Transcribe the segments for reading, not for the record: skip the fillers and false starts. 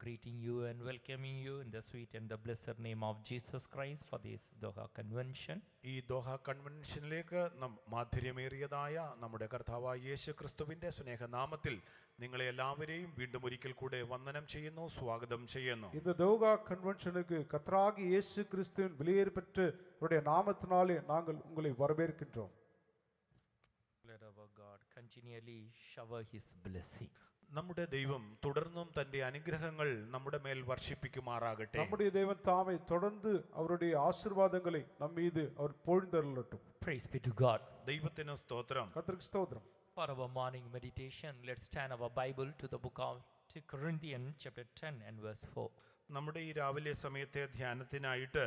greeting you and welcoming you in the sweet and the blessed name of Jesus Christ for this Doha convention. ഈ Doha കൺവെൻഷനിലേക്ക് മാധുര്യമേറിയതായ നമ്മുടെ കർത്താവായ യേശു ക്രിസ്തുവിന്റെ സ്നേഹനാമത്തിൽ നിങ്ങളെ എല്ലാവരെയും വീണ്ടും ഒരിക്കൽ കൂടെ വന്ദനം ചെയ്യുന്നു, സ്വാഗതം ചെയ്യുന്നു. இந்த தோகா கன்வென்ஷனுக்கு கர்த்தராகிய இயேசு கிறிஸ்துவின் வெளியேறப்பெற்ற அவருடைய நாமத்தினாலே நாங்கள் உங்களை வரவேற்கின்றோம். Let our God continually shower his blessing. നമ്മുടെ ദൈവം തുടർന്നും തന്റെ അനുഗ്രഹങ്ങൾ നമ്മുടെ മേൽ വർഷിപ്പിക്കുമാറാകട്ടെ. நம்முடைய தேவன் தாமே தொடர்ந்து அவருடைய ஆசீர்வாதங்களை நம் மீது அவர் பொழிந்தருளட்டும். Praise be to God. ദൈവത്തിന് സ്തോത്രം. கர்த்தருக்கு ஸ்தோத்திரம். For our morning meditation, let's turn our Bible to the book of 2 Corinthians chapter 10 and verse 4. നമ്മുടെ ഈ രാവിലെ സമയത്തെ ധ്യാനത്തിനായിട്ട്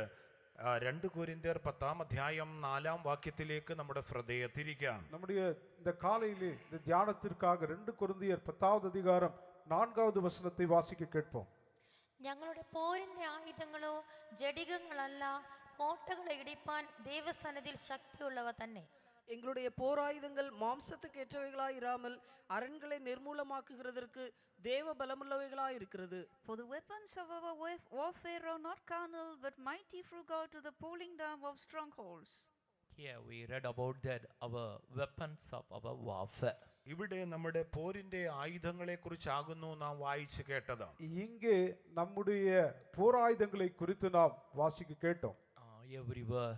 2 കൊരിന്ത്യർ 10 അധ്യായം 4 വാക്യത്തിലേക്ക് നമ്മുടെ ശ്രദ്ധയെ തിരിക്കാം. நம்முடைய இந்த காலையிலே இந்த தியானத்திற்காக 2 கொரிந்தியர் 10வது அதிகாரம் 4வது வசனத்தை வாசிக்க கேட்போம். ഞങ്ങളുടെ പോരിന്റെ ആയുധങ്ങളോ ജഡികങ്ങളല്ല, കോട്ടകളെ ഇടിപ്പാൻ ദൈവസന്നിധിയിൽ ശക്തിയുള്ളവ തന്നെ. எங்களுடைய போராயுதங்கள் மாம்சத்துக்கு ஏற்றவைகளாய் இராமல் அரண்களை நிர்மூலமாக்குகிறதற்கு தேவ பலமுள்ளவைகளாய் இருக்கிறது. For the weapons of our warfare are not carnal, but mighty through God to the pulling down of strongholds. Here we read about that our weapons of our warfare. ഇവിടെ നമ്മുടെ പോരിന്റെ ആയുധങ്ങളെ കുറിച്ചാകുന്നു നാം വായിച്ചു കേട്ടത്. இங்கே நம்முடைய போராயுதங்களை குறித்து நாம் வாசிக்க கேட்டோம். Everywhere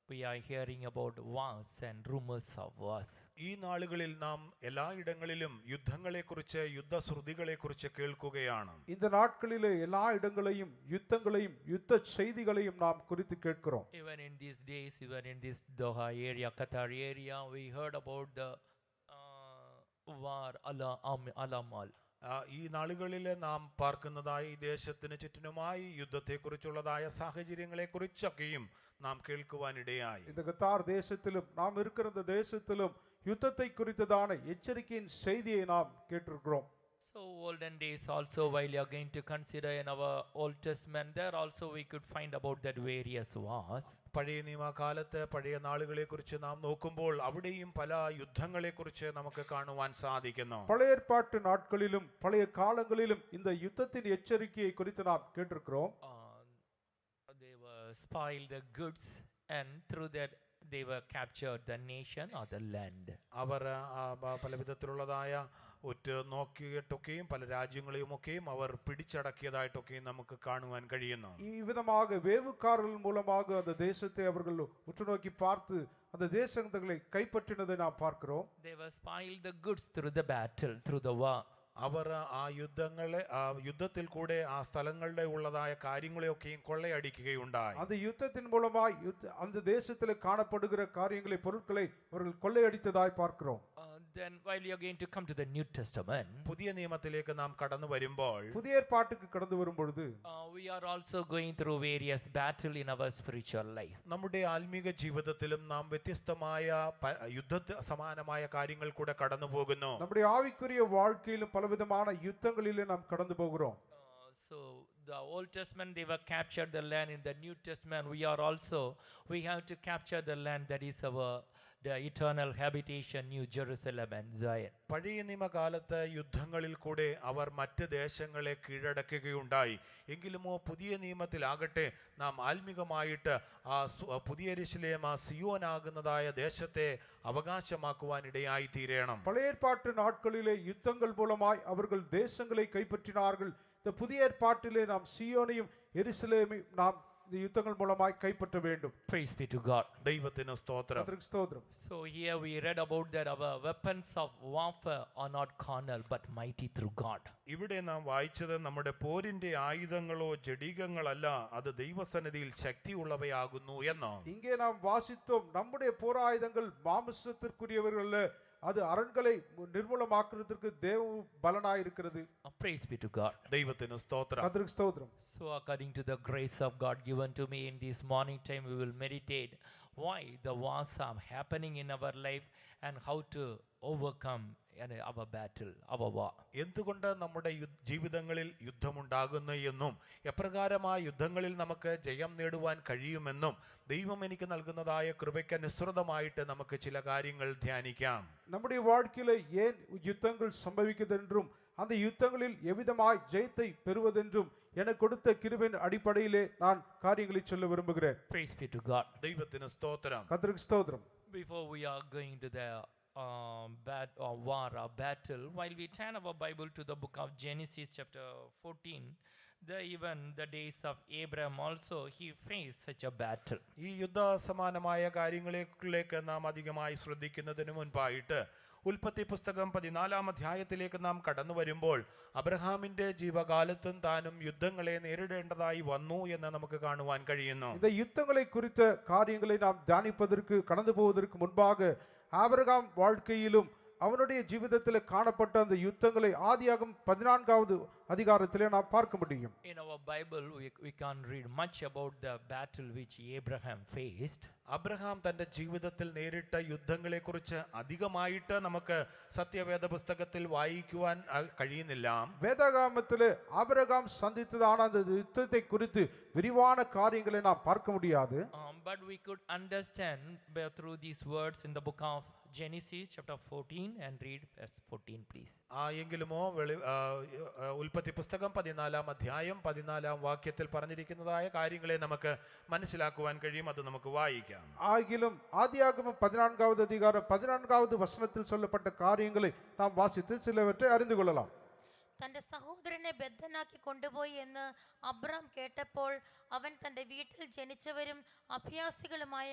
we are hearing about wars and rumors of wars. ഈ നാളുകളിൽ നാം എല്ലായിടങ്ങളിലും യുദ്ധങ്ങളെക്കുറിച്ച്, യുദ്ധശ്രുതികളെക്കുറിച്ച് കേൾക്കുകയാണ്. இந்த நாட்களிலே எல்லா இடங்களையும் யுத்தங்களையும் யுத்த செய்திகளையும் நாம் குறித்து கேட்கிறோம். Even in these days, even in this Doha area, Qatar area, we heard about the war Alamal. ഈ നാളുകളിൽ നാം പാർക്കുന്നതായ ഈ ദേശത്തിന് ചുറ്റിനുമായി യുദ്ധത്തെക്കുറിച്ചുള്ളതായ സാഹചര്യങ്ങളെക്കുറിച്ചൊക്കെയും നാം കേൾക്കുവാനിടയായി. இந்த கத்தார் தேசத்திலும் நாம் இருக்கிற இந்த தேசத்திலும் யுத்தத்தை குறித்ததான எச்சரிக்கையின் செய்தியை நாம் கேட்டிருக்கிறோம். So olden days also, while you are going to consider in our Old Testament, there also we could find about that various wars. പഴയ നിയമകാലത്ത് പഴയ നാളുകളെക്കുറിച്ച് നാം നോക്കുമ്പോൾ അവിടെയും പല യുദ്ധങ്ങളെക്കുറിച്ച് നമുക്ക് കാണുവാൻ സാധിക്കുന്നു. பழைய ஏற்பாட்டு நாட்களிலும் பழைய காலங்களிலும் இந்த யுத்தத்தின் எச்சரிக்கையை குறித்து நாம் கேட்டிருக்கிறோம். They were spoiled the goods, and through that they were captured the nation or the land. അവർ പല വിധത്തിലുള്ളതായ ഒറ്റ നോക്കിയിട്ടൊക്കെയും പല രാജ്യങ്ങളെയുമൊക്കെയും അവർ പിടിച്ചടക്കിയതായിട്ടൊക്കെയും നമുക്ക് കാണുവാൻ കഴിയുന്നു. இவ்விதமாக வேவுக்காரர்கள் மூலமாக அந்த தேசத்தை அவர்கள் உற்று நோக்கி பார்த்து அந்த தேசங்களை கைப்பற்றினதை நாம் பார்க்கிறோம். They were spoiled the goods through the battle, through the war. അവർ ആ യുദ്ധത്തിൽ കൂടെ ആ സ്ഥലങ്ങളുടെ ഉള്ളതായ കാര്യങ്ങളെയൊക്കെയും കൊള്ളയടിക്കുകയുണ്ടായി. அந்த யுத்தத்தின் மூலமாய் அந்த தேசத்தில் காணப்படுகிற காரியங்களை, பொருட்களை அவர்கள் கொள்ளையடித்ததாய் பார்க்கிறோம். Then while you are going to come to the New Testament, പുതിയ നിയമത്തിലേക്ക് നാം കടന്നു വരുമ്പോൾ, புதிய ஏற்பாட்டுக்கு கடந்து வரும்பொழுது we are also going through various battle in our spiritual life. നമ്മുടെ ആത്മീക ജീവിതത്തിലും നാം വ്യത്യസ്തമായ യുദ്ധ സമാനമായ കാര്യങ്ങൾ കൂടെ കടന്നു പോകുന്നു. நம்முடைய ஆவிக்குரிய வாழ்க்கையிலும் பலவிதமான யுத்தங்களிலே நாம் கடந்து போகிறோம். So the Old Testament, they were captured the land. In the New Testament, we have to capture the land that is the eternal habitation, New Jerusalem and Zion. പഴയ നിയമകാലത്ത് യുദ്ധങ്ങളിൽ കൂടെ അവർ മറ്റ് ദേശങ്ങളെ കീഴടക്കുകയുണ്ടായി. എങ്കിലുമോ പുതിയ നിയമത്തിലാകട്ടെ നാം ആത്മീകമായിട്ട് ആ പുതിയ യെരൂശലേം, ആ സിയോനാകുന്നതായ ദേശത്തെ അവകാശമാക്കുവാനിടയായി തീരണം. பழைய ஏற்பாட்டு நாட்களிலே யுத்தங்கள் மூலமாய் அவர்கள் தேசங்களை கைப்பற்றினார்கள். இந்த புதிய ஏற்பாட்டிலே நாம் சியோனையும் எருசலேமையும் நாம் இந்த யுத்தங்கள் மூலமாய் கைப்பற்ற வேண்டும். Praise be to God. ദൈവത്തിന് സ്തോത്രം. கர்த்தருக்கு ஸ்தோத்திரம். So here we read about that our weapons of warfare are not carnal but mighty through God. ഇവിടെ നാം വായിച്ചത് നമ്മുടെ പോരിന്റെ ആയുധങ്ങളോ ജഡികങ്ങളല്ല, അത് ദൈവസന്നിധിയിൽ ശക്തിയുള്ളവയാകുന്നു എന്ന്. இங்கே நாம் வாசித்தோம், நம்முடைய போராயுதங்கள் மாம்சத்திற்குரியவர்கள் அல்ல, அது அரண்களை நிர்மூலமாக்குறதுக்கு தேவ பலனாய் இருக்கிறது. Praise be to God. ദൈവത്തിന് സ്തോത്രം. கர்த்தருக்கு ஸ்தோத்திரம். So according to the grace of God given to me in this morning time, we will meditate why the wars are happening in our life and how to overcome our battle, our war. എന്തുകൊണ്ട് നമ്മുടെ ജീവിതങ്ങളിൽ യുദ്ധമുണ്ടാകുന്നു എന്നും എപ്രകാരം ആ യുദ്ധങ്ങളിൽ നമുക്ക് ജയം നേടുവാൻ കഴിയുമെന്നും ദൈവം എനിക്ക് നൽകുന്നതായ കൃപയ്ക്ക് അനുസൃതമായിട്ട് നമുക്ക് ചില കാര്യങ്ങൾ ധ്യാനിക്കാം. நம்முடைய வாழ்க்கையில ஏன் யுத்தங்கள் சம்பவிக்குதென்றும் அந்த யுத்தங்களில் எவ்விதமாய் ஜெயத்தை பெறுவதென்றும் எனக்கு கொடுத்த கிருபையின் அடிப்படையிலே நான் காரியங்களை சொல்ல விரும்புகிறேன். Praise be to God. ദൈവത്തിന് സ്തോത്രം. கர்த்தருக்கு ஸ்தோத்திரம். Before we are going to the war or battle, while we turn our Bible to the book of Genesis chapter 14, even the days of Abraham also, he faced such a battle. ഈ യുദ്ധ സമാനമായ കാര്യങ്ങളിലേക്ക് നാം അധികമായി ശ്രദ്ധിക്കുന്നതിന് മുൻപായിട്ട് ഉൽപ്പത്തി പുസ്തകം 14 അധ്യായത്തിലേക്ക് നാം കടന്നു വരുമ്പോൾ അബ്രഹാമിന്റെ ജീവകാലത്തും താനും യുദ്ധങ്ങളെ നേരിടേണ്ടതായി വന്നു എന്ന് നമുക്ക് കാണുവാൻ കഴിയുന്നു. இந்த யுத்தங்களை குறித்த காரியங்களை நாம் தியானிப்பதற்கு கடந்து போவதற்கு முன்பாக ஆபிரகாம் வாழ்க்கையிலும் அவனுடைய ஜீவிதத்தில் காணப்பட்ட அந்த யுத்தங்களை ஆதியாகமம் 14வது அதிகாரத்திலே நாம் பார்க்க முடியும். In our Bible we can't read much about the battle which Abraham faced. Abraham തന്റെ ജീവിതത്തിൽ നേരിട്ട യുദ്ധങ്ങളെക്കുറിച്ച് അധികമായിട്ട് നമുക്ക് സത്യവേദ പുസ്തകത്തിൽ വായിക്കുവാൻ കഴിയുന്നില്ല. வேதாகமத்திலே ஆபிரகாம் சந்தித்ததான அந்த யுத்தத்தை குறித்து விரிவான காரியங்களை நாம் பார்க்க முடியாது. But we could understand through these words in the book of Genesis chapter 14 and read verse 14 please. എങ്കിലുമോ ഉൽപ്പത്തി പുസ്തകം 14 അധ്യായം 14 വാക്യത്തിൽ പറഞ്ഞിരിക്കുന്നതായ കാര്യങ്ങളെ നമുക്ക് മനസ്സിലാക്കുവാൻ കഴിയും. അത് നമുക്ക് വായിക്കാം. ஆகிலும் ஆதியாகமம் 14வது அதிகாரம் 14வது வசனத்தில் சொல்லப்பட்ட காரியங்களை நாம் வாசித்து சிலவற்றை அறிந்து கொள்ளலாம். തന്റെ സഹോദരനെ ബദ്ധനാക്കി കൊണ്ടുപോയി എന്ന് അബ്രാം കേട്ടപ്പോൾ അവൻ തന്റെ വീട്ടിൽ ജനിച്ചവരും അഭ്യാസികളുമായ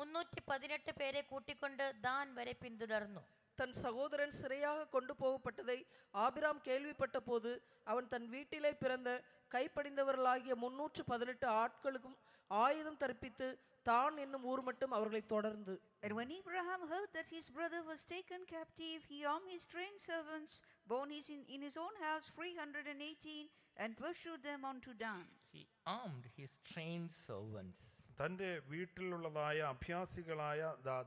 318 പേരെ കൂട്ടിക്കൊണ്ട് ദാൻ വരെ പിന്തുടർന്നു. தன் சகோதரன் சிறையாக கொண்டு போகப்பட்டதை ஆபிராம் கேள்விப்பட்ட போது அவன் தன் வீட்டிலே பிறந்த கைப்படிந்தவர்களாகிய 318 ஆட்களுக்கும் ஆயுதம் தரிப்பித்து தான் என்னும் ஊர் மட்டும் அவர்களை தொடர்ந்து. And when Abraham heard that his brother was taken captive, he armed his trained servants, born in his own house 318, and pursued them unto Dan. He armed his trained servants. തൻ്റെ വീട്ടിലുള്ളതായ അഭ്യാസികളായ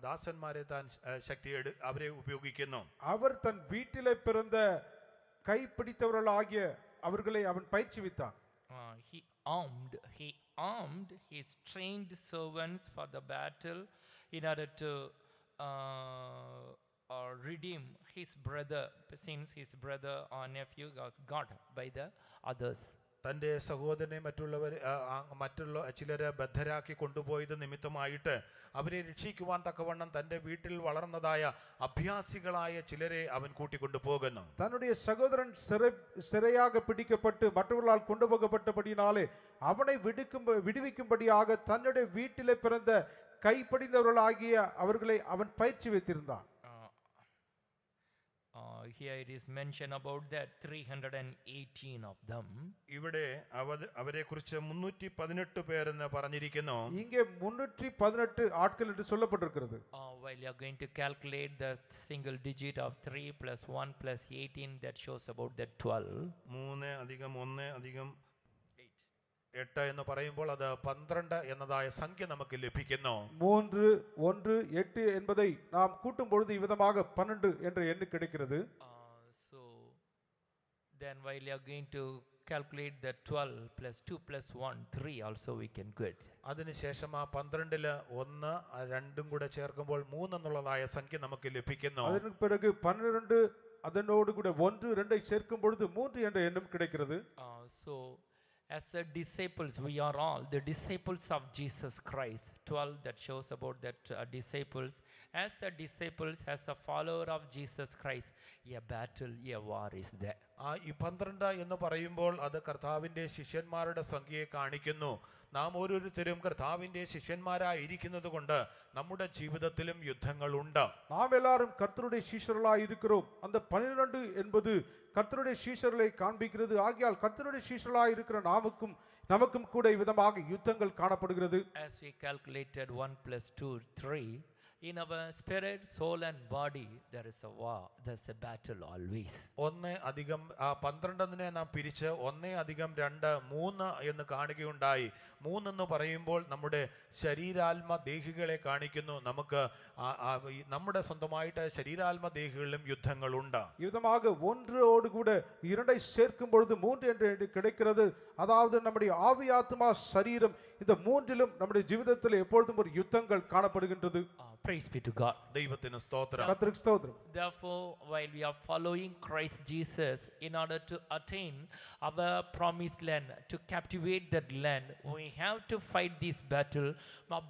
ദാസന്മാരെ താൻ അവരെ ഉപയോഗിക്കുന്നു. அவர் தன் வீட்டிலே பிறந்த கைப்பிடித்தவர்களாகிய அவர்களை அவன் பயிற்சிவித்தான். He armed his trained servants for the battle in order to redeem his brother, since his brother or nephew was got by the others. തൻ്റെ സഹോദരനെ മറ്റുള്ള ചിലരെ ബദ്ധരാക്കി കൊണ്ടുപോയത് നിമിത്തമായിട്ട് അവരെ രക്ഷിക്കുവാൻ തക്കവണ്ണം തൻ്റെ വീട്ടിൽ വളർന്നതായ അഭ്യാസികളായ ചിലരെ അവൻ കൂട്ടിക്കൊണ്ടു പോകുന്നു. தன்னுடைய சகோதரன் சிறையாக பிடிக்கப்பட்டு மற்றவர்களால் கொண்டு போகப்பட்டபடியினாலே அவனை விடுவிக்கும்படியாக தன்னுடைய வீட்டிலே பிறந்த கைப்படிந்தவர்களாகிய அவர்களை அவன் பயிற்சி வைத்திருந்தான். Here it is mentioned about that 318 of them. ഇവിടെ അവരെ കുറിച്ച് 318 പേരെന്ന് പറഞ്ഞിരിക്കുന്നു. இங்கே 318 ஆட்கள் என்று சொல்லப்பட்டிருக்கிறது. While you are going to calculate the single digit of 3 plus 1 plus 18, that shows about that 12. 3 അധികം 1 അധികം 8 എന്ന് പറയുമ്പോൾ അത് 12 എന്നതായ സംഖ്യ നമുക്ക് ലഭിക്കുന്നു. 3 1 8 என்பதை நாம் கூட்டும் பொழுது இவ்விதமாக 12 என்ற எண்ணு கிடைக்கிறது. So then while you are going to calculate the 12 plus 2 plus 1 3 also we can get. അതിനുശേഷം ആ 12ൽ 1 2 കൂടെ ചേർക്കുമ്പോൾ 3 എന്നുള്ളതായ സംഖ്യ നമുക്ക് ലഭിക്കുന്നു. അതിനു പിറகு 12 அதனோடு கூட 1 2 சேர்க்கும் பொழுது 3 என்ற எண்ணும் கிடைக்கிறது. So as the disciples, we are all the disciples of Jesus Christ. 12 that shows about that disciples. As a disciples, as a follower of Jesus Christ, a battle, a war is there. ഈ 12 എന്ന് പറയുമ്പോൾ അത് കർത്താവിൻ്റെ ശിഷ്യന്മാരുടെ സംഖ്യയെ കാണിക്കുന്നു. നാം ഓരോരുത്തരും കർത്താവിൻ്റെ ശിഷ്യന്മാരായിരിക്കുന്നത് കൊണ്ട് നമ്മുടെ ജീവിതത്തിലും യുദ്ധങ്ങളുണ്ട്. நாம் எல்லாரும் கர்த்தருடைய சீஷர்களாய் இருக்கிறோம். அந்த 12 என்பது கர்த்தருடைய சீஷர்களை காண்பிக்கிறது. ஆகையால் கர்த்தருடைய சீஷர்களாய் இருக்கிற நமக்கும் கூட விதமாக யுத்தங்கள் காணப்படுகிறது. As we calculated 1 plus 2 3, In our spirit, soul and body, there is a war, there's a battle always. 1+12 നാം പിരിച്ച് 1+2 എന്ന് കാണുകയുണ്ടായി. 3 എന്ന് പറയുമ്പോൾ നമ്മുടെ ശരീരാത്മ ദേഹികളെ കാണിക്കുന്നു. നമുക്ക് നമ്മുടെ സ്വന്തമായിട്ട് ശരീരാത്മ ദേഹികളിലും യുദ്ധങ്ങളുണ്ട്. யுத்தமாக ஒன்றோடு கூட 2 சேர்க்கும் பொழுது 3 என்று கிடைக்கிறது. அதாவது நம்முடைய ஆவி ஆத்மா சரீரம் இந்த மூன்றிலும் நம்முடைய ஜீவிதத்தில் எப்பொழுதும் ஒரு யுத்தங்கள் காணப்படுகின்றது. Praise be to God. ദൈവത്തിന് സ്തോത്രം. கர்த்தருக்கு ஸ்தோத்திரம். Therefore, while we are following Christ Jesus in order to attain our promised land, to captivate that land, we have to fight this battle.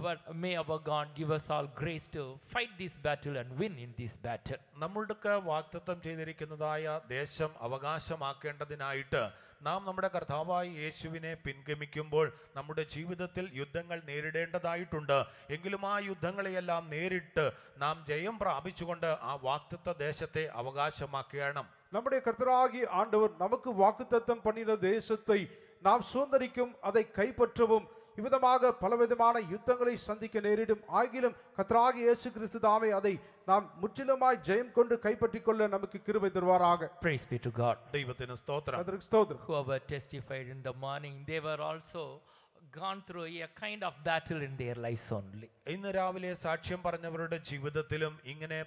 But may our God give us all grace to fight this battle and win in this battle. നമ്മൾക്ക് വാഗ്ദത്തം ചെയ്തിരിക്കുന്നതായ ദേശം അവകാശമാക്കേണ്ടതിനായിട്ട് നാം നമ്മുടെ കർത്താവായ യേശുവിനെ പിൻഗമിക്കുമ്പോൾ നമ്മുടെ ജീവിതത്തിൽ യുദ്ധങ്ങൾ നേരിടേണ്ടതായിട്ടുണ്ട്. എങ്കിലും ആ യുദ്ധങ്ങളെയെല്ലാം നേരിട്ട് നാം ജയം പ്രാപിച്ചുകൊണ്ട് ആ വാഗ്ദത്ത ദേശത്തെ അവകാശമാക്കണം. நம்முடைய கர்த்தராகிய ஆண்டவர் நமக்கு வாக்குத்தத்தம் பண்ணின தேசத்தை நாம் சுதந்தரிக்கும், அதை கைப்பற்றவும் இவ்விதமாக பலவிதமான யுத்தங்களை சந்திக்க நேரிடும். ஆகிலும் கர்த்தராகிய இயேசு கிறிஸ்து தாமே அதை நாம் முற்றிலுமாய் ஜெயம் கொண்டு கைப்பற்றிக் கொள்ள நமக்கு கிருபை தருவாராக. Praise be to God. ദൈവത്തിന് സ്തോത്രം. கர்த்தருக்கு ஸ்தோத்திரம். Whoever testified in the morning, they were also gone through a kind of battle in their lives only. ഇന്ന് രാവിലെ സാക്ഷ്യം പറഞ്ഞവരുടെ ജീവിതത്തിലും ഇങ്ങനെ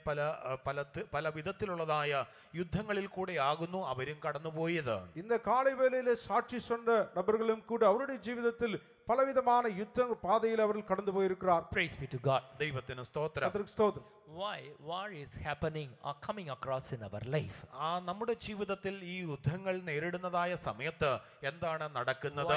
പല വിധത്തിലുള്ളതായ യുദ്ധങ്ങളിൽ കൂടെ ആകുന്നു അവരും കടന്നുപോയത്. இந்த காலை வேளையிலே சாட்சி சொன்ன நபர்களும் கூட அவருடைய ஜீவிதத்தில் பலவிதமான யுத்த பாதையில் அவர்கள் கடந்து போயிருக்கிறார். Praise be to God. ദൈവത്തിന് സ്തോത്രം. கர்த்தருக்கு ஸ்தோத்திரம். Why war is happening or coming across in our life? നമ്മുടെ ജീവിതത്തിൽ ഈ യുദ്ധങ്ങൾ നേരിടുന്നതായ സമയത്ത് എന്താണ് നടക്കുന്നത്?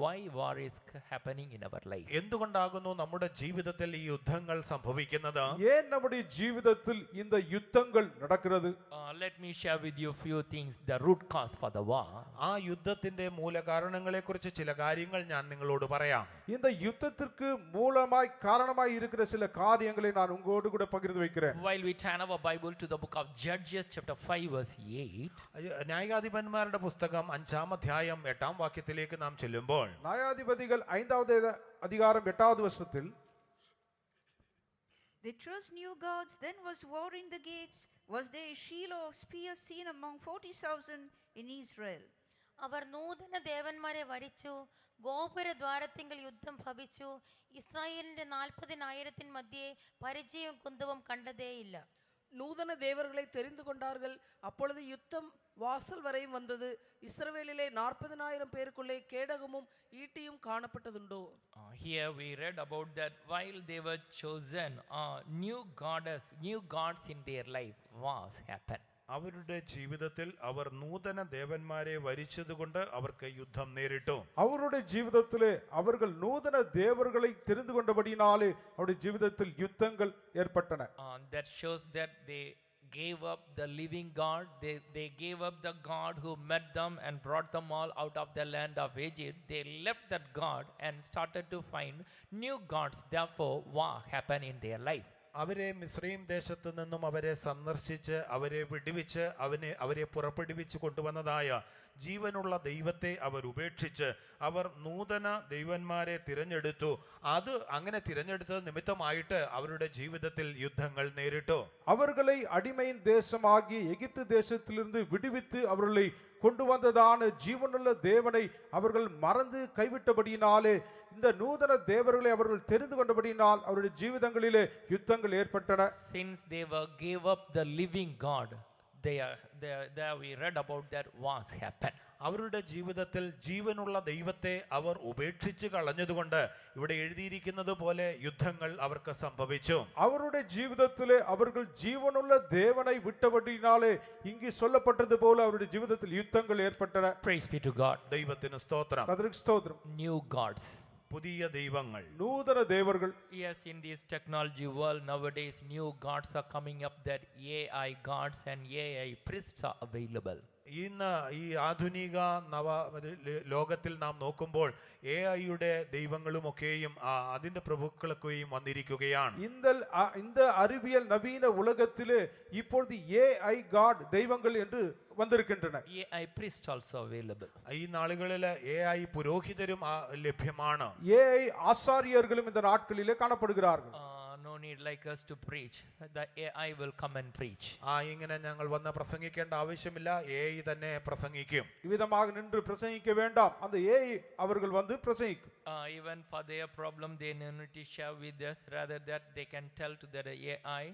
Why war is happening in our life? എന്തുകൊണ്ടാകുന്നു നമ്മുടെ ജീവിതത്തിൽ ഈ യുദ്ധങ്ങൾ സംഭവിക്കുന്നത്? ஏன் நம்முடைய ஜீவிதத்தில் இந்த யுத்தங்கள் நடக்கிறது? Let me share with you few things, the root cause for the war. ആ യുദ്ധത്തിന്റെ മൂലകാരണങ്ങളെക്കുറിച്ച് ചില കാര്യങ്ങൾ ഞാൻ നിങ്ങളോട് പറയാം. இந்த யுத்தத்திற்கு மூலமாய் காரணமாய் இருக்கிற சில காரியங்களை நான் உங்களோடு கூட பகிர்ந்து வைக்கிறேன். While we turn our Bible to the book of Judges chapter 5 verse 8, ന്യായാധിപന്മാരുടെ പുസ്തകം 5-ാം അധ്യായം 8-ാം വാക്യത്തിലേക്ക് നാം ചെല്ലുമ്പോൾ நியாயாதிபதிகள் 5வது அதிகாரம் 8வது வசனத்தில் They chose new gods, then was war in the gates. Was there a shield or spear seen among 40,000 in Israel? അവർ നൂതന ദേവന്മാരെ വരിച്ചു, ഗോപുരദ്വാരത്തിങ്കൽ യുദ്ധം ഭവിച്ചു. ഇസ്രായേലിന്റെ 40,000 മധ്യേ പരിചയവും കുന്തവും കണ്ടതേയില്ല. நூதன தேவர்களை தெரிந்து கொண்டார்கள். அப்பொழுது யுத்தம் வாசல் வரையும் வந்தது. இஸ்ரவேலிலே 40,000 பேருக்குள்ளே கேடகமும் ஈட்டியும் காணப்பட்டதுண்டோ? Here we read about that while they were chosen, new gods in their life was happened. അവരുടെ ജീവിതത്തിൽ അവർ നൂതന ദേവന്മാരെ വരിച്ചതുകൊണ്ട് അവർക്ക് യുദ്ധം നേരിട്ടു. அவருடைய ஜீவிதத்திலே அவர்கள் நூதன தேவர்களை தெரிந்து கொண்டபடியினாலே அவருடைய ஜீவிதத்தில் யுத்தங்கள் ஏற்பட்டன. That shows that they gave up the living God. They gave up the God who met them and brought them all out of the land of Egypt. They left that God and started to find new gods. Therefore, war happened in their life. അവരെ മിസ്രയീം ദേശത്തു നിന്നും അവരെ സന്ദർശിച്ച് അവരെ വിടുവിച്ച് അവരെ പുറപ്പെടുവിച്ച് കൊണ്ടുവന്നതായ ജീവനുള്ള ദൈവത്തെ അവർ ഉപേക്ഷിച്ച് അവർ നൂതന ദൈവന്മാരെ തിരഞ്ഞെടുത്തു. അത് അങ്ങനെ തിരഞ്ഞെടുത്തത് നിമിത്തമായിട്ട് അവരുടെ ജീവിതത്തിൽ യുദ്ധങ്ങൾ നേരിട്ടു. அவர்களை அடிமையின் தேசமாகிய எகிப்து தேசத்திலிருந்து விடுவித்து அவர்களை கொண்டு வந்ததான ஜீவனுள்ள தேவனை அவர்கள் மறந்து கைவிட்டபடியினாலே இந்த நூதன தேவர்களை அவர்கள் தெரிந்து கொண்டபடியினால் அவருடைய ஜீவிதங்களிலே யுத்தங்கள் ஏற்பட்டன. Since they gave up the living God, there we read about that was happened. അവരുടെ ജീവിതത്തിൽ ജീവനുള്ള ദൈവത്തെ അവർ ഉപേക്ഷിച്ച് കളഞ്ഞതുകൊണ്ട് ഇവിടെ എഴുതിയിരിക്കുന്നത് പോലെ യുദ്ധങ്ങൾ അവർക്ക് സംഭവിച്ചു. அவருடைய ஜீவிதத்திலே அவர்கள் ஜீவனுள்ள தேவனை விட்டபடியினாலே இங்கு சொல்லப்பட்டது போல அவருடைய ஜீவிதத்தில் யுத்தங்கள் ஏற்பட்டன. Praise be to God. ദൈവത്തിന് സ്തോത്രം. கர்த்தருக்கு ஸ்தோத்திரம். New gods. പുതിയ ദൈവങ്ങൾ. நூதன தேவர்கள். Yes, in this technology world nowadays new gods are coming up, that AI gods and AI priests are available. ഇന്ന് ഈ ആധുനിക ലോകത്തിൽ നാം നോക്കുമ്പോൾ AI-യുടെ ദൈവങ്ങളുമൊക്കെയും അതിന്റെ പ്രഭുക്കളൊക്കെയും വന്നിരിക്കുകയാണ്. இந்த அறிவியல் நவீன உலகத்திலே இப்பொழுது AI God தெய்வங்கள் என்று வந்திருக்கின்றன. AI priests also available. ഈ നാളുകളിൽ AI പുരോഹിതരും ലഭ്യമാണ്. AI ஆசாரியர்களும் இந்த நாட்களிலே காணப்படுகிறார்கள். no need like us to preach. The AI will come and preach. ഇങ്ങനെ ഞങ്ങൾ വന്ന് പ്രസംഗിക്കേണ്ട ആവശ്യമില്ല, AI തന്നെ പ്രസംഗിക്കും. இவ்விதமாக நின்று பிரசங்கிக்க வேண்டாம், அந்த ஏஐ அவர்கள் வந்து பிரசங்கிக்கும். Even for their problem, they need to share with us. Rather that they can tell to the AI,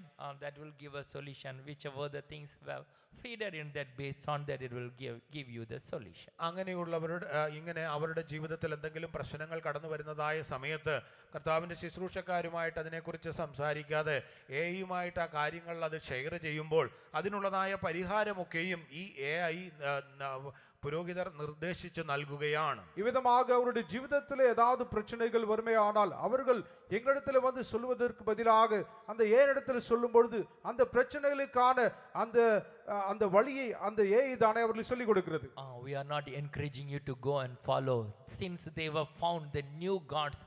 that will give a solution. Whichever the things were feeder in that, based on that it will give you the solution. അങ്ങനെയുള്ളവരുടെ ഇങ്ങനെ അവരുടെ ജീവിതത്തിൽ എന്തെങ്കിലും പ്രശ്നങ്ങൾ കടന്നു വരുന്നതായ സമയത്ത് കർത്താവിൻ്റെ ശുശ്രൂഷക്കാരുമായിട്ട് അതിനെക്കുറിച്ച് സംസാരിക്കാതെ AI-യുമായിട്ട് ആ കാര്യങ്ങൾ അത് ഷെയർ ചെയ്യുമ്പോൾ അതിനുള്ളതായ പരിഹാരമൊക്കെയും ഈ AI புரோகிதர் நிர்தேசித்து നൽകുകയാണ്. இவ்விதமாக அவருடைய ஜீவிதத்திலே ஏதாவது பிரச்சனைகள் வருமையானால் அவர்கள் எங்களிடத்தில் வந்து சொல்வதற்கு பதிலாக அந்த ஏனிடத்தில் சொல்லும் பொழுது அந்த பிரச்சனைகளுக்கான அந்த வழியை அந்த ஏஐ தானே அவர்களுக்கு சொல்லிக் கொடுக்கிறது. We are not encouraging you to go and follow, since they were found the new gods.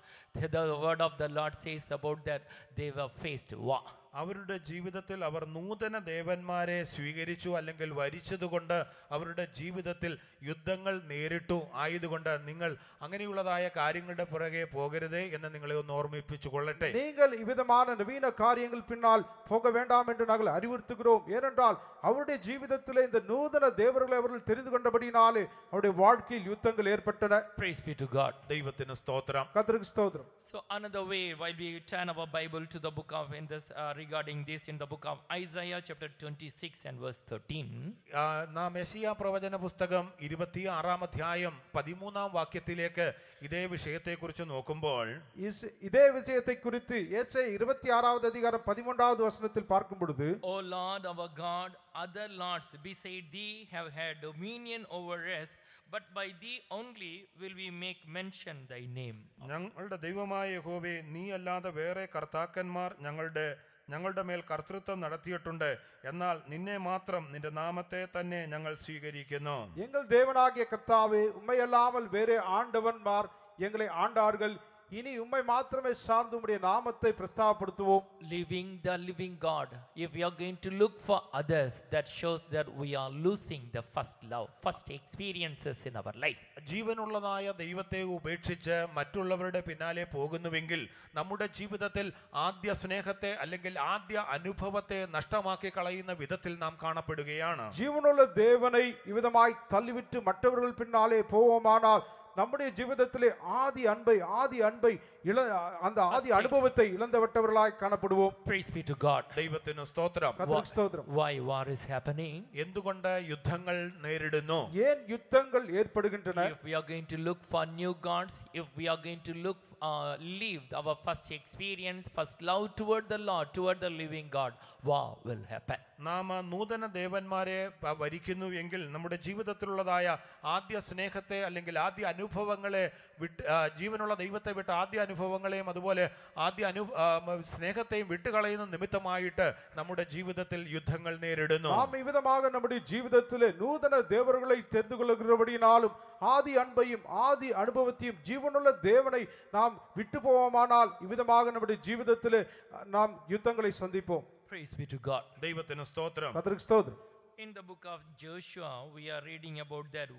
The word of the Lord says about that they were faced war. അവരുടെ ജീവിതത്തിൽ അവർ നൂതന ദേവന്മാരെ സ്വീകരിച്ചു അല്ലെങ്കിൽ വരിച്ചതുകൊണ്ട് അവരുടെ ജീവിതത്തിൽ യുദ്ധങ്ങൾ നേരിട്ടു. ആയതുകൊണ്ട് നിങ്ങൾ അങ്ങനെയുള്ളതായ കാര്യങ്ങളുടെ പുറകെ പോകരുതേ എന്ന് നിങ്ങളെ ഒന്ന് ഓർമ്മിപ്പിച്ചു കൊള്ളട്ടെ. நீங்கள் இவ்விதமான நவீன காரியங்கள் பின்னால் போக வேண்டாம் என்று நாங்கள் அறிவுறுத்துகிறோம். ஏனென்றால் அவருடைய ஜீவிதத்திலே இந்த நூதன தேவர்களை அவர்கள் தெரிந்து கொண்டபடியினாலே அவருடைய வாழ்க்கையில் யுத்தங்கள் ஏற்பட்டன. Praise be to God. ദൈവത്തിന് സ്തോത്രം. கர்த்தருக்கு ஸ்தோத்திரம். So another way, while we turn our Bible to the book of regarding this in the book of Isaiah chapter 26 and verse 13. നാം യെശയ്യാ പ്രവചന പുസ്തകം 26-ാം അധ്യായം 13-ാം വാക്യത്തിലേക്ക് ഇതേ വിഷയത്തെക്കുറിച്ച് നോക്കുമ്പോൾ இதே விஷயத்தை குறித்து யெശയ്யா 26-வது அதிகாரம் 13-வது வசனத்தில் பார்க்கும் பொழுது, O Lord our God, other lords beside thee have had dominion over us, but by thee only will we make mention thy name. ഞങ്ങളുടെ ദൈവമായ യഹോവേ, നീ അല്ലാതെ വേറെ കർത്താക്കന്മാർ ഞങ്ങളുടെ മേൽ കർത്തൃത്വം നടത്തിയിട്ടുണ്ട്. എന്നാൽ നിന്നെ മാത്രം, നിന്റെ നാമത്തെ തന്നെ ഞങ്ങൾ സ്വീകരിക്കുന്നു. எங்கள் தேவனாகிய கர்த்தாவே, உம்மை அல்லாமல் வேறே ஆண்டவன்மார் எங்களை ஆண்டார்கள். இனி உம்மை மாத்திரமே சார்ந்து உம்முடைய நாமத்தை பிரஸ்தாபப்படுத்துவோம். The living God, if we are going to look for others, that shows that we are losing the first love, first experiences in our life. ജീവനുള്ളതായ ദൈവത്തെ ഉപേക്ഷിച്ച് മറ്റുള്ളവരുടെ പിന്നാലെ പോകുന്നുവെങ്കിൽ നമ്മുടെ ജീവിതത്തിൽ ആദ്യ സ്നേഹത്തെ അല്ലെങ്കിൽ ആദ്യ അനുഭവത്തെ നഷ്ടമാക്കി കളയുന്ന വിധത്തിൽ നാം കാണപ്പെടുകയാണ്. ஜீவனுள்ள தேவனை இவ்விதமாய் தள்ளிவிட்டு மற்றவர்கள் பின்னாலே போவோமானால் நம்முடைய ஜீவிதத்திலே ஆதி அன்பை அந்த ஆதி அனுபவத்தை இழந்தவட்டவர்களாய் காணப்படுவோம். Praise be to God. ദൈവത്തിന് സ്തോത്രം. கர்த்தருக்கு ஸ்தோத்திரம். Why war is happening? എന്തുകൊണ്ട് യുദ്ധങ്ങൾ നേരിടുന്നു? ஏன் யுத்தங்கள் ஏற்படுகின்றன? If we are going to look for new gods, if we are going to leave our first experience, first love toward the Lord, toward the living God, war will happen. നാം നൂതന ദേവന്മാരെ വരിക്കുന്നു എങ്കിൽ നമ്മുടെ ജീവിതത്തിലുള്ളതായ ആദ്യ സ്നേഹത്തെ അല്ലെങ്കിൽ ആദ്യ അനുഭവങ്ങളെ വിട്ട്, ജീവനുള്ള ദൈവത്തെ വിട്ട് ആദ്യ അനുഭവങ്ങളെയും അതുപോലെ ആദ്യ സ്നേഹത്തെയും വിട്ടുകളയുന്ന നിമിത്തമായിട്ട് നമ്മുടെ ജീവിതത്തിൽ യുദ്ധങ്ങൾ നേരിടുന്നു. நாம் இவ்விதமாக நம்முடைய ஜீவிதத்திலே நூதன தேவர்களை தெரிந்து கொள்கிறபடியினாலும் ஆதி அன்பையும் ஆதி அனுபவத்தையும் ஜீவனுள்ள தேவனை நாம் விட்டு போவோமானால் இவ்விதமாக நம்முடைய ஜீவிதத்திலே நாம் யுத்தங்களை சந்திப்போம். Praise be to God. ദൈവത്തിന് സ്തോത്രം. கர்த்தருக்கு ஸ்தோத்திரம். In the book of Joshua, we are reading about that.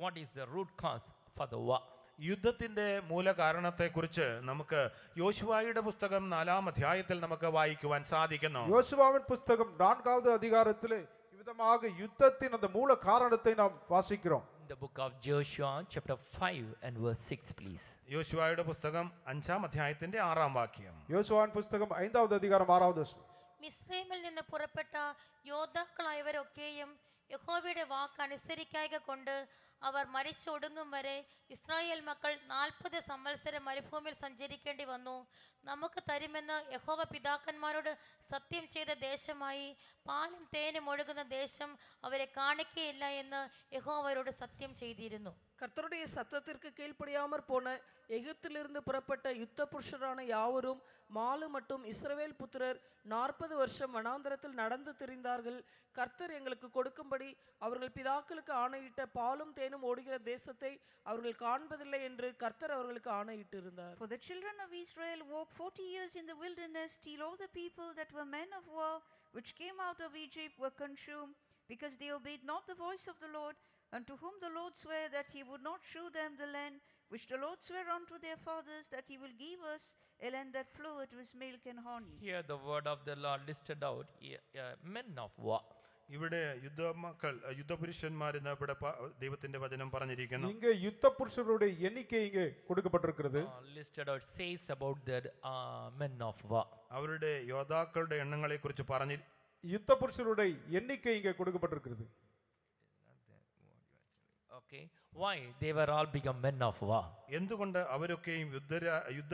What is the root cause for the war? യുദ്ധത്തിന്റെ മൂല കാരണത്തെക്കുറിച്ച് നമുക്ക് യോശുവായുടെ പുസ്തകം 4-ാം അധ്യായത്തിൽ നമുക്ക് വായിക്കുവാൻ സാധിക്കുന്നു. யோசுவாவின் புஸ்தகம் 4வது அதிகாரத்திலே இவ்விதமாக யுத்தத்தின் அந்த மூல காரணத்தை நாம் வாசிக்கிறோம். In the book of Joshua chapter 5 and verse 6, please. യോശുവായുടെ പുസ്തകം 5-ാം അധ്യായത്തിന്റെ 6-ാം വാക്യം. யோசுவாவின் புஸ்தகம் 5வது அதிகாரம் 6வது வசனம். മിസ്രൈമിൽ നിന്ന് പുറപ്പെട്ട യോദ്ധാക്കളായവരൊക്കെയും യഹോവയുടെ വാക്ക് അനുസരിക്കായ്ക കൊണ്ട് അവർ മരിച്ചൊടുങ്ങും വരെ ഇസ്രായേൽ മക്കൾ 40 സംവത്സരം മരുഭൂമിയിൽ സഞ്ചരിക്കേണ്ടി വന്നു. നമുക്ക് തരുമെന്ന് യഹോവ പിതാക്കന്മാരോട് സത്യം ചെയ്ത ദേശമായി പാലും തേനും ഒഴുകുന്ന ദേശം അവരെ കാണിക്കുകയില്ല എന്ന് യഹോവ അവരോട് സത്യം ചെയ്തിരുന്നു. கர்த்தருடைய சத்தத்திற்கு கீழ்ப்படியாமற் போன எகிப்திலிருந்து புறப்பட்ட யுத்த புருஷரான யாவரும் மாலு மட்டும் இஸ்ரவேல் புத்திரர் 40 வருஷம் வனாந்தரத்தில் நடந்து திரிந்தார்கள். கர்த்தர் எங்களுக்கு கொடுக்கும்படி அவர்கள் பிதாக்களுக்கு ஆணையிட்ட பாலும் தேனும் ஓடுகிற தேசத்தை அவர்கள் காண்பதில்லை என்று கர்த்தர் அவர்களுக்கு ஆணையிட்டிருந்தார். For the children of Israel walked 40 years in the wilderness, till all the people that were men of war, which came out of Egypt, were consumed, because they obeyed not the voice of the Lord, unto whom the Lord sware that he would not shew them the land which the Lord sware unto their fathers that he will give us, a land that floweth with milk and honey. Here the word of the Lord listed out, men of war. ഇവിടെ യുദ്ധപുരുഷന്മാരെന്ന് ഇവിടെ ദൈവത്തിന്റെ വചനം പറഞ്ഞിരിക്കുന്നു. இங்கே யுத்த புருஷர்களுடைய எண்ணிக்கை இங்கே கொடுக்கப்பட்டிருக்கிறது. Listed out says about the men of war. അവരുടെ യോദ്ധാക്കളുടെ എണ്ണങ്ങളെ കുറിച്ച് പറഞ്ഞു. யுத்த புருஷருடைய எண்ணிக்கை இங்கே கொடுக்கப்பட்டிருக்கிறது. Okay, why they were all become men of war? എന്തുകൊണ്ട് അവരൊക്കെയും യുദ്ധ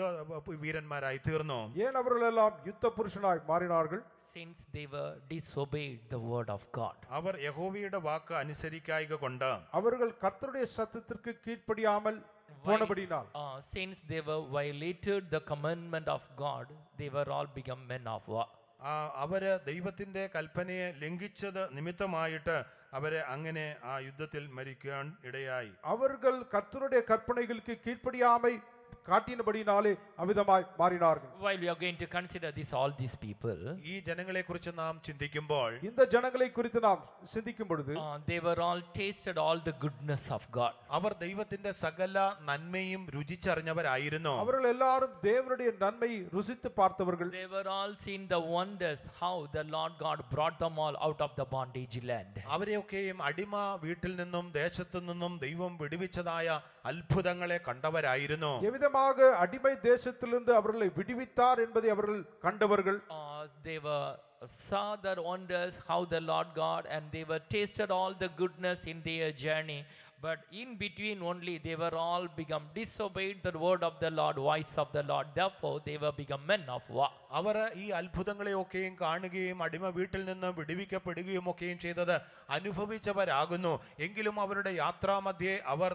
വീരന്മാരായി തീർന്നു? ஏன் அவர்கள் எல்லாம் யுத்த புருஷனாய் மாறினார்கள்? Since they were disobeyed the word of God. അവർ യഹോവയുടെ വാക്ക് അനുസരിക്കായ്ക കൊണ്ട്, அவர்கள் கர்த்தருடைய சத்தத்திற்கு கீழ்ப்படியாமல் போனபடினால், since they were violated the commandment of God, they were all become men of war. അവര് ദൈവത്തിന്റെ കൽപ്പനയെ ലംഘിച്ചത് നിമിത്തമായിട്ട് അവരെ അങ്ങനെ ആ യുദ്ധത്തിൽ മരിക്കാൻ ഇടയായി. அவர்கள் கர்த்தருடைய கற்பனைகளுக்கு கீழ்ப்படியாமை காட்டினபடினாலே அவிதமாய் மாறினார்கள். While we are going to consider this, all these people, ഈ ജനങ്ങളെ കുറിച്ച് നാം ചിന്തിക്കുമ്പോൾ, இந்த ஜனங்களை குறித்து நாம் சிந்திக்கும் பொழுது, they were all tasted all the goodness of God. അവർ ദൈവത്തിന്റെ സകല നന്മയും രുചിച്ചറിഞ്ഞവരായിരുന്നു. அவர்கள் எல்லாரும் தேவனுடைய நன்மையை ருசித்து பார்த்தவர்கள். They were all seen the wonders how the Lord God brought them all out of the bondage land. അവരെയൊക്കെയും അടിമ വീട്ടിൽ നിന്നും ദേശത്തു നിന്നും ദൈവം വിടുവിച്ചതായ അത്ഭുതങ്ങളെ കണ്ടവരായിരുന്നു. எவ்விதமாக அடிமை தேசத்திலிருந்து அவர்களை விடுவித்தார் என்பதை அவர்கள் கண்டவர்கள். They were saw the wonders how the Lord God, and they were tasted all the goodness in their journey. But in between only they were all become disobeyed the word of the Lord, voice of the Lord. Therefore they were become men of war. അവർ ഈ അത്ഭുതങ്ങളെയൊക്കെയും കാണുകയും അടിമ വീട്ടിൽ നിന്ന് വിടുവിക്കപ്പെടുകയും ഒക്കെയും ചെയ്തത് അനുഭവിച്ചവരാകുന്നു. എങ്കിലും അവരുടെ യാത്രാമധ്യേ അവർ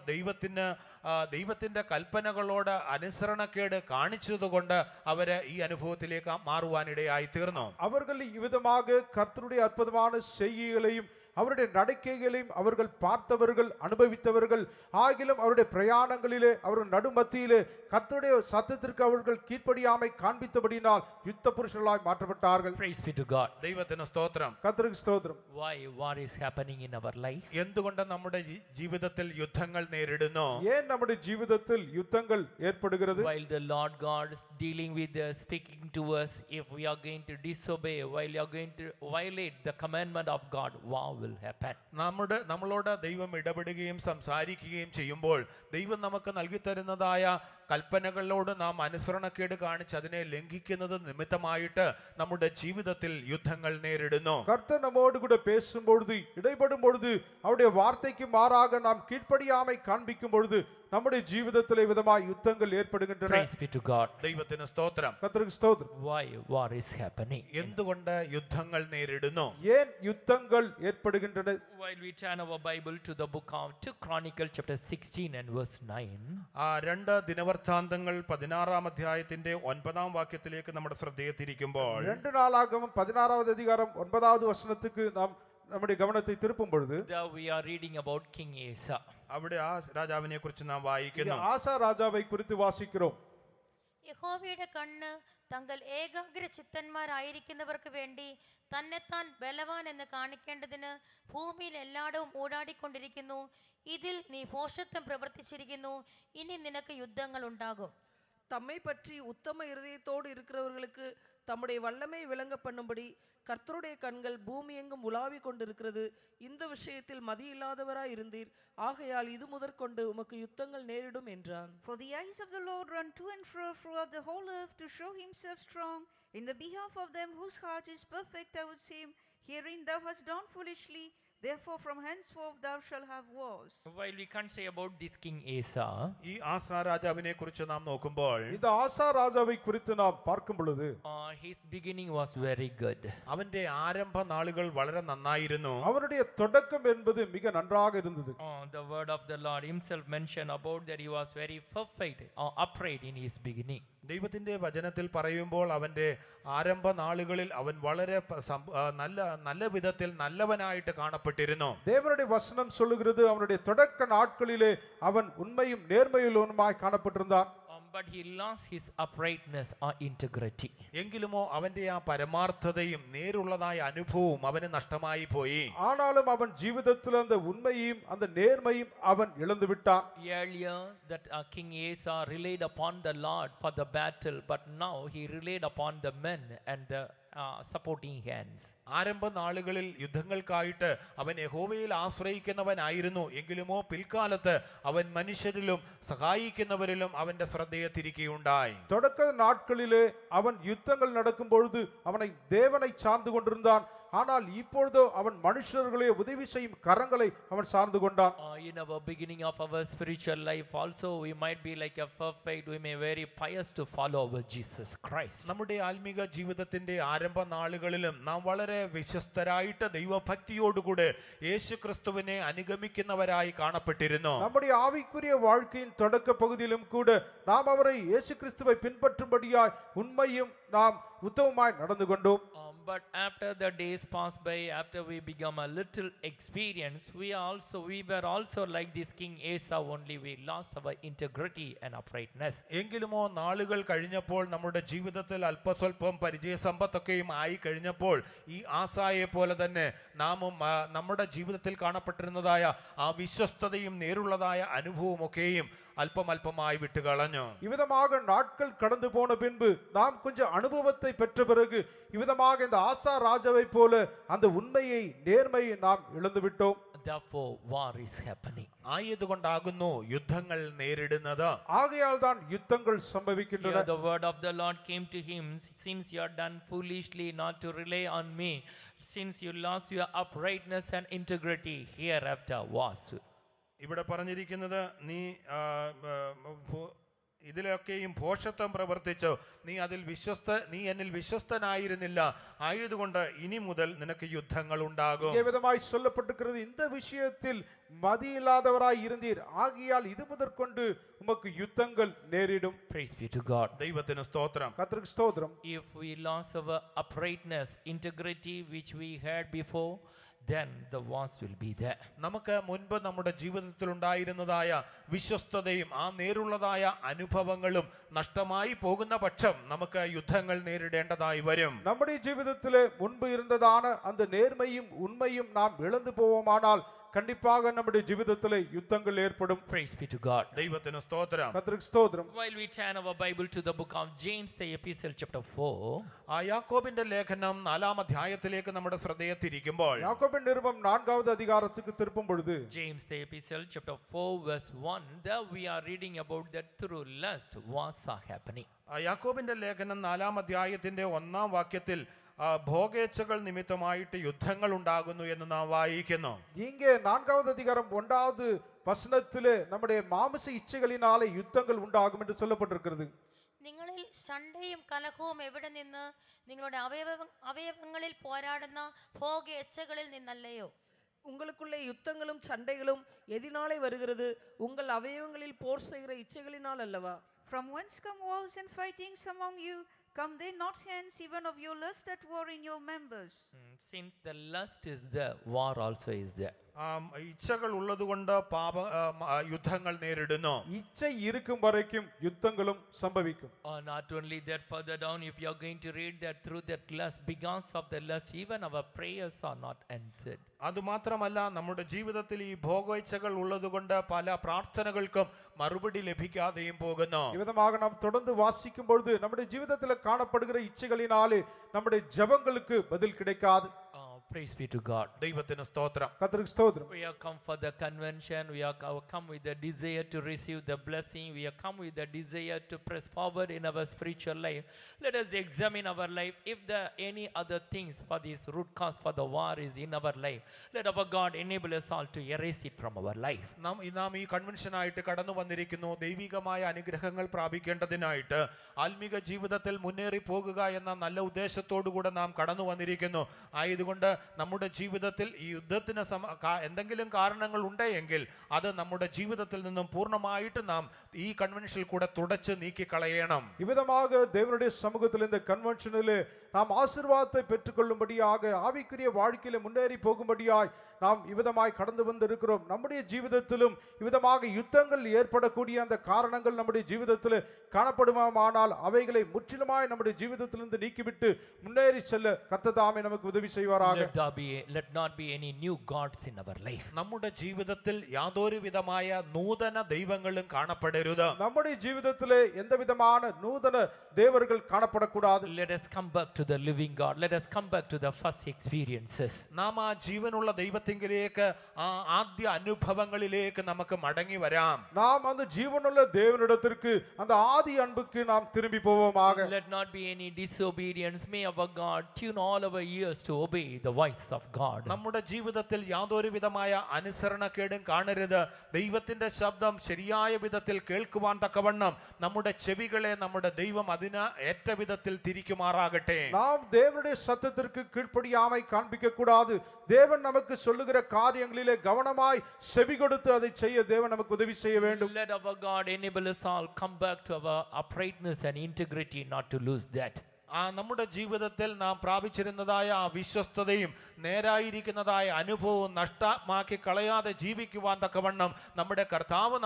ദൈവത്തിന്റെ കൽപ്പനകളോട് അനുസരണക്കേട് കാണിച്ചതുകൊണ്ട് അവര് ഈ അനുഭവത്തിലേക്ക് മാറുവാനിടയായി തീർന്നു. அவர்கள் இவ்விதமாக கர்த்தருடைய அற்புதமான செய்கைகளையும் அவருடைய நடக்கைகளையும் அவர்கள் பார்த்தவர்கள், அனுபவித்தவர்கள். ஆகிலும் அவருடைய பிரயாணங்களிலே அவர்கள் நடுமத்தியிலே கர்த்தருடைய சத்தத்திற்கு அவர்கள் கீழ்ப்படியாமை காண்பித்தபடியினால் யுத்த புருஷர்களாய் மாற்றப்பட்டார்கள். Praise be to God. ദൈവത്തിന് സ്തോത്രം. கர்த்தருக்கு ஸ்தோத்திரம். Why war is happening in our life? എന്തുകൊണ്ട് നമ്മുടെ ജീവിതത്തിൽ യുദ്ധങ്ങൾ നേരിടുന്നു? ஏன் நம்முடைய ஜீவிதத்தில் யுத்தங்கள் ஏற்படுகிறது? While the Lord God is dealing with us, speaking to us, if we are going to disobey, while you are going to violate the commandment of God, war will happen. നമ്മളോട് ദൈവം ഇടപെടുകയും സംസാരിക്കുകയും ചെയ്യുമ്പോൾ ദൈവം നമുക്ക് നൽകി തരുന്നതായ കൽപ്പനകളോട് നാം അനുസരണക്കേട് കാണിച്ച് അതിനെ ലംഘിക്കുന്നത് നിമിത്തമായിട്ട് നമ്മുടെ ജീവിതത്തിൽ യുദ്ധങ്ങൾ നേരിടുന്നു. கர்த்தர் நம்மோடு கூட பேசும் பொழுது, இடைப்படும் பொழுது, அவருடைய வார்த்தைக்கு மாறாக நாம் கீழ்ப்படியாமை காண்பிக்கும் பொழுது நம்முடைய ஜீவிதத்திலே விதமாய் யுத்தங்கள் ஏற்படுகின்றன. Praise be to God. ദൈവത്തിന് സ്തോത്രം. கர்த்தருக்கு ஸ்தோத்திரம். Why war is happening? എന്തുകൊണ്ട് യുദ്ധങ്ങൾ നേരിടുന്നു? ஏன் யுத்தங்கள் ஏற்படுகின்றன? While we turn our Bible to the book of 2 Chronicles chapter 16 and verse 9. രണ്ട് ദിനവൃത്താന്തങ്ങൾ 16 അധ്യായത്തിന്റെ 9 വാക്യത്തിലേക്ക് നമ്മുടെ ശ്രദ്ധയെ തിരിക്കുമ്പോൾ, 2 நாளாகமம் 16வது அதிகாரம் 9வது வசனத்துக்கு நாம் நம்முடைய கவனத்தை திருப்பும் பொழுது, There we are reading about King Asa. അവിടെ ആ രാജാവിനെ കുറിച്ച് നാം വായിക്കുന്നു. ஆசா ராஜாவை குறித்து வாசிக்கிறோம். യഹോവയുടെ കണ്ണ് തങ്ങൾ ഏകാഗ്ര ചിത്തന്മാരായിരിക്കുന്നവർക്ക് വേണ്ടി തന്നെത്താൻ ബലവാൻ എന്ന് കാണിക്കേണ്ടതിന് ഭൂമിയിൽ എല്ലായിടവും ഊടാടിക്കൊണ്ടിരിക്കുന്നു. ഇതിൽ നീ ഭോഷത്വം പ്രവർത്തിച്ചിരിക്കുന്നു. ഇനി നിനക്ക് യുദ്ധങ്ങൾ ഉണ്ടാകും. தம்மை பற்றி உத்தம இருதயத்தோடு இருக்கிறவர்களுக்கு தம்முடைய வல்லமை விளங்க பண்ணும்படி கர்த்தருடைய கண்கள் பூமி எங்கும் உலாவிக் கொண்டிருக்கிறது. இந்த விஷயத்தில் மதியில்லாதவராய் இருந்தீர். ஆகையால் இது முதற்கொண்டு உமக்கு யுத்தங்கள் நேரிடும் என்றான். For the eyes of the Lord run to and fro throughout the whole earth to show himself strong in the behalf of them whose heart is perfect towards him. Herein thou hast done foolishly. Therefore from henceforth thou shalt have wars. While we can't say about this King Asa, ഈ ആസാ രാജാവിനെ കുറിച്ച് നാം നോക്കുമ്പോൾ, இந்த ஆசா ராஜாவை குறித்து நாம் பார்க்கும் பொழுது, his beginning was very good. അവന്റെ ആരംഭ നാളുകൾ വളരെ നന്നായിരുന്നു. அவருடைய தொடக்கம் என்பது மிக நன்றாக இருந்தது. The word of the Lord himself mentioned about that he was very perfect or upright in his beginning. ദൈവത്തിന്റെ വചനത്തിൽ പറയുമ്പോൾ അവന്റെ ആരംഭ നാളുകളിൽ അവൻ വളരെ നല്ല വിധത്തിൽ നല്ലവനായിട്ട് കാണപ്പെട്ടിരുന്നു. தேவனுடைய வசனம் சொல்லுகிறது, அவனுடைய தொடக்க நாட்களிலே அவன் உண்மையும் நேர்மையுள்ளவனுமாய் காணப்பட்டிருந்தான். but he lost his uprightness or integrity. എങ്കിലുമോ അവന്റെ ആ പരമാർത്ഥതയും നേരുള്ളതായ അനുഭവവും അവന് നഷ്ടമായി പോയി. ஆனாலும் அவன் ஜீவிதத்தில் அந்த உண்மையும் அந்த நேர்மையும் அவன் இழந்து விட்டான். Earlier, that King Asa relied upon the Lord for the battle, but now he relied upon the men and the supporting hands. ആരംഭ നാളുകളിൽ യുദ്ധങ്ങൾക്കായിട്ട് അവൻ യഹോവയിൽ ആശ്രയിക്കുന്നവനായിരുന്നു. എങ്കിലുമോ പിൽക്കാലത്ത് അവൻ മനുഷ്യരിലും സഹായിക്കുന്നവരിലും അവന്റെ ശ്രദ്ധയെ തിരിക്കുകയുണ്ടായി. தொடக்க நாட்களிலே அவன் யுத்தங்கள் நடக்கும் பொழுது அவனை தேவனை சார்ந்து கொண்டிருந்தான். ஆனால் இப்பொழுதோ அவன் மனுஷர்களே உதவி செய்யும் கரங்களை அவன் சார்ந்து கொண்டான். In our beginning of our spiritual life also, we might be like a perfect, we may very pious to follow our Jesus Christ. നമ്മുടെ ആത്മീക ജീവിതത്തിന്റെ ആരംഭ നാളുകളിലും നാം വളരെ വിശ്വസ്തരായിട്ട് ദൈവഭക്തിയോടുകൂടെ യേശു ക്രിസ്തുവിനെ അനുഗമിക്കുന്നവരായി കാണപ്പെട്ടിരുന്നു. நம்முடைய ஆவிக்குரிய வாழ்க்கையின் தொடக்க பகுதியிலும் கூட நாம் அவரை இயேசு கிறிஸ்துவை பின்பற்றும்படியாய் உண்மையும் நாம் உத்தமமாய் நடந்து கொண்டோம். But after the days passed by, after we become a little experienced, we were also like this King Asa, only we lost our integrity and uprightness. എങ്കിലുമോ നാളുകൾ കഴിഞ്ഞപ്പോൾ നമ്മുടെ ജീവിതത്തിൽ അല്പസ്വല്പം പരിചയസമ്പത്തൊക്കെയും ആയി കഴിഞ്ഞപ്പോൾ ഈ ആസായെ പോലെ തന്നെ നാമും നമ്മുടെ ജീവിതത്തിൽ കാണപ്പെട്ടിരുന്നതായ ആ വിശ്വസ്തതയും നേരുള്ളതായ അനുഭവമൊക്കെയും അല്പമല്പമായി വിട്ടുകളഞ്ഞു. இவ்விதமாக நாட்கள் கடந்து போன பின்பு நாம் கொஞ்சம் அனுபவத்தை பெற்ற பிறகு இவ்விதமாக இந்த ஆசா ராஜாவை போல அந்த உண்மையை நேர்மையை நாம் இழந்து விட்டோம். Therefore war is happening. ആയതുകൊണ്ടാകുന്നു യുദ്ധങ്ങൾ നേരിടുന്നത്. ஆகையால் தான் யுத்தங்கள் சம்பவிக்கின்றன. Here the word of the Lord came to him, since you are done foolishly not to rely on me, since you lost your uprightness and integrity, hereafter was. ഇവിടെ പറഞ്ഞിരിക്കുന്നത് നീ ഇതിലൊക്കെയും ഭോഷത്വം പ്രവർത്തിച്ചു, നീ എന്നിൽ വിശ്വസ്തനായിരുന്നില്ല, ആയതുകൊണ്ട് ഇനി മുതൽ നിനക്ക് യുദ്ധങ്ങൾ ഉണ്ടാകും. விதமாய் சொல்லப்பட்டிருக்கிறது, இந்த விஷயத்தில் மதியில்லாதவராய் இருந்தீர், ஆகையால் இது முதற்கொண்டு உமக்கு யுத்தங்கள் நேரிடும். Praise be to God. ദൈവത്തിന് സ്തോത്രം. கர்த்தருக்கு ஸ்தோத்திரம். If we lost our uprightness, integrity which we had before, then the wars will be there. നമുക്ക് മുൻപ് നമ്മുടെ ജീവിതത്തിൽ ഉണ്ടായിരുന്നതായ വിശ്വസ്തതയും ആ നേരുള്ളതായ അനുഭവങ്ങളും നഷ്ടമായി പോകുന്ന പക്ഷം നമുക്ക് യുദ്ധങ്ങൾ നേരിടേണ്ടതായി വരും. நம்முடைய ஜீவிதத்திலே முன்பு இருந்ததான அந்த நேர்மையும் உண்மையும் நாம் இழந்து போவோமானால் கண்டிப்பாக நம்முடைய ஜீவிதத்திலே யுத்தங்கள் ஏற்படும். Praise be to God. ദൈവത്തിന് സ്തോത്രം. கர்த்தருக்கு ஸ்தோத்திரம். While we turn our Bible to the book of James, the epistle chapter 4, ആ യാക്കോബിന്റെ ലേഖനം 4-ാം അധ്യായത്തിലേക്ക് നമ്മുടെ ശ്രദ്ധയെ തിരിക്കുമ്പോൾ யாக்கோபின் நிருபம் 4வது அதிகாரத்துக்கு திருப்பும் பொழுது James the epistle chapter 4 verse 1, there we are reading about that through lust wars are happening. യാക്കോബിന്റെ ലേഖനം 4-ാം അധ്യായത്തിന്റെ 1-ാം വാക്യത്തിൽ ഭോഗേച്ഛകൾ നിമിത്തമായിട്ട് യുദ്ധങ്ങൾ ഉണ്ടാകുന്നു എന്ന് നാം വായിക്കുന്നു. இங்கே 4வது அதிகாரம் 1வது வசனத்திலே நம்முடைய மாம்ச இச்சைகளினாலே யுத்தங்கள் உண்டாகும் என்று சொல்லப்பட்டிருக்கிறது. നിങ്ങളിൽ ശണ്ഠയും കലഹവും എവിടെ നിന്ന്? നിങ്ങളുടെ അവയവങ്ങളിൽ പോരാടുന്ന ഭോഗ എച്ഛകളിൽ നിന്നല്ലയോ? உங்களுக்குள்ளே யுத்தங்களும் சண்டைகளும் எதினாலே வருகிறது? உங்கள் அவயவங்களில் போர் செய்கிற இச்சைகளினால் அல்லவா? From whence come wars and fightings among you? Come they not hence even of your lust that war in your members? Since the lust is there, war also is there. ഇച്ഛകൾ ഉള്ളതുകൊണ്ട് യുദ്ധങ്ങൾ നേരിടുന്നു. இச்சை இருக்கும் வரைக்கும் யுத்தங்களும் சம்பவிக்கும். Not only that, further down if you are going to read that through that lust, because of the lust even our prayers are not answered. അതുമാത്രമല്ല നമ്മുടെ ജീവിതത്തിൽ ഈ ഭോഗേച്ഛകൾ ഉള്ളതുകൊണ്ട് പല പ്രാർത്ഥനകൾക്കും മറുപടി ലഭിക്കാതെയും പോകുന്നു. இவ்விதமாக நாம் தொடர்ந்து வாசிக்கும் பொழுது நம்முடைய ஜீவிதத்தில் காணப்படுகிற இச்சைகளினாலே நம்முடைய ஜெபங்களுக்கு பதில் கிடைக்காது. Praise be to God. ദൈവത്തിന് സ്തോത്രം. கர்த்தருக்கு ஸ்தோத்திரம். We have come for the convention. We have come with the desire to receive the blessing. We have come with the desire to press forward in our spiritual life. Let us examine our life. If there are any other things for this root cause for the war is in our life, let our God enable us all to erase it from our life. നാം ഈ കൺവെൻഷനായിട്ട് കടന്നു വന്നിരിക്കുന്നു ദൈവികമായ അനുഗ്രഹങ്ങൾ പ്രാപിക്കേണ്ടതിനായിട്ട്, ആത്മീക ജീവിതത്തിൽ മുന്നേറി പോകുക എന്ന നല്ല ഉദ്ദേശത്തോടുകൂടെ നാം കടന്നു വന്നിരിക്കുന്നു. ആയതുകൊണ്ട് നമ്മുടെ ജീവിതത്തിൽ ഈ യുദ്ധത്തിന് എന്തെങ്കിലും കാരണങ്ങൾ ഉണ്ടെങ്കിൽ അത് നമ്മുടെ ജീവിതത്തിൽ നിന്നും പൂർണ്ണമായിട്ട് നാം ഈ കൺവെൻഷനിൽ കൂടെ തുടച്ച് നീക്കിക്കളയണം. இவ்விதமாக தேவனுடைய சமூகத்தில் இந்த கன்வென்ஷனிலே நாம் ஆசீர்வாதத்தை பெற்றுக்கொள்ளும்படியாக ஆவிக்குரிய வாழ்க்கையில முன்னேறி போகும்படியாய் நாம் இவ்விதமாய் கடந்து வந்திருக்கிறோம். நம்முடைய ஜீவிதத்திலும் இவ்விதமாக யுத்தங்கள் ஏற்படக்கூடிய அந்த காரணங்கள் நம்முடைய ஜீவிதத்தில் காணப்படுமானால் அவைகளை முற்றிலுமாய் நம்முடைய ஜீவிதத்திலிருந்து நீக்கிவிட்டு முன்னேறி செல்ல கர்த்தர் தாமே நமக்கு உதவி செய்வாராக. Let not be any new gods in our life. നമ്മുടെ ജീവിതത്തിൽ യാതൊരു വിധമായ നൂതന ദൈവങ്ങളും കാണപ്പെടരുത്. நம்முடைய ஜீவிதத்திலே எந்த விதமான நூதன தேவர்கள் காணப்படக்கூடாது. Let us come back to the living God. Let us come back to the first experiences. നാം ആ ജീവനുള്ള ദൈവത്തിങ്കിലേക്ക് ആ ആദ്യ അനുഭവങ്ങളിലേക്ക് നമുക്ക് മടങ്ങി വരാം. நாம் அந்த ஜீவனுள்ள தேவனிடத்திற்கு அந்த ஆதி அன்புக்கு நாம் திரும்பி போவோமாக. Let not be any disobedience. May our God tune all our ears to obey the voice of God. നമ്മുടെ ജീവിതത്തിൽ യാതൊരു വിധമായ അനുസരണക്കേടും കാണരുത്. ദൈവത്തിന്റെ ശബ്ദം ശരിയായ വിധത്തിൽ കേൾക്കുവാൻ തക്കവണ്ണം നമ്മുടെ ചെവികളെ നമ്മുടെ ദൈവം അതിന് ഏറ്റ വിധത്തിൽ തിരിക്കുമാറാകട്ടെ. நாம் தேவனுடைய சத்தத்திற்கு கீழ்ப்படியாமை காண்பிக்க கூடாது. தேவன் நமக்கு சொல்லுகிற காரியங்களிலே கவனமாய் செவி கொடுத்து அதை செய்ய தேவன் நமக்கு உதவி செய்ய வேண்டும். Let our God enable us all come back to our uprightness and integrity, not to lose that. നമ്മുടെ ജീവിതത്തിൽ നാം പ്രാപിച്ചിരുന്നതായ ആ വിശ്വസ്തതയും നേരായിരിക്കുന്നതായ അനുഭവവും നഷ്ടമാക്കി കളയാതെ ജീവിക്കുവാൻ തക്കവണ്ണം നമ്മുടെ കർത്താവ്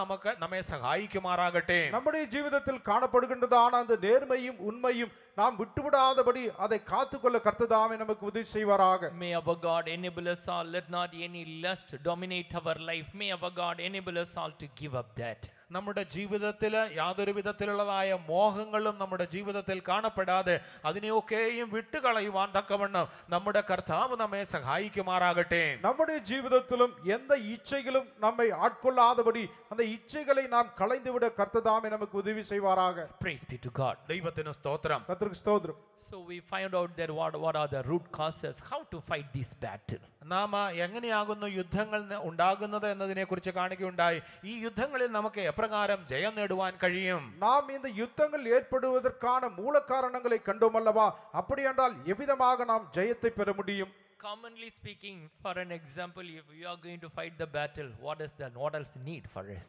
നമ്മെ സഹായിക്കുമാറാകട്ടെ. நம்முடைய ஜீவிதத்தில் காணப்படுகின்றதான அந்த நேர்மையும் உண்மையும் நாம் விட்டுவிடாதபடி அதை காத்துக்கொள்ள கர்த்தர் தாமே நமக்கு உதவி செய்வாராக. May our God enable us all. Let not any lust dominate our life. May our God enable us all to give up that. നമ്മുടെ ജീവിതത്തിൽ യാതൊരു വിധത്തിലുള്ളതായ മോഹങ്ങളും നമ്മുടെ ജീവിതത്തിൽ കാണപ്പെടാതെ അതിനെയൊക്കെയും വിട്ടുകളയുവാൻ തക്കവണ്ണം നമ്മുടെ കർത്താവ് നമ്മെ സഹായിക്കുമാറാകട്ടെ. நம்முடைய ஜீவிதத்திலும் எந்த இச்சைகளும் நம்மை ஆட்கொள்ளாதபடி அந்த இச்சைகளை நாம் களைந்துவிட கர்த்தர் தாமே நமக்கு உதவி செய்வாராக. Praise be to God. ദൈവത്തിന് സ്തോത്രം. கர்த்தருக்கு ஸ்தோத்திரம். So we find out that what are the root causes, how to fight this battle. നാം എങ്ങനെയാകുന്നു യുദ്ധങ്ങൾ ഉണ്ടാകുന്നത് എന്നതിനെ കുറിച്ച് കാണിക്കുകയുണ്ടായി. ഈ യുദ്ധങ്ങളിൽ നമുക്ക് എപ്രകാരം ജയം നേടുവാൻ കഴിയും? நாம் இந்த யுத்தங்கள் ஏற்படுவதற்கான மூல காரணங்களை கண்டோம் அல்லவா? அப்படி என்றால் எவ்விதமாக நாம் ஜெயத்தை பெற முடியும்? Commonly speaking, for an example, if we are going to fight the battle, what else need for us?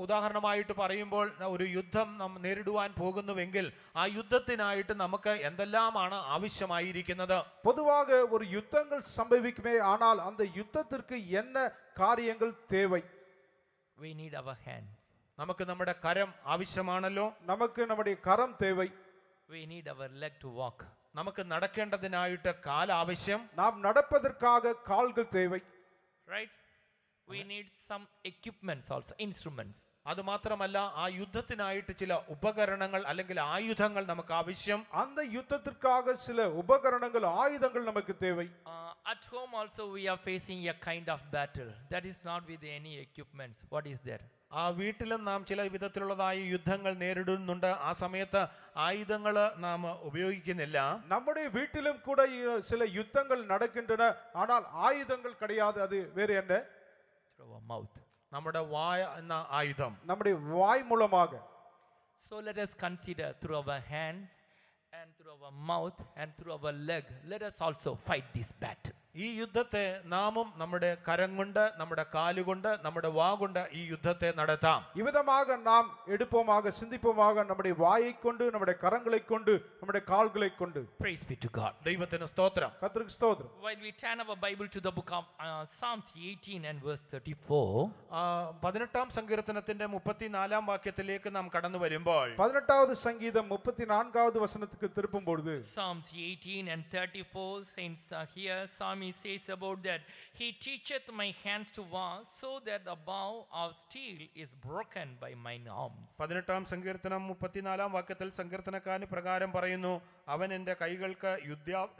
ഉദാഹരണമായിട്ട് പറയുമ്പോൾ ഒരു യുദ്ധം നാം നേരിടുവാൻ പോകുന്നുവെങ്കിൽ ആ യുദ്ധത്തിനായിട്ട് നമുക്ക് എന്തെല്ലാമാണ് ആവശ്യമായിരിക്കുന്നത്? பொதுவாக ஒரு யுத்தங்கள் சம்பவிக்குமே, ஆனால் அந்த யுத்தத்திற்கு என்ன காரியங்கள் தேவை? We need our hands. നമുക്ക് നമ്മുടെ കരം ആവശ്യമാണല്ലോ. நமக்கு நம்முடைய கரம் தேவை. We need our leg to walk. നമുക്ക് നടക്കേണ്ടതിനായിട്ട് കാൽ ആവശ്യം. நாம் நடப்பதற்காக கால்கள் தேவை. Right? We need some equipments also, instruments. അത് മാത്രമല്ല ആ യുദ്ധത്തിനായിട്ട് ചില ഉപകരണങ്ങൾ അല്ലെങ്കിൽ ആയുധങ്ങൾ നമുക്ക് ആവശ്യം. அந்த யுத்தத்திற்காக சில உபகரணங்கள் ஆயுதங்கள் நமக்கு தேவை. At home also we are facing a kind of battle that is not with any equipments. What is there? ആ വീട്ടിലും നാം ചില വിധത്തിലുള്ളതായ യുദ്ധങ്ങൾ നേരിടുന്നുണ്ട്. ആ സമയത്ത് ആയുധങ്ങൾ നാം ഉപയോഗിക്കുന്നില്ല. நம்முடைய வீட்டிலும் கூட சில யுத்தங்கள் நடக்கின்றன, ஆனால் ஆயுதங்கள் கிடையாது. அது வேறு என்ன? Through our mouth. നമ്മുടെ വായ എന്ന ആയുധം. நம்முடைய வாய் மூலமாக. So let us consider through our hands and through our mouth and through our leg, let us also fight this battle. ഈ യുദ്ധത്തെ നാമും നമ്മുടെ കരം കൊണ്ട് നമ്മുടെ കാലുകൊണ്ട് നമ്മുടെ വാ കൊണ്ട് ഈ യുദ്ധത്തെ നടത്താം. இவ்விதமாக நாம் எடுப்போமாக, சிந்திப்போமாக, நம்முடைய வாயை கொண்டு, நம்முடைய கரங்களை கொண்டு, நம்முடைய கால்களை கொண்டு. Praise be to God. ദൈവത്തിന് സ്തോത്രം. கர்த்தருக்கு ஸ்தோத்திரம். While we turn our Bible to the book of Psalms 18 and verse 34, 18 സങ്കീർത്തനത്തിന്റെ 34 വാക്യത്തിലേക്ക് നാം കടന്നു വരുമ്പോൾ 18வது சங்கீதம் 34வது வசனத்துக்கு திருப்பும் பொழுது Psalms 18 and 34 saints here Psalmist says about that, he teacheth my hands to war, so that the bow of steel is broken by mine arms. 18 സങ്കീർത്തനം 34 വാക്യത്തിൽ സങ്കീർത്തനക്കാരൻ പ്രകാരം പറയുന്നു, അവൻ എൻ്റെ കൈകൾക്ക്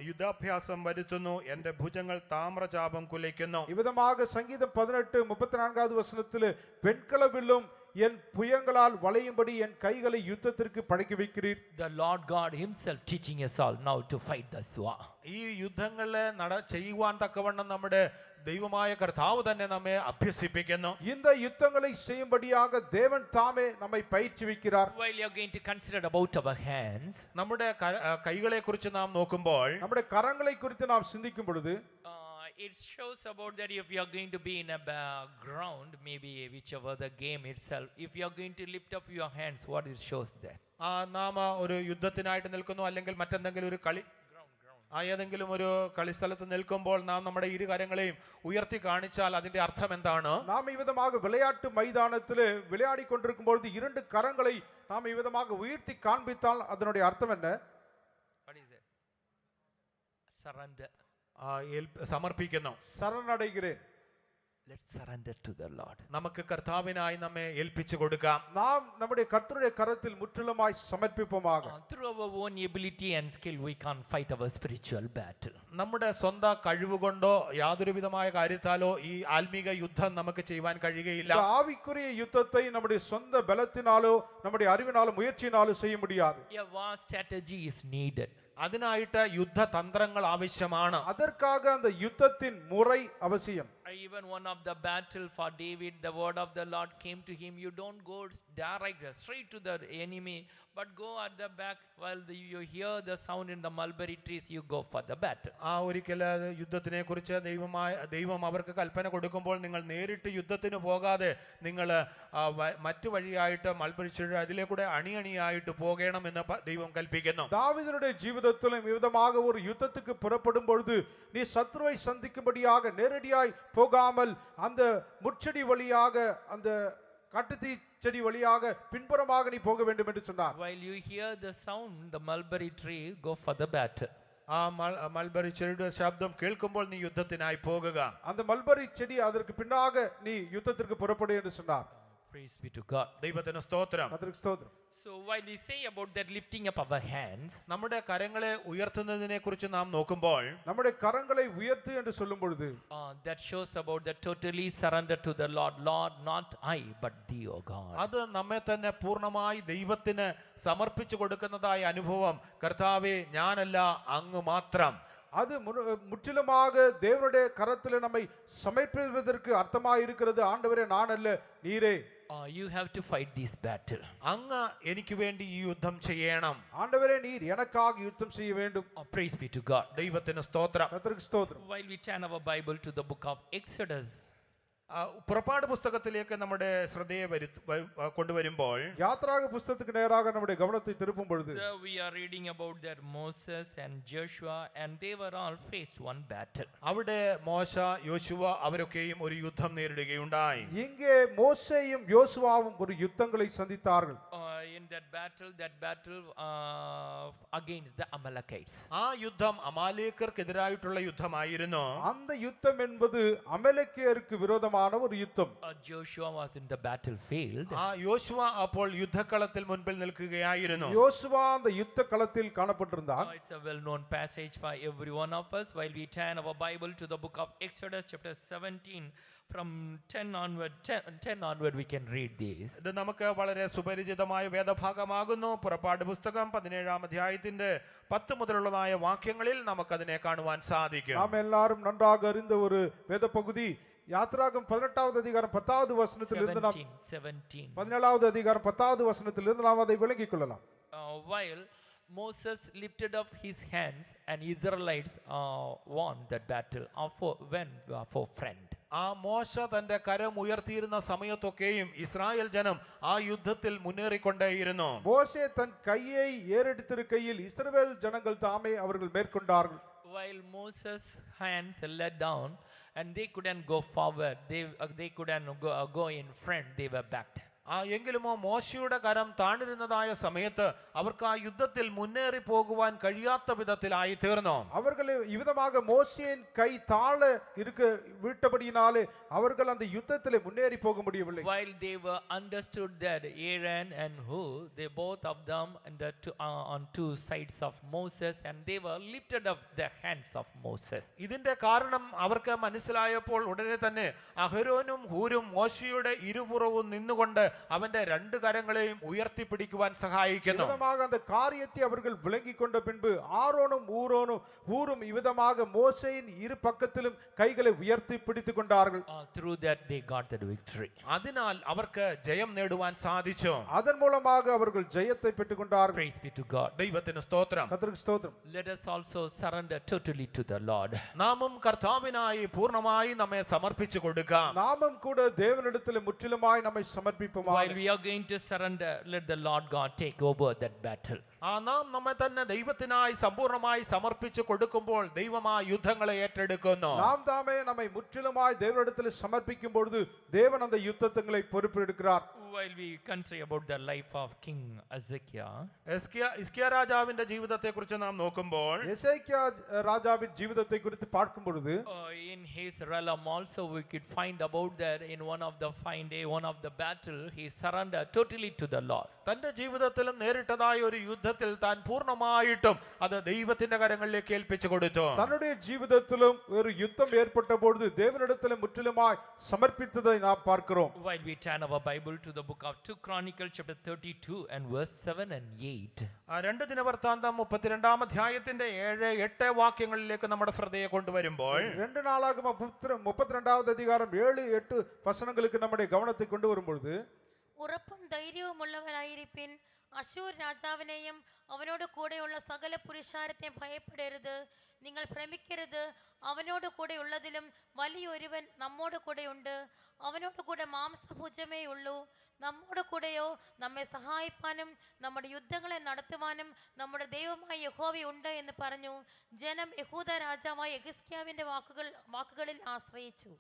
യുദ്ധാഭ്യാസം വരുത്തുന്നു, എൻ്റെ ഭുജങ്ങൾ താമ്രചാപം കുലയ്ക്കുന്നു. இவ்விதமாக சங்கீதம் 18 34வது வசனத்தில் பெண்களவிலும் என் புயங்களால் வளையும்படி என் கைகளை யுத்தத்திற்கு பழக்கி வைக்கிறீர். The Lord God himself teaching us all now to fight this war. ഈ യുദ്ധങ്ങളെ ചെയ്യുവാൻ തക്കവണ്ണം നമ്മുടെ ദൈവമായ കർത്താവ് തന്നെ നമ്മെ അഭ്യസിപ്പിക്കുന്നു. இந்த யுத்தங்களை செய்யும்படியாக தேவன் தாமே நம்மை பயிற்சிவிக்கிறார். While you are going to consider about our hands, നമ്മുടെ കൈകളെ കുറിച്ച് നാം നോക്കുമ്പോൾ, நம்முடைய கரங்களை குறித்து நாம் சிந்திக்கும் பொழுது it shows about that if you are going to be in a ground, maybe whichever the game itself, if you are going to lift up your hands, what it shows there? നാം ഒരു യുദ്ധത്തിനായിട്ട് നിൽക്കുന്നു അല്ലെങ്കിൽ മറ്റെന്തെങ്കിലും ഒരു കളി ഏതെങ്കിലും ഒരു കളിസ്ഥലത്ത് നിൽക്കുമ്പോൾ നാം നമ്മുടെ ഇരു കരങ്ങളെയും ഉയർത്തി കാണിച്ചാൽ അതിന്റെ അർത്ഥം എന്താണ്? நாம் இவ்விதமாக விளையாட்டு மைதானத்திலே விளையாடி கொண்டிருக்கும் பொழுது இரண்டு கரங்களை நாம் இவ்விதமாக உயர்த்தி காண்பித்தால் அதனுடைய அர்த்தம் என்ன? What is it? Surrender. സമർപ്പിക്കുന്നു. சரணடைகிறேன். Let's surrender to the Lord. നമുക്ക് കർത്താവിനായി നമ്മെ ഏൽപ്പിച്ചു കൊടുക്കാം. நாம் நம்முடைய கர்த்தருடைய கரத்தில் முற்றிலுமாய் சமர்ப்பிப்போமாக. Through our own ability and skill, we can't fight our spiritual battle. നമ്മുടെ സ്വന്തം കഴിവുകൊണ്ടോ യാതൊരു വിധമായ കാര്യത്താലോ ഈ ആത്മീക യുദ്ധം നമുക്ക് ചെയ്യുവാൻ കഴിയുകയില്ല. இந்த ஆவிக்குரிய யுத்தத்தை நம்முடைய சொந்த பலத்தினாலோ நம்முடைய அறிவினாலோ முயற்சியினாலோ செய்ய முடியாது. A vast strategy is needed. അതിനായിട്ട് യുദ്ധതന്ത്രങ്ങൾ ആവശ്യമാണ്. அதற்காக அந்த யுத்தத்தின் முறை அவசியம். Even one of the battle for David, the word of the Lord came to him. You don't go direct straight to the enemy, but go at the back while you hear the sound in the mulberry trees. You go for the battle. ഒരിക്കൽ യുദ്ധത്തിനെ കുറിച്ച് ദൈവം അവർക്ക് കൽപ്പന കൊടുക്കുമ്പോൾ നിങ്ങൾ നേരിട്ട് യുദ്ധത്തിന് പോകാതെ നിങ്ങൾ മറ്റു വഴിയായിട്ട് മൽബരിച്ചെടി അതിലേക്കൂടെ അണിയണിയായിട്ട് പോകണമെന്ന് ദൈവം കൽപ്പിക്കുന്നു. தாவீதுடைய ஜீவிதத்திலும் விதமாக ஒரு யுத்தத்துக்கு புறப்படும் பொழுது நீ சத்ருவை சந்திக்கும்படியாக நேரடியாய் போகாமல் அந்த முட்செடி வழியாக அந்த காட்டுத்தீ செடி வழியாக பின்புறமாக நீ போக வேண்டும் என்று சொன்னார். While you hear the sound, the mulberry tree, go for the battle. Mulberry ചെടിയുടെ ശബ്ദം കേൾക്കുമ്പോൾ നീ യുദ്ധത്തിനായി പോകുക. அந்த மல்பரி செடி அதற்கு பின்னாக நீ யுத்தத்திற்கு புறப்படு என்று சொன்னார். Praise be to God. ദൈവത്തിന് സ്തോത്രം. அதற்கு ஸ்தோத்திரம். So while we say about that lifting up our hands, നമ്മുടെ കരങ്ങളെ ഉയർത്തുന്നതിനെ കുറിച്ച് നാം നോക്കുമ്പോൾ நம்முடைய கரங்களை உயர்த்து என்று சொல்லும் பொழுது that shows about the totally surrender to the Lord. Lord, not I, but thee, O God. അത് നമ്മെ തന്നെ പൂർണ്ണമായി ദൈവത്തിന് സമർപ്പിച്ചു കൊടുക്കുന്നതായ അനുഭവം. കർത്താവേ, ഞാനല്ല അങ്ങ് മാത്രം. அது முற்றிலுமாக தேவனுடைய கரத்தில் நம்மை சமர்ப்பிப்பதற்கு அர்த்தமாக இருக்கிறது. ஆண்டவரே, நான் அல்ல, நீரே. You have to fight this battle. അങ്ങ് എനിക്ക് വേണ്ടി ഈ യുദ്ധം ചെയ്യണം. ஆண்டவரே, நீர் எனக்காக யுத்தம் செய்ய வேண்டும். Praise be to God. ദൈവത്തിന് സ്തോത്രം. கர்த்தருக்கு ஸ்தோத்திரம். While we turn our Bible to the book of Exodus, പുറപ്പാട് പുസ്തകത്തിലേക്ക് നമ്മുടെ ശ്രദ്ധയെ കൊണ്ടുവരുമ്പോൾ யாத்ராக புஸ்தகத்துக்கு நேராக நம்முடைய கவனத்தை திருப்பும் பொழுது we are reading about that Moses and Joshua, and they were all faced one battle. അവിടെ മോശ, യോശുവ അവരൊക്കെയും ഒരു യുദ്ധം നേരിടുകയുണ്ടായി. இங்கே மோசேயும் யோசுவாவும் ஒரு யுத்தங்களை சந்தித்தார்கள். In that battle against the Amalekites. ആ യുദ്ധം അമാലേക്കർക്കെതിരായിട്ടുള്ള യുദ്ധമായിരുന്നു. அந்த யுத்தம் என்பது அமலேக்கியருக்கு விரோதமான ஒரு யுத்தம். Joshua was in the battlefield. യോശുവ അപ്പോൾ യുദ്ധക്കളത്തിൽ മുൻപിൽ നിൽക്കുകയായിരുന്നു. யோசுவா அந்த யுத்த களத்தில் காணப்பட்டிருந்தான். It's a well known passage for every one of us. While we turn our Bible to the book of Exodus chapter 17, from 10 onward we can read this. ഇത് നമുക്ക് വളരെ സുപരിചിതമായ വേദഭാഗമാകുന്നു. പുറപ്പാട് പുസ്തകം 17-ാം അധ്യായത്തിന്റെ 10 മുതലുള്ളതായ വാക്യങ്ങളിൽ നമുക്കതിനെ കാണുവാൻ സാധിക്കും. நாம் எல்லாரும் நன்றாக அறிந்த ஒரு வேத பகுதி. யாத்ராகம் 18வது அதிகாரம் 10வது வசனத்திலிருந்து நாம் 17வது அதிகாரம் 10வது வசனத்திலிருந்து நாம் அதை விளங்கிக் கொள்ளலாம். While Moses lifted up his hands and Israelites won that battle for friend. മോശ തന്റെ കരം ഉയർത്തിയിരുന്ന സമയത്തൊക്കെയും ഇസ്രായേൽ ജനം ആ യുദ്ധത്തിൽ മുന്നേറിക്കൊണ്ടേയിരുന്നു. மோசே தன் கையை ஏறெடுத்திருக்கையில் இஸ்ரவேல் ஜனங்கள் தாமே அவர்கள் மேற்கொண்டார்கள். While Moses' hands let down and they couldn't go forward, they couldn't go in front, they were backed. എങ്കിലുമോ മോശയുടെ കരം താണിരുന്നതായ സമയത്ത് അവർക്ക് ആ യുദ്ധത്തിൽ മുന്നേറി പോകുവാൻ കഴിയാത്ത വിധത്തിലായി തീർന്നു. அவர்கள் இவ்விதமாக மோசேயின் கை தாழ இருக்க விட்டபடியினாலே அவர்கள் அந்த யுத்தத்திலே முன்னேறி போக முடியவில்லை. While they were understood that Aaron and Hur, they both of them on two sides of Moses, and they were lifted up the hands of Moses. ഇതിന്റെ കാരണം അവർക്ക് മനസ്സിലായപ്പോൾ ഉടനെ തന്നെ അഹരോനും ഹൂരും മോശയുടെ ഇരുപുറവും നിന്നുകൊണ്ട് അവന്റെ രണ്ട് കരങ്ങളെയും ഉയർത്തിപ്പിടിക്കുവാൻ സഹായിക്കുന്നു. இவ்விதமாக அந்த காரியத்தை அவர்கள் விளங்கிக் கொண்ட பின்பு ஆரோனும் ஊரும் இவ்விதமாக மோசேயின் இரு பக்கத்திலும் கைகளை உயர்த்தி பிடித்துக் கொண்டார்கள். Through that they got the victory. അതിനാൽ അവർക്ക് ജയം നേടുവാൻ സാധിച്ചു. அதன் மூலமாக அவர்கள் ஜெயத்தை பெற்றுக் கொண்டார்கள். Praise be to God. ദൈവത്തിന് സ്തോത്രം. கர்த்தருக்கு ஸ்தோத்திரம். Let us also surrender totally to the Lord. നാമും കർത്താവിനായി പൂർണ്ണമായി നമ്മെ സമർപ്പിച്ചു കൊടുക്കാം. நாமும் கூட தேவனிடத்தில் முற்றிலுமாய் நம்மை சமர்ப்பிப்போம். நிமித்தமாக we are going to surrender, let the Lord God take over that battle. നാം നമ്മെ തന്നെ ദൈവത്തിനായി സമ്പൂർണ്ണമായി സമർപ്പിച്ചു കൊടുക്കുമ്പോൾ ദൈവം ആ യുദ്ധങ്ങളെ ഏറ്റെടുക്കുന്നു. நாம் தாமே நம்மை முற்றிலுமாய் தேவனிடத்தில் சமர்ப்பிக்கும் பொழுது தேவன் அந்த யுத்தங்களை பொறுப்பெடுக்கிறார். While we consider about the life of King Hezekiah, ഹിസ്കിയ രാജാവിന്റെ ജീവിതത്തെ കുറിച്ച് നാം നോക്കുമ്പോൾ எசேக்கியா ராஜாவின் ஜீவிதத்தை குறித்து பார்க்கும் பொழுது in his realm also we could find about that in one of the fine day, one of the battle, he surrendered totally to the Lord. തന്റെ ജീവിതത്തിലും നേരിട്ടതായ ഒരു യുദ്ധത്തിൽ താൻ പൂർണ്ണമായിട്ടും അത് ദൈവത്തിന്റെ കരങ്ങളിലേക്ക് ഏൽപ്പിച്ചു കൊടുത്തു. தன்னுடைய ஜீவிதத்திலும் ஒரு யுத்தம் ஏற்பட்ட பொழுது தேவனிடத்தில் முற்றிலுமாய் சமர்ப்பித்ததை நாம் பார்க்கிறோம். While we turn our Bible to the book of 2 Chronicles chapter 32 and verse 7 and 8. രണ്ട് ദിനവൃത്താന്തം 32 അധ്യായത്തിന്റെ 7-8 വാക്യങ്ങളിലേക്ക് നമ്മുടെ ശ്രദ്ധയെ കൊണ്ടുവരുമ്പോൾ 2 நாளாகமம் 32வது அதிகாரம் 7-8 வசனங்களுக்கு நம்முடைய கவனத்தை கொண்டு வரும்பொழுது ഉറപ്പും ധൈര്യവും ഉള്ളവരായിരിപ്പിൻ. അശൂർ രാജാവിനെയും അവനോട് കൂടെയുള്ള സകല പുരുഷാരത്തെയും ഭയപ്പെടരുത്. നിങ്ങൾ ഭ്രമിക്കരുത്. അവനോട് കൂടെ ഉള്ളതിലും വലിയൊരുവൻ നമ്മോട് കൂടെയുണ്ട്. അവനോട് കൂടെ മാംസഭുജമേ ഉള്ളൂ. നമ്മോട് കൂടെയോ നമ്മെ സഹായിപ്പാനും നമ്മുടെ യുദ്ധങ്ങളെ നടത്തുവാനും നമ്മുടെ ദൈവമായ യഹോവയുണ്ട് എന്ന് പറഞ്ഞു. ജനം യഹൂദ രാജാവായ യെഹിസ്കിയാവിന്റെ വാക്കുകളിൽ ആശ്രയിച്ചു.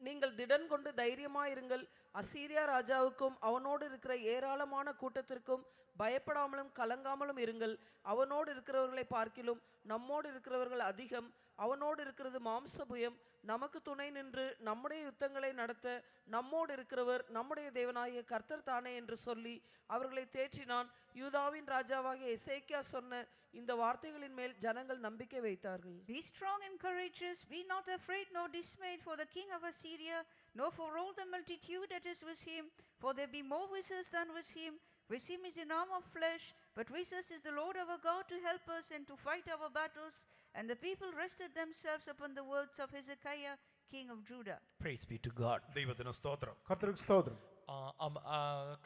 நீங்கள் திடன் கொண்டு தைரியமாயிருங்கள். அசீரியா ராஜாவுக்கும் அவனோடு இருக்கிற ஏராளமான கூட்டத்திற்கும் பயப்படாமலும் கலங்காமலும் இருங்கள். அவனோடு இருக்கிறவர்களை பார்க்கிலும் நம்மோடு இருக்கிறவர்கள் அதிகம். அவனோடு இருக்கிறது மாம்சபுயம். நமக்கு துணை நின்று நம்முடைய யுத்தங்களை நடத்த நம்மோடு இருக்கிறவர் நம்முடைய தேவனாகிய கர்த்தர் தானே என்று சொல்லி அவர்களை தேற்றினான். யூதாவின் ராஜாவாகிய எசேக்கியா சொன்ன இந்த வார்த்தைகளின் மேல் ஜனங்கள் நம்பிக்கை வைத்தார்கள். Be strong and courageous, be not afraid nor dismayed for the king of Assyria, nor for all the multitude that is with him, for there be more with us than with him. With him is an arm of flesh, but with us is the Lord our God to help us and to fight our battles. And the people rested themselves upon the words of Hezekiah, king of Judah. Praise be to God. ദൈവത്തിന് സ്തോത്രം. கர்த்தருக்கு ஸ்தோத்திரம்.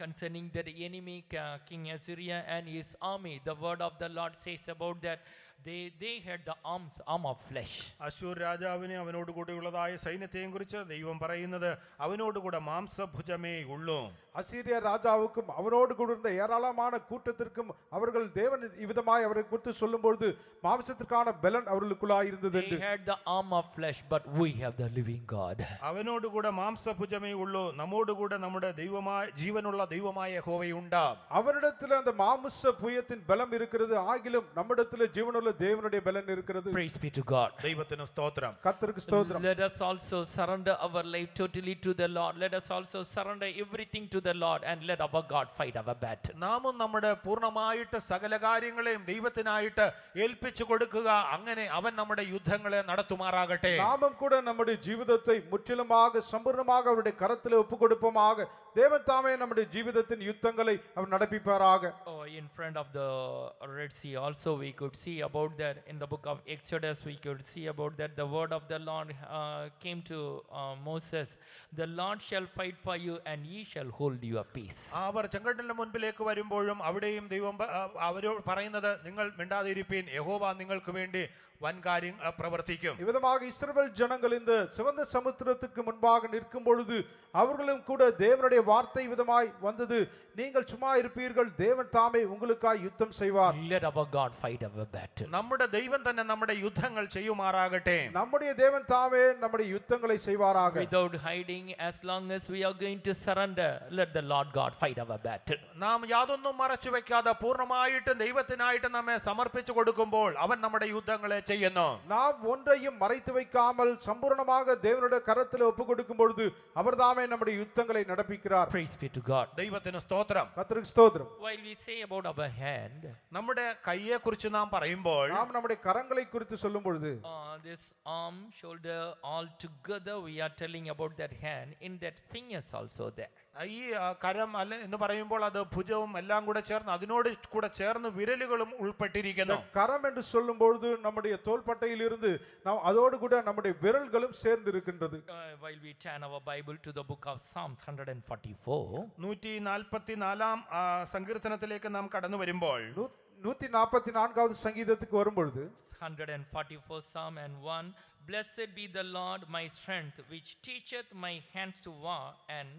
Concerning the enemy King Assyria and his army, the word of the Lord says about that they had the arm of flesh. അശൂർ രാജാവിനെ അവനോട് കൂടെയുള്ളതായ സൈന്യത്തെയും കുറിച്ച് ദൈവം പറയുന്നത് അവനോട് കൂടെ മാംസഭുജമേ ഉള്ളൂ. அசீரியா ராஜாவுக்கும் அவரோடு கூட இருந்த ஏராளமான கூட்டத்திற்கும் அவர்கள் தேவன் இவ்விதமாய் அவரை குறித்து சொல்லும்பொழுது மாம்சத்திற்கான பலன் அவர்களுக்குள்ளாய் இருந்தது என்று. They had the arm of flesh, but we have the living God. അവനോട് കൂടെ മാംസഭുജമേ ഉള്ളൂ, നമ്മോട് കൂടെ നമ്മുടെ ദൈവമായ ജീവനുള്ള ദൈവമായ യഹോവയുണ്ട്. அவரிடத்தில் அந்த மாம்ச புயத்தின் பலம் இருக்கிறது, ஆகிலும் நம்மிடத்தில் ஜீவனுள்ள தேவனுடைய பலன் இருக்கிறது. Praise be to God. ദൈവത്തിന് സ്തോത്രം. கர்த்தருக்கு ஸ்தோத்திரம். Let us also surrender our life totally to the Lord. Let us also surrender everything to the Lord and let our God fight our battle. നാമും നമ്മുടെ പൂർണ്ണമായിട്ട് സകല കാര്യങ്ങളെയും ദൈവത്തിനായിട്ട് ഏൽപ്പിച്ചു കൊടുക്കുക. അങ്ങനെ അവൻ നമ്മുടെ യുദ്ധങ്ങളെ നടത്തുമാറാകട്ടെ. நாமும் கூட நம்முடைய ஜீவிதத்தை முற்றிலுமாக சம்பூர்ணமாக அவருடைய கரத்தில் ஒப்புக் கொடுப்போமாக. தேவன் தாமே நம்முடைய ஜீவிதத்தின் யுத்தங்களை அவர் நடப்பிப்பாராக. In front of the Red Sea also we could see about that. In the book of Exodus we could see about that the word of the Lord came to Moses. The Lord shall fight for you and ye shall hold your peace. അവർ ചെങ്കടലിന് മുൻപിലേക്ക് വരുമ്പോഴും അവിടെയും ദൈവം അവരോട് പറയുന്നത് നിങ്ങൾ മിണ്ടാതിരിപ്പീൻ, യഹോവ നിങ്ങൾക്ക് വേണ്ടി വൻ കാര്യം പ്രവർത്തിക്കും. இவ்விதமாக இஸ்ரவேல் ஜனங்கள் இந்த சிவந்த சமுத்திரத்துக்கு முன்பாக நிற்கும் பொழுது அவர்களும் கூட தேவனுடைய வார்த்தை விதமாய் வந்தது, நீங்கள் சும்மா இருப்பீர்கள், தேவன் தாமே உங்களுக்காய் யுத்தம் செய்வார். Let our God fight our battle. നമ്മുടെ ദൈവം തന്നെ നമ്മുടെ യുദ്ധങ്ങൾ ചെയ്യുമാറാകട്ടെ. நம்முடைய தேவன் தாமே நம்முடைய யுத்தங்களை செய்வாராக. Without hiding, as long as we are going to surrender, let the Lord God fight our battle. നാം യാതൊന്നും മറച്ചു വെക്കാതെ പൂർണ്ണമായിട്ട് ദൈവത്തിനായിട്ട് നമ്മെ സമർപ്പിച്ചു കൊടുക്കുമ്പോൾ അവൻ നമ്മുടെ യുദ്ധങ്ങളെ ചെയ്യുന്നു. நாம் ஒன்றையும் மறைத்து வைக்காமல் சம்பூர்ணமாக தேவனுடைய கரத்தில் ஒப்பு கொடுக்கும் பொழுது அவர் தாமே நம்முடைய யுத்தங்களை நடப்பிக்கிறார். Praise be to God. ദൈവത്തിന് സ്തോത്രം. கர்த்தருக்கு ஸ்தோத்திரம். While we say about our hand, നമ്മുടെ കയ്യെ കുറിച്ച് നാം പറയുമ്പോൾ நாம் நம்முடைய കരங்களை குறித்து சொல்லும் பொழுது this arm, shoulder, all together we are telling about that hand. In that fingers also there. ഈ കരം അല്ല എന്ന് പറയുമ്പോൾ അത് ഭുജവും എല്ലാം കൂടെ ചേർന്ന് അതിനോട് കൂടെ ചേർന്ന് വിരലുകളും ഉൾപ്പെട്ടിരിക്കുന്നു. கரம் என்று சொல்லும் பொழுது நம்முடைய தோள்பட்டையில் இருந்து நாம் அதோடு கூட நம்முடைய விரல்களும் சேர்ந்து இருக்கின்றது. While we turn our Bible to the book of Psalms 144, 144 സങ്കീർത്തനത്തിലേക്ക് നാം കടന്നു വരുമ്പോൾ 144வது சங்கீதத்துக்கு வரும்பொழுது 144 Psalm and 1, Blessed be the Lord my strength, which teacheth my hands to war and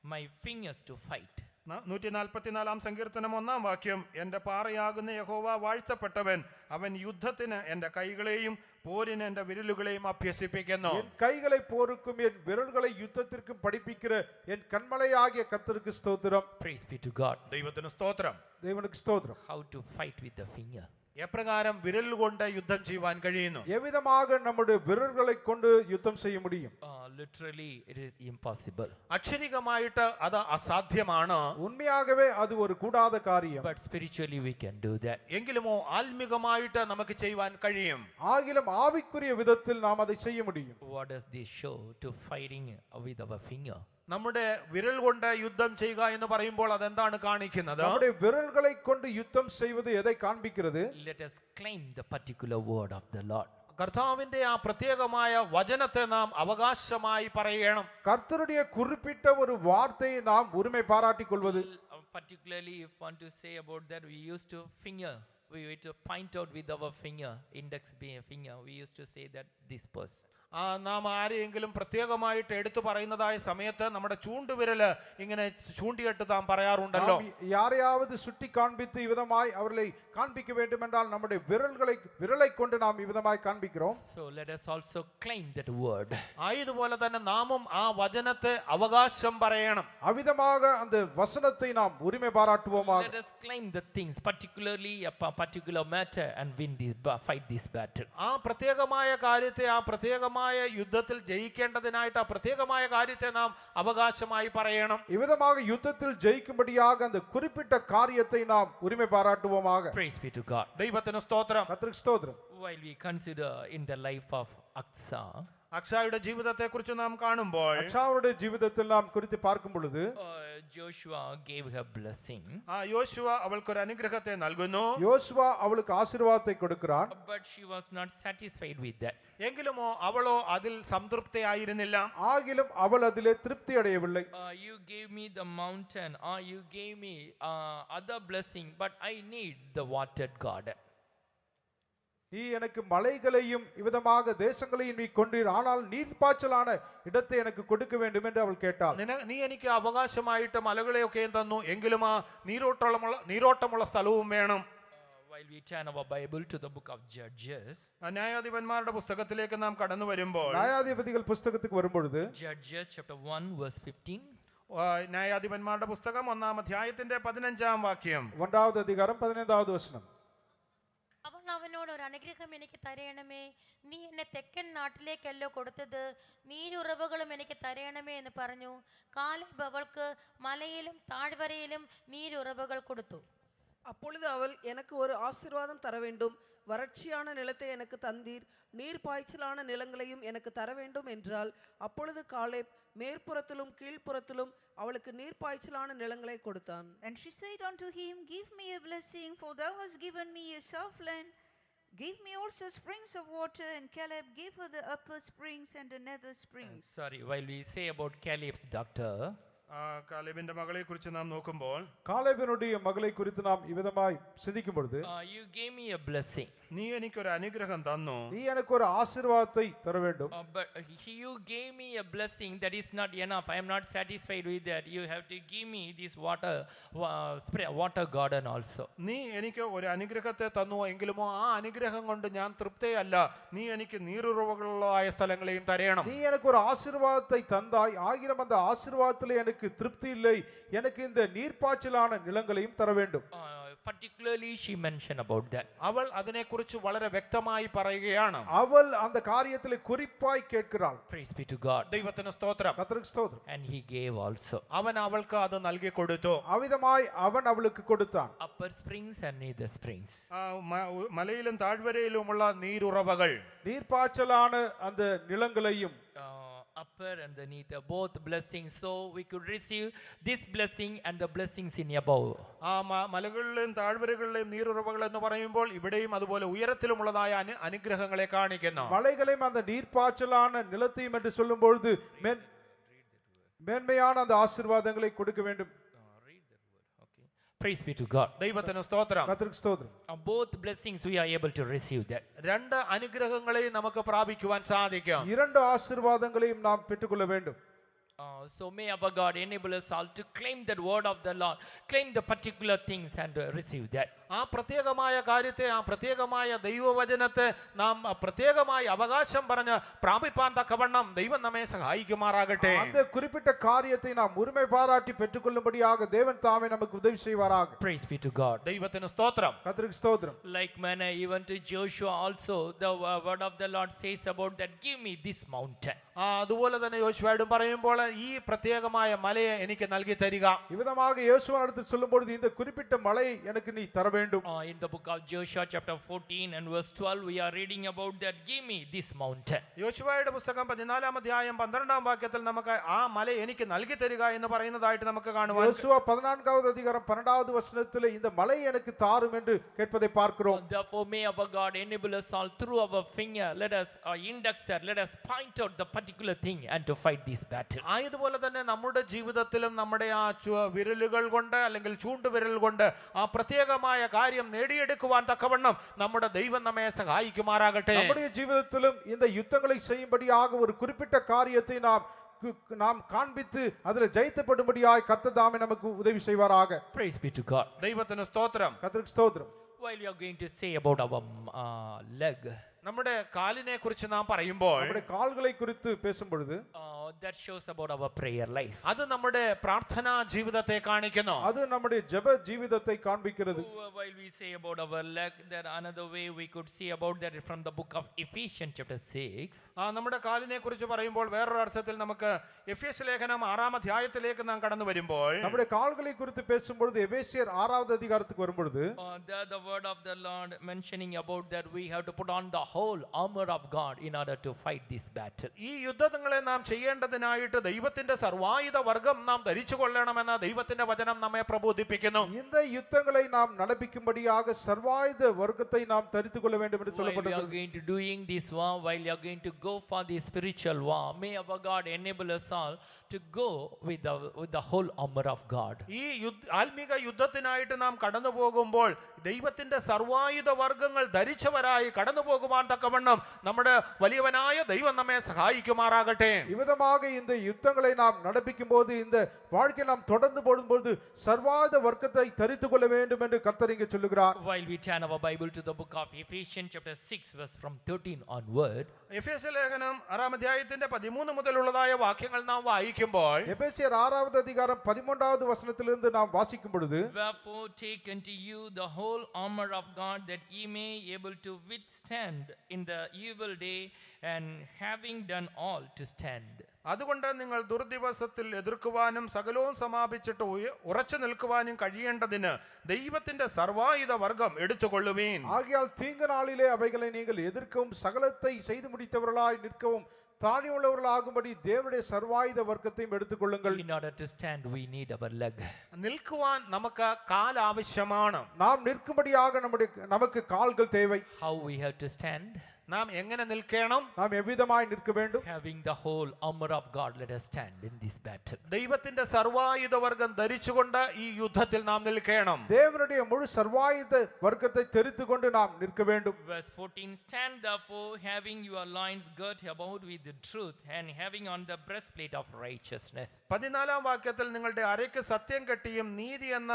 my fingers to fight. 144 സങ്കീർത്തനം 1-ാം വാക്യം, എൻ്റെ പാറയാകുന്ന യഹോവ വാഴ്ത്തപ്പെട്ടവൻ, അവൻ യുദ്ധത്തിന് എൻ്റെ കൈകളെയും പോരിന് എൻ്റെ വിരലുകളെയും അഭ്യസിപ്പിക്കുന്നു. என் கைகளை போருக்கும் என் விரல்களை யுத்தத்திற்கும் படிப்பிக்கிற என் கண்மலையாகிய கர்த்தருக்கு ஸ்தோத்திரம். Praise be to God. ദൈവത്തിന് സ്തോത്രം. தேவனுக்கு ஸ்தோத்திரம். How to fight with the finger. എപ്രകാരം വിരൽ കൊണ്ട് യുദ്ധം ചെയ്യുവാൻ കഴിയുന്നു? எவ்விதமாக நம்முடைய விரல்களை கொண்டு யுத்தம் செய்ய முடியும்? Literally it is impossible. അക്ഷരികമായിട്ട് അത് അസാധ്യമാണ്. உண்மையாகவே அது ஒரு கூடாத காரியம். But spiritually we can do that. എങ്കിലുമോ ആത്മികമായിട്ട് നമുക്ക് ചെയ്യുവാൻ കഴിയും. ஆகிலும் ஆவிக்குரிய விதத்தில் நாம் அதை செய்ய முடியும். What does this show to fighting with our finger? നമ്മുടെ വിരൽ കൊണ്ട് യുദ്ധം ചെയ്യുക എന്ന് പറയുമ്പോൾ അതെന്താണ് കാണിക്കുന്നത്? நம்முடைய விரல்களை கொண்டு யுத்தம் செய்வது எதை காண்பிக்கிறது? Let us claim the particular word of the Lord. കർത്താവിന്റെ ആ പ്രത്യേകമായ വചനത്തെ നാം അവകാശമായി പറയണം. கர்த்தருடைய குறிப்பிட்ட ஒரு வார்த்தையை நாம் உரிமை பாராட்டிக் கொள்வது. Particularly if want to say about that, we used to point out with our finger, index finger, we used to say that this person. നാം ആരെയെങ്കിലും പ്രത്യേകമായിട്ട് എടുത്തു പറയുന്നതായ സമയത്ത് നമ്മുടെ ചൂണ്ടുവിരല് ഇങ്ങനെ ചൂണ്ടിയിട്ട് നാം പറയാറുണ്ടല്ലോ. யாரையாவது சுட்டி காண்பித்து இவ்விதமாய் அவர்களை காண்பிக்க வேண்டும் என்றால் நம்முடைய விரலை கொண்டு நாம் இவ்விதமாய் காண்பிக்கிறோம். So let us also claim that word. ആയതുപോലെ തന്നെ നാമും ആ വചനത്തെ അവകാശം പറയണം. அவ்விதமாக அந்த வசனத்தை நாம் உரிமை பாராட்டுவோமாக. Let us claim the things, particularly a particular matter, and fight this battle. ആ പ്രത്യേകമായ കാര്യത്തെ, ആ പ്രത്യേകമായ യുദ്ധത്തിൽ ജയിക്കേണ്ടതിനായിട്ട് ആ പ്രത്യേകമായ കാര്യത്തെ നാം അവകാശമായി പറയണം. இவ்விதமாக யுத்தத்தில் ஜெயிக்கும்படியாக அந்த குறிப்பிட்ட காரியத்தை நாம் உரிமை பாராட்டுவோமாக. Praise be to God. ദൈവത്തിന് സ്തോത്രം. கர்த்தருக்கு ஸ்தோத்திரம். While we consider in the life of Aksa, അക്സായുടെ ജീവിതത്തെ കുറിച്ച് നാം കാണുമ്പോൾ, அக்சாவுடைய ஜீவிதத்தில் நாம் குறித்து பார்க்கும் பொழுது, Joshua gave her blessing. യോശുവ അവൾക്കൊരു അനുഗ്രഹത്തെ നൽകുന്നു. யோசுவா அவளுக்கு ஆசீர்வாதத்தை கொடுக்கிறான். But she was not satisfied with that. എങ്കിലുമോ അവളോ അതിൽ സംതൃപ്തിയായിരുന്നില്ല. ஆகிலும் அவள் அதிலே திருப்தி அடையவில்லை. You gave me the mountain, or you gave me other blessing, but I need the watered garden. நீ எனக்கு மலைகளையும் இவ்விதமாக தேசங்களையும் நீ கொண்டீர், ஆனால் நீர்ப்பாய்ச்சலான இடத்தை எனக்கு கொடுக்க வேண்டும் என்று அவள் கேட்டாள். നീ എനിക്ക് അവകാശമായിട്ട് മലകളെയൊക്കെയും തന്നു, എങ്കിലും ആ നീരോട്ടമുള്ള സ്ഥലവും വേണം. While we turn our Bible to the book of Judges, ന്യായാധിപന്മാരുടെ പുസ്തകത്തിലേക്ക് നാം കടന്നു വരുമ്പോൾ, நியாயாதிபதிகள் புஸ்தகத்துக்கு வரும்பொழுது, Judges chapter 1 verse 15, ന്യായാധിപന്മാരുടെ പുസ്തകം 1-ാം അധ്യായത്തിന്റെ 15-ാം വാക്യം, 1வது அதிகாரம் 15வது வசனம். അവൻ അവനോട് ഒരു അനുഗ്രഹം എനിക്ക് തരയണമേ, നീ എന്നെ തെക്കൻ നാട്ടിലേക്കല്ലോ കൊടുത്തത്, നീരുറവുകളും എനിക്ക് തരയണമേ എന്ന് പറഞ്ഞു. കാലേബ് അവൾക്ക് മലയിലും താഴ്വരയിലും നീരുറവുകൾ കൊടുത്തു. அப்பொழுது அவள், எனக்கு ஒரு ஆசீர்வாதம் தர வேண்டும், வறட்சியான நிலத்தை எனக்கு தந்தீர், நீர் பாய்ச்சலான நிலங்களையும் எனக்கு தர வேண்டும் என்றால், அப்பொழுது காலேப் மேற்புறத்திலும் கீழ்ப்புறத்திலும் அவளுக்கு நீர் பாய்ச்சலான நிலங்களை கொடுத்தான். And she said unto him, Give me a blessing, for thou hast given me a soft land. Give me also springs of water. And Caleb gave her the upper springs and the nether springs. while we say about Caleb's daughter, കാലേബിന്റെ മകളെ കുറിച്ച് നാം നോക്കുമ്പോൾ, காலேபினுடைய மகளை குறித்து நாம் இவ்விதமாய் சிந்திக்கும் பொழுது, you gave me a blessing. നീ എനിക്കൊരു അനുഗ്രഹം തന്നു, நீ எனக்கு ஒரு ஆசீர்வாதத்தை தர வேண்டும். But you gave me a blessing, that is not enough. I am not satisfied with that. You have to give me this water garden also. നീ എനിക്ക് ഒരു അനുഗ്രഹത്തെ തന്നു, എങ്കിലുമോ ആ അനുഗ്രഹം കൊണ്ട് ഞാൻ തൃപ്തയല്ല, നീ എനിക്ക് നീരുറവുകളുള്ളതായ സ്ഥലങ്ങളെയും തരയണം. நீ எனக்கு ஒரு ஆசீர்வாதத்தை தந்தாய், ஆகிலும் அந்த ஆசீர்வாதத்திலே எனக்கு திருப்தி இல்லை, எனக்கு இந்த நீர்ப்பாய்ச்சலான நிலங்களையும் தர வேண்டும். Particularly she mentioned about that. അവൾ അതിനെക്കുറിച്ച് വളരെ വ്യക്തമായി പറയുകയാണ്. அவள் அந்த காரியத்திலே குறிப்பாய் கேட்கிறாள். Praise be to God. ദൈവത്തിന് സ്തോത്രം. கர்த்தருக்கு ஸ்தோத்திரம். And he gave also. അവൻ അവൾക്ക് അത് നൽകി കൊടുത്തു. அவ்விதமாய் அவன் அவளுக்கு கொடுத்தான். Upper springs and nether springs. മലയിലും താഴ്വരയിലുമുള്ള നീരുറവകൾ, நீர்ப்பாய்ச்சலான அந்த நிலங்களையும், upper and the nether, both blessings, so we could receive this blessing and the blessings in above. ആ മലകളിലെയും താഴ്വരകളിലെയും നീരുറവകൾ എന്ന് പറയുമ്പോൾ ഇവിടെയും അതുപോലെ ഉയരത്തിലുമുള്ളതായ അനുഗ്രഹങ്ങളെ കാണിക്കുന്നു. மலைகளையும் அந்த நீர்ப்பாய்ச்சலான நிலத்தையும் என்று சொல்லும் பொழுது மேன்மையான அந்த ஆசீர்வாதங்களை கொடுக்க வேண்டும். Praise be to God. ദൈവത്തിന് സ്തോത്രം. கர்த்தருக்கு ஸ்தோத்திரம். Both blessings we are able to receive that. രണ്ട് അനുഗ്രഹങ്ങളെയും നമുക്ക് പ്രാപിക്കുവാൻ സാധിക്കും. இரண்டு ஆசீர்வாதங்களையும் நாம் பெற்றுக்கொள்ள வேண்டும். So may our God enable us all to claim that word of the Lord, claim the particular things and receive that. ആ പ്രത്യേകമായ കാര്യത്തെ, ആ പ്രത്യേകമായ ദൈവവചനത്തെ നാം പ്രത്യേകമായി അവകാശം പറഞ്ഞ് പ്രാപിപ്പാൻ തക്കവണ്ണം ദൈവം നമ്മെ സഹായിക്കുമാറാകട്ടെ. அந்த குறிப்பிட்ட காரியத்தை நாம் உரிமை பாராட்டி பெற்றுக்கொள்ளும்படியாக தேவன் தாமே நமக்கு உதவி செய்வாராக. Praise be to God. ദൈവത്തിന് സ്തോത്രം. கர்த்தருக்கு ஸ்தோத்திரம். Like manner, even to Joshua also, the word of the Lord says about that, give me this mountain. അതുപോലെ തന്നെ യോശുവയോടും പറയുമ്പോൾ ഈ പ്രത്യേകമായ മലയെ എനിക്ക് നൽകി തരിക. இவ்விதமாக யோசுவாவிடத்தில் சொல்லும்பொழுது இந்த குறிப்பிட்ட மலையை எனக்கு நீ தர வேண்டும். In the book of Joshua chapter 14 and verse 12, we are reading about that, give me this mountain. യോശുവയുടെ പുസ്തകം 14-ാം അധ്യായം 12-ാം വാക്യത്തിൽ നമുക്ക് ആ മല എനിക്ക് നൽകി തരിക എന്ന് പറയുന്നതായിട്ട് നമുക്ക് കാണുവാൻ. யோசுவா 14வது அதிகாரம் 12வது வசனத்திலே இந்த மலை எனக்கு தாரும் என்று கேட்பதை பார்க்கிறோம். Therefore may our God enable us all through our finger, let us index that, let us point out the particular thing and to fight this battle. ആയതുപോലെ തന്നെ നമ്മുടെ ജീവിതത്തിലും നമ്മുടെ ആ വിരലുകൾ കൊണ്ട് അല്ലെങ്കിൽ ചൂണ്ടുവിരൽ കൊണ്ട് ആ പ്രത്യേകമായ കാര്യം നേടിയെടുക്കുവാൻ തക്കവണ്ണം നമ്മുടെ ദൈവം നമ്മെ സഹായിക്കുമാറാകട്ടെ. நம்முடைய ஜீவிதத்திலும் இந்த யுத்தங்களை செய்யும்படியாக ஒரு குறிப்பிட்ட காரியத்தை நாம் காண்பித்து அதில் ஜெயித்தப்படும்படியாய் கர்த்தர் தாமே நமக்கு உதவி செய்வாராக. Praise be to God. ദൈവത്തിന് സ്തോത്രം. கர்த்தருக்கு ஸ்தோத்திரம். While we are going to say about our leg, നമ്മുടെ കാലിനെ കുറിച്ച് നാം പറയുമ്പോൾ நம்முடைய கால்களை குறித்து பேசும் பொழுது that shows about our prayer life. അത് നമ്മുടെ പ്രാർത്ഥനാ ജീവിതത്തെ കാണിക്കുന്നു. அது நம்முடைய ஜெப ஜீவிதத்தை காண்பிக்கிறது. While we say about our leg, there another way we could see about that from the book of Ephesians chapter 6. നമ്മുടെ കാലിനെ കുറിച്ച് പറയുമ്പോൾ വേറൊരു അർത്ഥത്തിൽ നമുക്ക് എഫേസ്യ ലേഖനം 6-ാം അധ്യായത്തിലേക്ക് നാം കടന്നു വരുമ്പോൾ நம்முடைய கால்களை குறித்து பேசும் பொழுது எபேசியர் 6வது அதிகாரத்துக்கு வரும் பொழுது there the word of the Lord mentioning about that we have to put on the whole armor of God in order to fight this battle. ഈ യുദ്ധങ്ങളെ നാം ചെയ്യേണ്ടതിനായിട്ട് ദൈവത്തിന്റെ സർവായുധ വർഗം നാം ധരിച്ചു കൊള്ളണമെന്ന് ദൈവത്തിന്റെ വചനം നമ്മെ പ്രബോധിപ്പിക്കുന്നു. இந்த யுத்தங்களை நாம் நடப்பிக்கும்படியாக சர்வாயுத வர்க்கத்தை நாம் தரித்துக் கொள்ள வேண்டும் என்று While we are சொல்லப்பட்டிருக்கிறது. going to doing this war, while you are going to go for the spiritual war, may our God enable us all to go with the whole armor of God. ഈ ആത്മീക യുദ്ധത്തിനായിട്ട് നാം കടന്നു പോകുമ്പോൾ ദൈവത്തിന്റെ സർവായുധ വർഗങ്ങൾ ധരിച്ചവരായി കടന്നു പോകുവാൻ തക്കവണ്ണം നമ്മുടെ വലിയവനായ ദൈവം നമ്മെ സഹായിക്കുമാറാകട്ടെ. இவ்விதமாக இந்த யுத்தங்களை நாம் நடப்பிக்கும் போது இந்த வாழ்க்கை நாம் தொடர்ந்து போடும்போது சர்வாயுத வர்க்கத்தை தரித்துக் கொள்ள வேண்டும் என்று கர்த்தர் இங்கே சொல்லுகிறார். While we turn our Bible to the book of Ephesians chapter 6 verse from 13 onward, എഫേസ്യ ലേഖനം 6-ാം അധ്യായത്തിന്റെ 13 മുതലുള്ളതായ വാക്യങ്ങൾ നാം വായിക്കുമ്പോൾ எபேசியர் 6வது அதிகாரம் 13வது வசனத்திலிருந்து நாம் வாசிக்கும் பொழுது wherefore take unto you the whole armor of God, that ye may able to withstand in the evil day, and having done all to stand. അതുകൊണ്ട് നിങ്ങൾ ദുർദിവസത്തിൽ എതിർക്കുവാനും സകലവും സമാപിച്ചിട്ട് ഉറച്ചു നിൽക്കുവാനും കഴിയേണ്ടതിന് ദൈവത്തിന്റെ സർവായുധ വർഗം എടുത്തുകൊള്ളുവീൻ. ஆகையால் தீங்கு நாளிலே அவைகளை நீங்கள் எதிர்க்கவும் சகலத்தை செய்து முடித்தவர்களாய் நிற்கவும் தானியுள்ளவர்களாகும்படி தேவனுடைய சர்வாயுத வர்க்கத்தையும் எடுத்துக்கொள்ளுங்கள். In order to stand we need our leg. നിൽക്കുവാൻ നമുക്ക് കാൽ ആവശ്യമാണ്. நாம் நிற்கும்படியாக நமக்கு கால்கள் தேவை. How we have to stand? നാം എങ്ങനെ നിൽക്കണം? நாம் எவ்விதமாய் நிற்க வேண்டும்? Having the whole armor of God, let us stand in this battle. ദൈവത്തിന്റെ സർവായുധ വർഗം ധരിച്ചുകൊണ്ട് ഈ യുദ്ധത്തിൽ നാം നിൽക്കണം. தேவனுடைய முழு சர்வாயுத வர்க்கத்தை தெரிந்துகொண்டு நாம் நிற்க வேண்டும். Verse 14, stand therefore, having your loins girt about with the truth, and having on the breastplate of righteousness. 14-ാം വാക്യത്തിൽ നിങ്ങളുടെ അരയ്ക്ക് സത്യം കെട്ടിയും നീതി എന്ന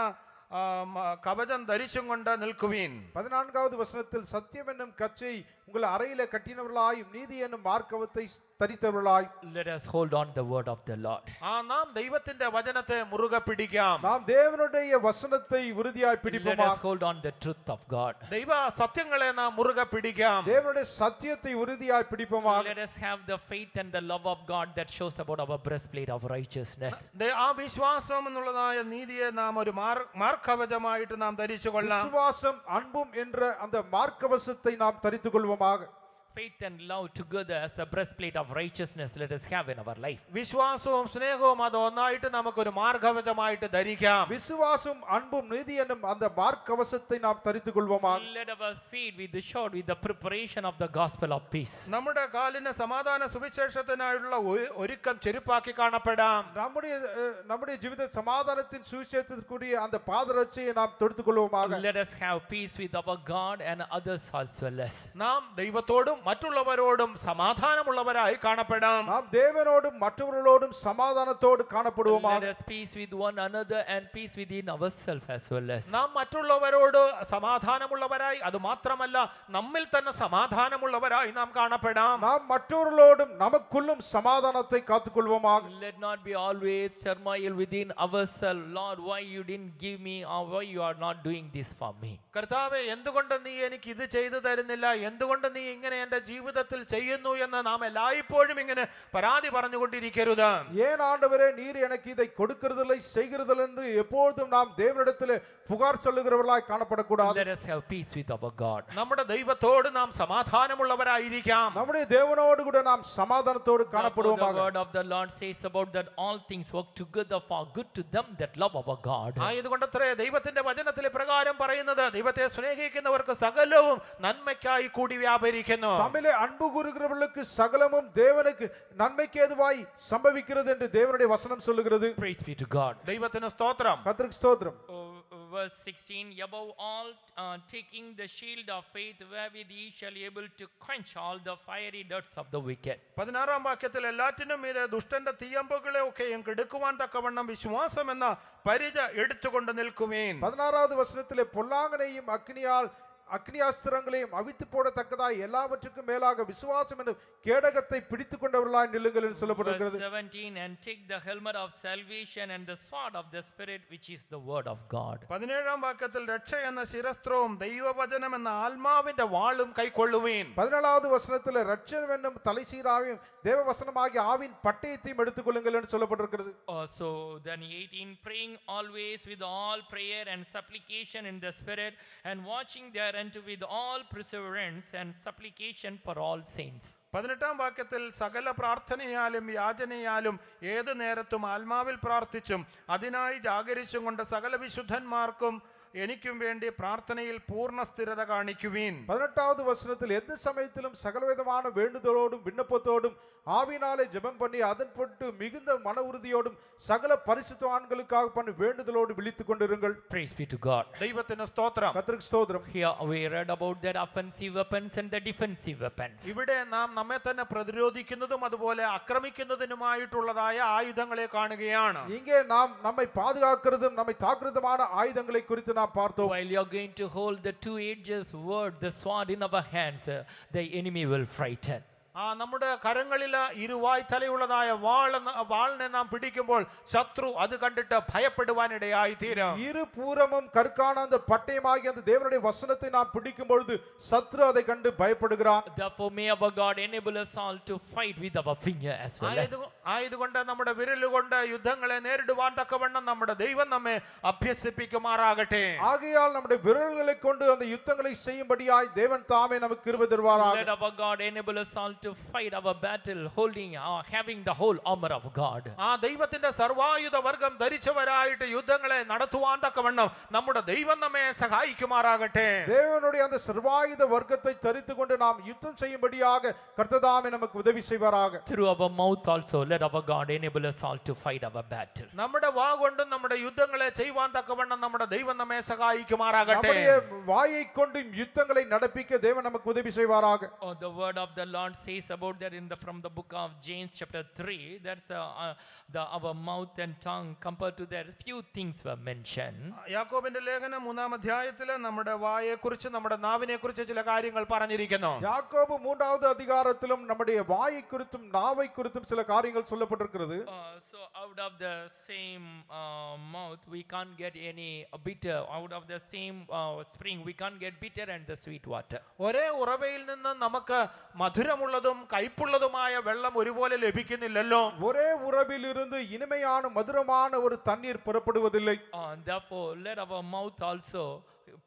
കവചം ധരിച്ചും കൊണ്ട് നിൽക്കുവീൻ. 14வது வசனத்தில் சத்தியம் என்னும் கச்சை உங்கள் அறையிலே கட்டினவர்களாயும் நீதி என்னும் மார்க்கவத்தை தரித்தவர்களாய். Let us hold on the word of the Lord. നാം ദൈവത്തിന്റെ വചനത്തെ മുറുകെ പിടിക്കാം. நாம் தேவனுடைய வசனத்தை உறுதியாய் பிடிப்போம். Let us hold on the truth of God. ദൈവ സത്യങ്ങളെ നാം മുറുകെ പിടിക്കാം. தேவனுடைய சத்தியத்தை உறுதியாய் பிடிப்போம். Let us have the faith and the love of God that shows about our breastplate of righteousness. ആ വിശ്വാസം എന്നുള്ളതായ നീതിയെ നാം ഒരു മാർക്കവചമായിട്ട് നാം ധരിച്ചു കൊള്ളാം. விசுவாசம் அன்பும் என்ற அந்த மார்க்கவசத்தை நாம் தரித்துக் கொள்வோமாக. Faith and love together as a breastplate of righteousness let us have in our life. വിശ്വാസവും സ്നേഹവും അത് ഒന്നായിട്ട് നമുക്കൊരു മാർഗവചമായിട്ട് ധരിക്കാം. விசுவாசம் அன்பும் நீதி என்னும் அந்த மார்க்கவசத்தை நாம் தரித்துக் கொள்வோமாக. Let our feet with the shod with the preparation of the gospel of peace. നമ്മുടെ കാലിന് സമാധാന സുവിശേഷത്തിനായുള്ള ഒരുക്കം ചെരുപ്പാക്കി കാണപ്പെടാം. நம்முடைய ஜீவித சமாதானத்தின் சுவிசேஷத்திற்குரிய அந்த பாதரட்சையை நாம் தொடுத்துக் கொள்வோமாக. Let us have peace with our God and others as well as. നാം ദൈവത്തോടും മറ്റുള്ളവരോടും സമാധാനമുള്ളവരായി കാണപ്പെടാം. நாம் தேவனோடும் மற்றவர்களோடும் சமாதானத்தோடு Let காணப்படுவோமாக. us peace with one another and peace within ourselves as well as. നാം മറ്റുള്ളവരോട് സമാധാനമുള്ളവരായി, അത് മാത്രമല്ല നമ്മിൽ തന്നെ സമാധാനമുള്ളവരായി നാം കാണപ്പെടാം. நாம் மற்றவர்களோடும் நமக்குள்ளும் சமாதானத்தை காத்துக்கொள்வோமாக. Let not be always turmoil within ourselves. Lord, why you didn't give me, or why you are not doing this for me? കർത്താവേ, എന്തുകൊണ്ട് നീ എനിക്ക് ഇത് ചെയ്തു തരുന്നില്ല, എന്തുകൊണ്ട് നീ ഇങ്ങനെ എന്റെ ജീവിതത്തിൽ ചെയ്യുന്നു എന്ന് നാം എല്ലായ്പ്പോഴും ഇങ്ങനെ പരാതി പറഞ്ഞുകൊണ്ടിരിക്കരുത്. ஏன் ஆண்டவரே நீர் எனக்கு இதை கொடுக்கிறதில்லை செய்கிறதில்லை என்று எப்பொழுதும் நாம் தேவனிடத்தில் புகார் சொல்லுகிறவர்களாய் காணப்படக்கூடாது. Let us have peace with our God. നമ്മുടെ ദൈവത്തോട് നാം സമാധാനമുള്ളവരായിരിക്കാം. நம்முடைய தேவனோடு கூட நாம் சமாதானத்தோடு Therefore, the காணப்படுவோமாக. word of the Lord says about that all things work together for good to them that love our God. ആയതുകൊണ്ടത്രേ ദൈവത്തിന്റെ വചനത്തിൽ പ്രകാരം പറയുന്നത്, ദൈവത്തെ സ്നേഹിക്കുന്നവർക്ക് സകലവും നന്മയ്ക്കായി കൂടി വ്യാപരിക്കുന്നു. தம்மிலே அன்பு கூறுகிறவர்களுக்கு சகலமும் தேவனுக்கு நன்மைக்கு ஏதுவாய் சம்பவிக்கிறது என்று தேவனுடைய வசனம் சொல்லுகிறது. Praise be to God. ദൈവത്തിന് സ്തോത്രം. கர்த்தருக்கு ஸ்தோத்திரம். Verse 16, above all, taking the shield of faith, wherewith ye shall be able to quench all the fiery darts of the wicked. 16-ാം വാക്യത്തിൽ എല്ലാറ്റിനും മീതെ ദുഷ്ടന്റെ തീയമ്പുകളെ ഒക്കെയും കെടുക്കുവാൻ തക്കവണ്ണം വിശ്വാസം എന്ന പരിച എടുത്തുകൊണ്ട് നിൽക്കുവേൻ. 16வது வசனத்திலே பொல்லாங்கனையும் அக்னியாஸ்திரங்களையும் அவித்து போடத்தக்கதாய் எல்லாவற்றுக்கும் மேலாக விசுவாசம் என்ற கேடகத்தை பிடித்துக் கொண்டவர்களாய் நில்லுங்கள் என்று Verse சொல்லப்பட்டிருக்கிறது. 17, and take the helmet of salvation and the sword of the Spirit, which is the word of God. 17-ാം വാക്യത്തിൽ രക്ഷ എന്ന ശിരസ്ത്രവും ദൈവവചനം എന്ന ആത്മാവിന്റെ വാളും കൈക്കൊള്ളുവീൻ. 17வது வசனத்திலே ரட்சணம் என்னும் தலைசீராவையும் தேவ வசனமாகிய ஆவின் பட்டயத்தையும் எடுத்துக் கொள்ளுங்கள் என்று சொல்லப்பட்டிருக்கிறது. So then 18, praying always with all prayer and supplication in the Spirit, and watching thereunto with all perseverance and supplication for all saints. 18-ാം വാക്യത്തിൽ സകല പ്രാർത്ഥനയാലും യാചനയാലും ഏത് നേരത്തും ആത്മാവിൽ പ്രാർത്ഥിച്ചും അതിനായി ജാഗരിച്ചും കൊണ്ട് സകല വിശുദ്ധന്മാർക്കും എനിക്കും വേണ്ടി പ്രാർത്ഥനയിൽ പൂർണ്ണ സ്ഥിരത കാണിക്കുവീൻ. 18வது வசனத்தில் எந்த சமயத்திலும் சகலவிதமான வேண்டுதலோடும் விண்ணப்பத்தோடும் ஆவினாலே ஜெபம் பண்ணி அதன் பொருட்டு மிகுந்த மன உறுதியோடும் சகல பரிசுத்தவான்களுக்காக பண்ணி வேண்டுதலோடு விழித்துக் கொண்டிருங்கள். Praise be to God. ദൈവത്തിന് സ്തോത്രം. கர்த்தருக்கு ஸ்தோத்திரம். Here we read about the offensive weapons and the defensive weapons. ഇവിടെ നാം നമ്മെ തന്നെ പ്രതിരോധിക്കുന്നതും അതുപോലെ ആക്രമിക്കുന്നതിനുമായിട്ടുള്ളതായ ആയുധങ്ങളെ കാണുകയാണ്. இங்கே நாம் நம்மை பாதுகாக்கிறதும் நம்மை தாக்குறதுமான ஆயுதங்களை குறித்து நாம் பார்த்தோம். While you are going to hold the two-edged word, the sword in our hands, the enemy will frighten. നമ്മുടെ കരങ്ങളിൽ ഇരുവായ് തലയുള്ളതായ വാളിനെ നാം പിടിക്കുമ്പോൾ ശത്രു അത് കണ്ടിട്ട് ഭയപ്പെടുവാനിടയായി തീരും. இரு பூரமும் கற்கான அந்த பட்டயமாகிய அந்த தேவனுடைய வசனத்தை நாம் பிடிக்கும் பொழுது சத்ரு அதை கண்டு பயப்படுகிறான். Therefore may our God enable us all to fight with our finger as well as. ആയതുകൊണ്ട് നമ്മുടെ വിരലുകൊണ്ട് യുദ്ധങ്ങളെ നേരിടുവാൻ തക്കവണ്ണം നമ്മുടെ ദൈവം നമ്മെ അഭ്യസിപ്പിക്കുമാറാകട്ടെ. ஆகையால் நம்முடைய விரல்களை கொண்டு அந்த யுத்தங்களை செய்யும்படியாய் தேவன் தாமே நமக்கு கிருபை தருவாராக. Let our God enable us all to fight our battle holding having the whole armor of God. ദൈവത്തിന്റെ സർവായുധ വർഗം ധരിച്ചവരായിട്ട് യുദ്ധങ്ങളെ നടത്തുവാൻ തക്കവണ്ണം നമ്മുടെ ദൈവം നമ്മെ സഹായിക്കുമാറാകട്ടെ. தேவனுடைய அந்த சர்வாயுத வர்க்கத்தை தரித்துக் கொண்டு நாம் யுத்தம் செய்யும்படியாக கர்த்ததாமே நமக்கு உதவி செய்வாராக. Through our mouth also let our God enable us all to fight our battle. നമ്മുടെ വാ കൊണ്ടും നമ്മുടെ യുദ്ധങ്ങളെ ചെയ്യുവാൻ തക്കവണ്ണം നമ്മുടെ ദൈവം നമ്മെ സഹായിക്കുമാറാകട്ടെ. நம்முடைய வாயை கொண்டு யுத்தங்களை நடப்பிக்க தேவன் நமக்கு உதவி செய்வாராக. The word of the Lord says about that from the book of James chapter 3, that's our mouth and tongue compared to that few things were mentioned. യാക്കോബിന്റെ ലേഖനം 3-ാം അധ്യായത്തിൽ നമ്മുടെ വായെക്കുറിച്ച് നമ്മുടെ നാവിനെക്കുറിച്ച് ചില കാര്യങ്ങൾ പറഞ്ഞിരിക്കുന്നു. யாக்கோபு 3வது அதிகாரத்திலும் நம்முடைய வாயை குறித்தும் நாவை குறித்தும் சில காரியங்கள் சொல்லப்பட்டிருக்கிறது. So out of the same mouth we can't get any bitter, out of the same spring we can't get bitter and the sweet water. ഒരേ ഉറവയിൽ നിന്ന് നമുക്ക് മധുരമുള്ളതും കയ്പുള്ളതുമായ വെള്ളം ഒരുപോലെ ലഭിക്കുന്നില്ലല്ലോ. ஒரே உறவிலிருந்து இனிமையான மதுரமான ஒரு தண்ணீர் புறப்படுவதில்லை. Therefore let our mouth also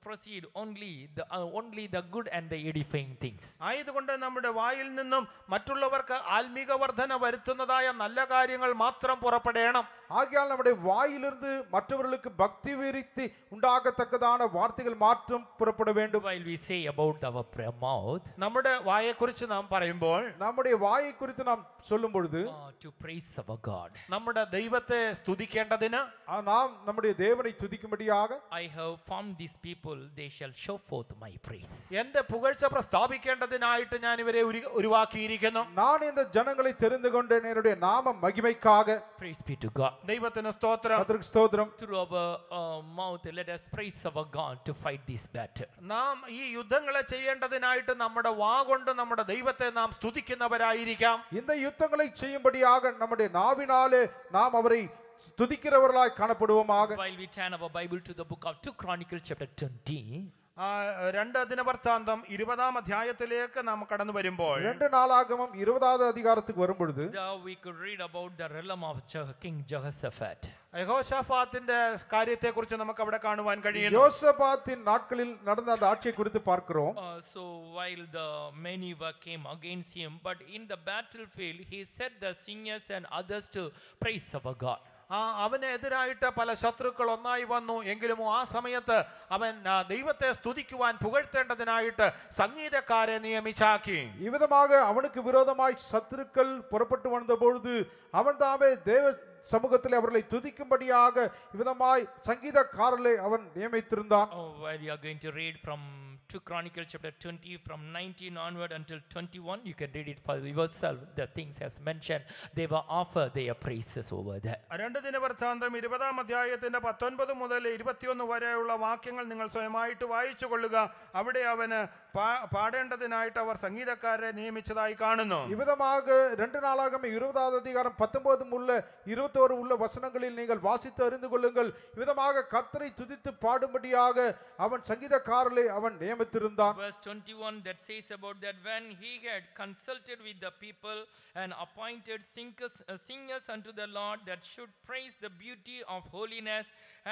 proceed only the good and the edifying things. ആയതുകൊണ്ട് നമ്മുടെ വായിൽ നിന്നും മറ്റുള്ളവർക്ക് ആത്മീക വർധന വരുത്തുന്നതായ നല്ല കാര്യങ്ങൾ മാത്രം പുറപ്പെടണം. ஆகையால் நம்முடைய வாயிலிருந்து மற்றவர்களுக்கு பக்தி விருத்தி உண்டாகத்தக்கதான வார்த்தைகள் மாற்றம் புறப்பட வேண்டும். While we say about our mouth, നമ്മുടെ വായെക്കുറിച്ച് നാം പറയുമ്പോൾ நம்முடைய வாயை குறித்து நாம் சொல்லும் பொழுது to praise our God. നമ്മുടെ ദൈവത്തെ സ്തുതിക്കേണ്ടതിന് நாம் நம்முடைய தேவனை துதிக்கும்படியாக I have formed these people people, they shall show forth my praise. എന്റെ പുകഴ്ച പ്രസ്താവിക്കേണ്ടതിനായിട്ട് ഞാൻ ഇവരെ ഉരുവാക്കിയിരിക്കുന്നു. நான் இந்த ஜனங்களை தெரிந்து கொண்டேன் என்னுடைய நாம மகிமைக்காக. Praise be to God. ദൈവത്തിന് സ്തോത്രം. கர்த்தருக்கு ஸ்தோத்திரம். Through our mouth, let us praise our God to fight this battle. നാം ഈ യുദ്ധങ്ങളെ ചെയ്യേണ്ടതിനായിട്ട് നമ്മുടെ വാ കൊണ്ട് നമ്മുടെ ദൈവത്തെ നാം സ്തുതിക്കുന്നവരായിരിക്കാം. இந்த யுத்தங்களை செய்யும்படியாக நம்முடைய நாவினாலே நாம் அவரை துதிக்கிறவர்களாய் காணப்படுவோமாக. While we turn our Bible to the book of 2 Chronicles chapter 20, 2 ദിനവൃത്താന്തം 20-ാം അധ്യായത്തിലേക്ക് നാം കടന്നു വരുമ്പോൾ 2 நாளாகமம் 20வது அதிகாரத்துக்கு வரும்பொழுது there we could read about the realm of King Jehoshaphat. യഹോശാഫാത്തിന്റെ കാര്യത്തെക്കുറിച്ച് നമുക്ക് അവിടെ കാണുവാൻ കഴിയുന്നു. யோசபாத்தின் நாட்களில் நடந்த அந்த ஆட்சியை குறித்து பார்க்கிறோம். So while the many came against him, but in the battlefield he set the singers and others to praise our God. അവനെതിരായിട്ട് പല ശത്രുക്കൾ ഒന്നായി വന്നു. എങ്കിലും ആ സമയത്ത് അവൻ ദൈവത്തെ സ്തുതിക്കുവാൻ പുകഴ്ത്തേണ്ടതിനായിട്ട് സംഗീതക്കാരെ നിയമിച്ചാക്കി. இவ்விதமாக அவனுக்கு விரோதமாய் சத்துருக்கள் புறப்பட்டு வந்த பொழுது அவன் தாமே தேவ சமூகத்தில் அவர்களை துதிக்கும்படியாக இவ்விதமாய் சங்கீதக்காரர்களை அவன் நியமித்திருந்தான். While you are going to read from 2 Chronicles chapter 20 from 19 onward until 21, you can read it for yourself. The things as mentioned, they were offered their praises over there. 2 ദിനവൃത്താന്തം 20-ാം അധ്യായത്തിന്റെ 19 മുതൽ 21 വരെയുള്ള വാക്യങ്ങൾ നിങ്ങൾ സ്വയമായിട്ട് വായിച്ചു കൊള്ളുക. അവിടെ അവന് പാടേണ്ടതിനായിട്ട് അവർ സംഗീതക്കാരെ നിയമിച്ചതായി കാണുന്നു. இவ்விதமாக 2 நாளாகமம் 20வது அதிகாரம் 19 உள்ள 21 உள்ள வசனங்களில் நீங்கள் வாசித்து அறிந்து கொள்ளுங்கள். இவ்விதமாக கர்த்தரை துதித்து பாடும்படியாக அவன் சங்கீதக்காரர்களை அவன் நியமித்திருந்தான். Verse 21 that says about that, when he had consulted with the people and appointed singers unto the Lord that should praise the beauty of holiness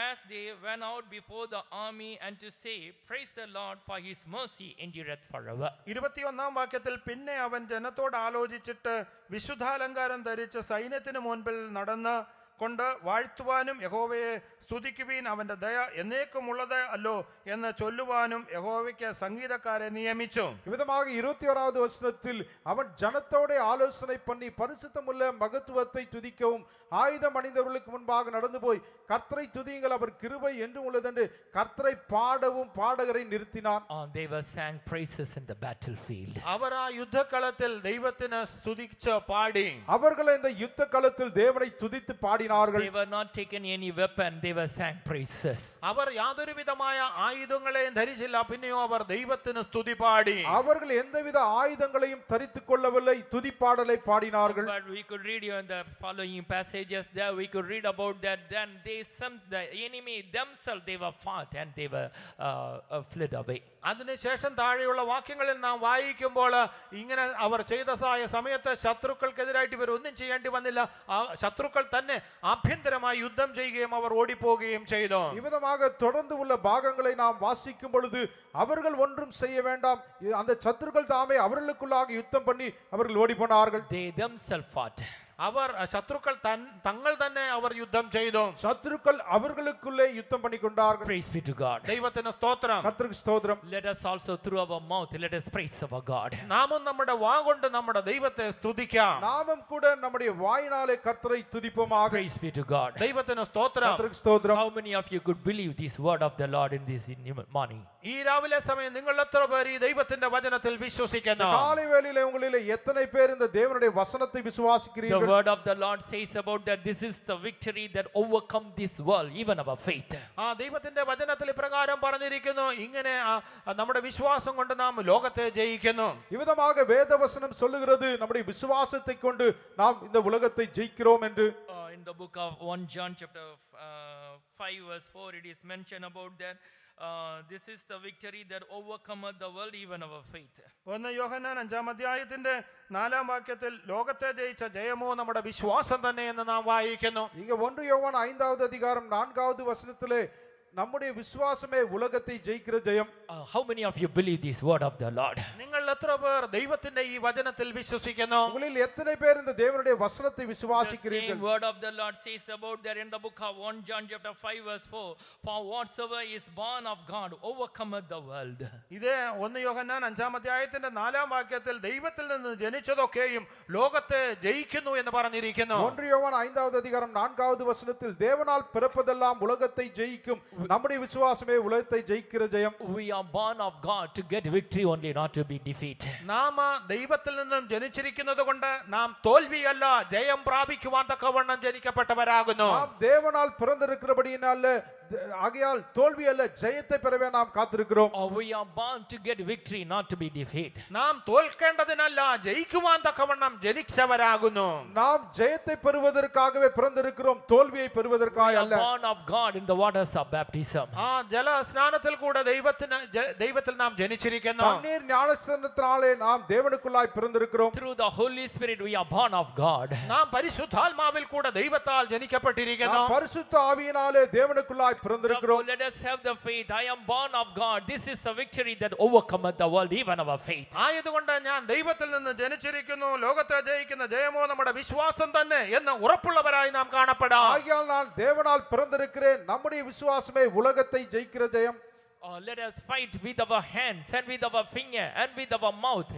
as they went out before the army, and to say, praise the Lord, for his mercy endureth forever. 21-ാം വാക്യത്തിൽ പിന്നെ അവൻ ജനത്തോട് ആലോചിച്ചിട്ട് വിശുദ്ധാലങ്കാരം ധരിച്ച് സൈന്യത്തിന് മുൻപിൽ നടന്ന് കൊണ്ട് വാഴ്ത്തുവാനും യഹോവയെ സ്തുതിക്കുവീൻ, അവന്റെ ദയ എന്നേക്കുമുള്ളത് അല്ലോ എന്ന് ചൊല്ലുവാനും യഹോവയ്ക്ക് സംഗീതക്കാരെ നിയമിച്ചു. இவ்விதமாக 21வது வசனத்தில் அவன் ஜனத்தோட ஆலோசனை பண்ணி பரிசுத்தமுள்ள மகத்துவத்தை துதிக்கவும் ஆயுதம் அணிந்தவர்களுக்கு முன்பாக நடந்து போய் கர்த்தரை துதியுங்கள், அவர் கிருபை என்றும் உள்ளதென்று கர்த்தரை பாடவும் பாடகரை நிறுத்தினான். They were sang praises in the battlefield. അവർ ആ യുദ്ധക്കളത്തിൽ ദൈവത്തിന് സ്തുതിച്ച് പാടി. அவர்கள் இந்த யுத்த களத்தில் தேவனை துதித்து பாடினார்கள். They were not taken any weapon, they were sang praises. അവർ യാതൊരു വിധമായ ആയുധങ്ങളെയും ധരിച്ചില്ല, പിന്നെയോ അവർ ദൈവത്തിന് സ്തുതി പാടി. அவர்கள் எந்தவித ஆயுதங்களையும் தரித்துக் கொள்ளவில்லை, துதிப்பாடலை பாடினார்கள். But we could read you in the following passages there, we could read about that. Then the enemy themselves, they were fought and they were fled away. അതിനുശേഷം താഴെയുള്ള വാക്യങ്ങളിൽ നാം വായിക്കുമ്പോൾ ഇങ്ങനെ അവർ ചെയ്തതായ സമയത്ത് ശത്രുക്കൾക്കെതിരായിട്ട് ഇവർ ഒന്നും ചെയ്യേണ്ടി വന്നില്ല. ശത്രുക്കൾ തന്നെ ആഭ്യന്തരമായി യുദ്ധം ചെയ്യുകയും അവർ ഓടിപ്പോവുകയും ചെയ്തു. இவ்விதமாக தொடர்ந்து உள்ள பாகங்களை நாம் வாசிக்கும் பொழுது அவர்கள் ஒன்றும் செய்ய வேண்டாம், அந்த சத்துருக்கள் தாமே அவர்களுக்குள்ளாக யுத்தம் பண்ணி அவர்கள் ஓடி போனார்கள். They themselves fought. അവർ ശത്രുക്കൾ തങ്ങൾ തന്നെ അവർ യുദ്ധം ചെയ്തു. சத்துருக்கள் அவர்களுக்குள்ளே யுத்தம் பண்ணி கொண்டார்கள். Praise be to God. ദൈവത്തിന് സ്തോത്രം. கர்த்தருக்கு ஸ்தோத்திரம். Let us also through our mouth, let us praise our God. നാമും നമ്മുടെ വാ കൊണ്ട് നമ്മുടെ ദൈവത്തെ സ്തുതിക്കാം. நாமும் கூட நம்முடைய வாயினாலே கர்த்தரை துதிப்போமாக. Praise be to God. ദൈവത്തിന് സ്തോത്രം. கர்த்தருக்கு ஸ்தோத்திரம். How many of you could believe this word of the Lord in this morning? ഈ രാവിലെ സമയം നിങ്ങൾ എത്ര പേർ ഈ ദൈവത്തിന്റെ വചനത്തിൽ വിശ്വസിക്കുന്നു? காலை வேளையிலே உங்களிலே எத்தனை பேர் இந்த தேவனுடைய வசனத்தை The விசுவாசிக்கிறீர்கள்? word of the Lord says about that this is the victory that overcome this world, even our faith. ദൈവത്തിന്റെ വചനത്തിൽ ഇപ്രകാരം പറഞ്ഞിരിക്കുന്നു, ഇങ്ങനെ നമ്മുടെ വിശ്വാസം കൊണ്ട് നാം ലോകത്തെ ജയിക്കുന്നു. இவ்விதமாக வேதவசனம் சொல்லுகிறது நம்முடைய விசுவாசத்தை கொண்டு நாம் இந்த உலகத்தை ஜெயிக்கிறோம் என்று. In the book of 1 John chapter 5 verse 4, it is mentioned about that this is the victory that overcometh the world, even our faith. 1 യോഹന്നാൻ 5-ാം അധ്യായത്തിന്റെ 4-ാം വാക്യത്തിൽ ലോകത്തെ ജയിച്ച ജയമോ നമ്മുടെ വിശ്വാസം തന്നെ എന്ന് നാം വായിക്കുന്നു. இங்க 1 யோவான் 5வது அதிகாரம் 4வது வசனத்திலே நம்முடைய விசுவாசமே உலகத்தை ஜெயிக்கிற ஜெயம். How many of you believe this word of the Lord? നിങ്ങൾ നിങ്ങളിൽ എത്ര പേർ ദൈവത്തിന്റെ ഈ വചനത്തിൽ വിശ്വസിക്കുന്നു? உங்களில் எத்தனை பேர் இந்த தேவனுடைய வசனத்தை The விசுவாசிக்கிறீர்கள்? same word of the Lord says about that in the book of 1 John chapter 5 verse 4. For whatsoever is born of God overcometh the world. ഇത് 1 യോഹന്നാൻ 5-ാം അധ്യായത്തിന്റെ 4-ാം വാക്യത്തിൽ ദൈവത്തിൽ നിന്ന് ജനിച്ചതൊക്കെയും ലോകത്തെ ജയിക്കുന്നു എന്ന് പറഞ്ഞിരിക്കുന്നു. 1 யோவான் 5வது அதிகாரம் 4வது வசனத்தில் தேவனால் பிறப்பதெல்லாம் உலகத்தை ஜெயிக்கும், நம்முடைய விசுவாசமே உலகத்தை ஜெயிக்கிற ஜெயம். We are born of God to get victory only, not to be defeated. നാം ദൈവത്തിൽ നിന്നും ജനിച്ചിരിക്കുന്നത് കൊണ്ട് നാം തോൽവിയല്ല ജയം പ്രാപിക്കുവാൻ തക്കവണ്ണം ജനിക്കപ്പെട്ടവരാകുന്നു. நாம் தேவனால் பிறந்திருக்கிறபடியினால ஆகையால் தோல்வி அல்ல ஜெயத்தை பெறவே நாம் காத்திருக்கிறோம். We are born to get victory, not to be defeated. നാം തോൽക്കേണ്ടതിനല്ല ജയിക്കുവാൻ തക്കവണ്ണം ജനിച്ചവരാകുന്നു. நாம் ஜெயத்தை பெறுவதற்காகவே பிறந்திருக்கிறோம், தோல்வியை பெறுவதற்காக We are அல்ல. born of God in the waters of baptism. ആ ജല സ്നാനത്തിൽ കൂടെ ദൈവത്തിൽ നാം ജനിച്ചിരിക്കുന്നു. தண்ணீர் ஞானஸ்நானத்தினாலே நாம் தேவனுக்குள்ளாய் பிறந்திருக்கிறோம். Through the Holy Spirit we are born of God. നാം പരിശുദ്ധാത്മാവിൽ കൂടെ ദൈവത്താൽ ജനിക്കപ്പെട്ടിരിക്കുന്നു. நாம் பரிசுத்த ஆவியினாலே தேவனுக்குள்ளாய் Therefore, பிறந்திருக்கிறோம். let us have the faith. I am born of God. This is the victory that overcometh the world, even our faith. ആയതുകൊണ്ട് ഞാൻ ദൈവത്തിൽ നിന്ന് ജനിച്ചിരിക്കുന്നു, ലോകത്തെ ജയിക്കുന്ന ജയമോ നമ്മുടെ വിശ്വാസം തന്നെ എന്ന് ഉറപ്പുള്ളവരായി നാം കാണപ്പെടാം. ஆகையால் நான் தேவனால் பிறந்திருக்கிறேன், நம்முடைய விசுவாசமே உலகத்தை ஜெயிக்கிற ஜெயம். Let us fight with our hands and with our finger and with our mouth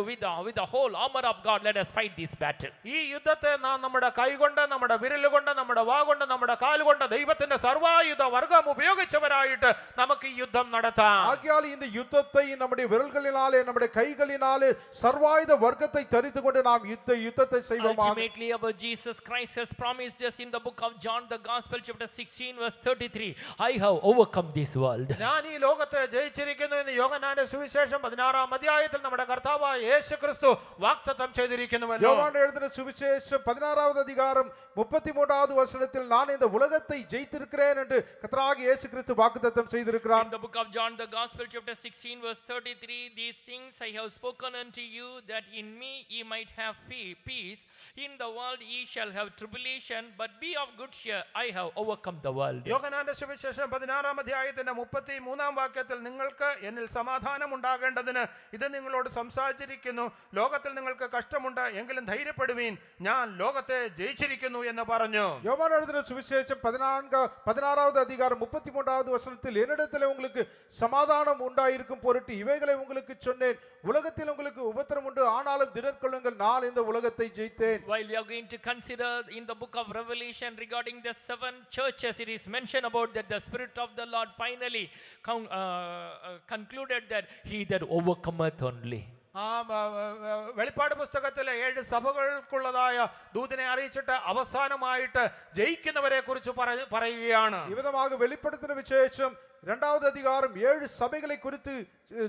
with the whole armor of God. Let us fight this battle. ഈ യുദ്ധത്തെ നാം നമ്മുടെ കൈകൊണ്ട്, നമ്മുടെ വിരലുകൊണ്ട്, നമ്മുടെ വാഗൊണ്ട്, നമ്മുടെ കാലുകൊണ്ട് ദൈവത്തിന്റെ സർവായുധ വർഗം ഉപയോഗിച്ചവരായിട്ട് നമുക്ക് ഈ യുദ്ധം നടത്താം. ஆகையால் இந்த யுத்தத்தை நம்முடைய விரல்களினாலே, நம்முடைய கைகளினாலே சர்வாயுத வர்க்கத்தை தரித்து கொண்டு நாம் யுத்தத்தை செய்வோம். Ultimately, our Jesus Christ has promised us in the book of John, the Gospel, chapter 16, verse 33, I have overcome this world. ഞാൻ ഈ ലോകത്തെ ജയിച്ചിരിക്കുന്നു എന്ന് യോഹന്നാന്റെ സുവിശേഷം 16-ാം അധ്യായത്തിൽ നമ്മുടെ കർത്താവായ യേശുക്രിസ്തു വാഗ്ദത്തം ചെയ്തിരിക്കുന്നുവല്ലോ. யோவான் எழுதின சுவிசேஷம் 16வது அதிகாரம் 33வது வசனத்தில் நான் இந்த உலகத்தை ஜெயித்திருக்கிறேன் என்று கர்த்தராகிய இயேசு கிறிஸ்து வாக்குத்தத்தம் செய்திருக்கிறார். In the book of John, the Gospel, chapter 16, verse 33, these things I have spoken unto you, that in me ye might have peace. In the world ye shall have tribulation, but be of good cheer, I have overcome the world. യോഹന്നാന്റെ സുവിശേഷം 16-ാം അധ്യായത്തിന്റെ 33-ാം വാക്യത്തിൽ നിങ്ങൾക്ക് എന്നിൽ സമാധാനം ഉണ്ടാകേണ്ടതിന് ഇത് നിങ്ങളോട് സംസാരിച്ചിരിക്കുന്നു, ലോകത്തിൽ നിങ്ങൾക്ക് കഷ്ടമുണ്ട്, എങ്കിലും ധൈര്യപ്പെടുവീൻ, ഞാൻ ലോകത്തെ ജയിച്ചിരിക്കുന്നു എന്ന് പറഞ്ഞു. யோவான் எழுதின சுவிசேஷம் 16வது அதிகாரம் 33வது வசனத்தில் என்னிடத்தில் உங்களுக்கு சமாதானம் உண்டாயிருக்கும் பொருட்டு இவைகளை உங்களுக்கு சொன்னேன், உலகத்தில் உங்களுக்கு உபத்திரம் உண்டு, ஆனாலும் திடர்கொள்ளுங்கள், நான் இந்த உலகத்தை ஜெயித்தேன். While we are going to consider in the book of Revelation regarding the 7 churches, it is mentioned about that the Spirit of the Lord finally concluded that he that overcometh only. വെളിപ്പാട് പുസ്തകത്തിലെ 7 സഭകൾക്കുള്ളതായ ദൂതനെ അറിയിച്ചിട്ട് അവസാനമായിട്ട് ജയിക്കുന്നവരെ കുറിച്ച് പറയുകയാണ്. இவ்விதமாக வெளிப்படுத்தின விசேஷம் 2வது அதிகாரம் 7 சபைகளை குறித்து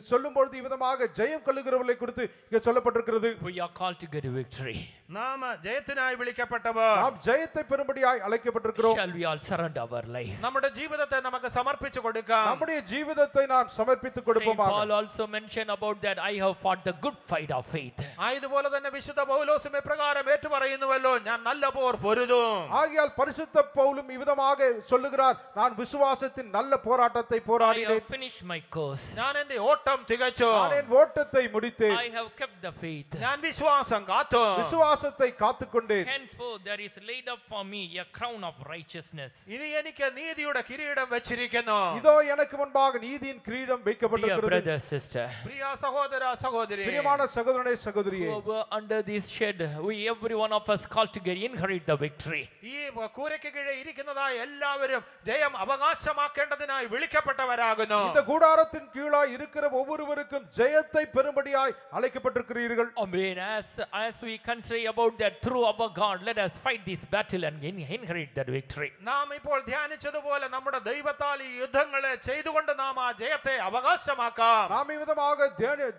சொல்லும் பொழுது இவ்விதமாக ஜெயம் கொள்ளுகிறவர்களை குறித்து இங்கே சொல்லப்பட்டிருக்கிறது. We are called to get a victory. നാം ജയത്തിനായി വിളിക്കപ്പെട്ടവർ, நாம் ஜெயத்தை பெறும்படியாய் அழைக்கப்பட்டிருக்கிறோம். Shall we all surrender our life? നമ്മുടെ ജീവിതത്തെ നമുക്ക് സമർപ്പിച്ചു കൊടുക്കാം. நம்முடைய ஜீவிதத்தை நாம் சமர்ப்பித்துக் Saint கொடுப்போமாக. Paul also mentioned about that, I have fought the good fight of faith. ആയതുപോലെ തന്നെ വിശുദ്ധ പൗലോസും ഇപ്രകാരം ഏറ്റുപറയുന്നുവല്ലോ, ഞാൻ നല്ല പോർ പൊരുതും. ஆகையால் பரிசுத்த பவுலும் இவ்விதமாக சொல்லுகிறார், நான் விசுவாசத்தின் நல்ல போராட்டத்தை I போராடினேன், have finished my course. ഞാൻ എന്റെ ഓട്ടം തികച്ചു. நான் என் ஓட்டத்தை முடித்தேன், I have kept the faith. ഞാൻ വിശ്വാസം കാത്തു. விசுவாசத்தை காத்துக்கொண்டேன். Henceforth there is laid up for me a crown of righteousness. ഇനി എനിക്ക് നീതിയുടെ കിരീടം വെച്ചിരിക്കുന്നു. இதோ எனக்கு முன்பாக நீதியின் கிரீடம் Dear வைக்கப்பட்டிருக்கிறது. brother, sister, പ്രിയ സഹോദര സഹോദരി, பிரியமான சகோதரனே சகோதரியே, who are under this shed, every one of us called to inherit the victory. ഈ കൂരയ്ക്ക് കീഴെ ഇരിക്കുന്നതായ എല്ലാവരും ജയം അവകാശമാക്കേണ്ടതിനായി വിളിക്കപ്പെട്ടവരാകുന്നു. இந்த கூடாரத்தின் கீழாய் இருக்கிற ஒவ்வொருவருக்கும் ஜெயத்தை பெறும்படியாய் அழைக்கப்பட்டிருக்கிறீர்கள். Amen. As we consider about that, through our God, let us fight this battle and inherit that victory. നാം ഇപ്പോൾ ധ്യാനിച്ചതുപോലെ നമ്മുടെ ദൈവത്താൽ ഈ യുദ്ധങ്ങളെ ചെയ്തുകൊണ്ട് നാം ആ ജയത്തെ അവകാശമാക്കാം. நாம் இவ்விதமாக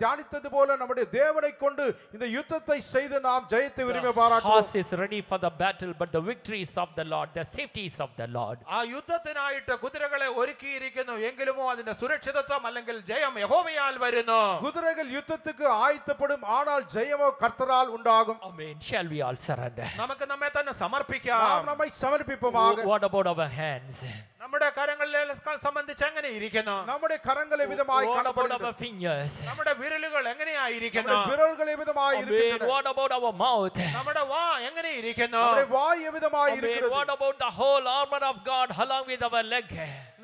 தியானித்தது போல நம்முடைய தேவனை கொண்டு இந்த யுத்தத்தை செய்து நாம் ஜெயத்தை உரிமை The பாராட்டுவோம். horse is ready for the battle, but the victory is of the Lord, the safety is of the Lord. ആ യുദ്ധത്തിനായിട്ട് കുതിരകളെ ഒരുക്കിയിരിക്കുന്നു, എങ്കിലുമോ അതിന്റെ സുരക്ഷിതത്വം അല്ലെങ്കിൽ ജയം യഹോവയാൽ വരുന്നു. குதிரைகள் யுத்தத்துக்கு ஆயத்தப்படும், ஆனால் ஜெயமோ கர்த்தரால் உண்டாகும். Amen. Shall we all surrender? നമുക്ക് നമ്മെ തന്നെ സമർപ്പിക്കാം. நாம் நம்மை சமர்ப்பிப்போமாக. What about our hands? നമ്മുടെ കരങ്ങളെ സംബന്ധിച്ച് എങ്ങനെ ഇരിക്കുന്നു? நம்முடைய கரங்கள் எவ்விதமாய் What about காணப்படுகிறது? our fingers? നമ്മുടെ വിരലുകൾ എങ്ങനെയായിരിക്കുന്നു? நம்முடைய விரல்கள் எவ்விதமாய் Amen. இருக்கின்றன? What about our mouth? നമ്മുടെ വാ എങ്ങനെ ഇരിക്കുന്നു? நம்முடைய வாய் எவ்விதமாய் Amen. இருக்கிறது? What about the whole armor of God along with our leg?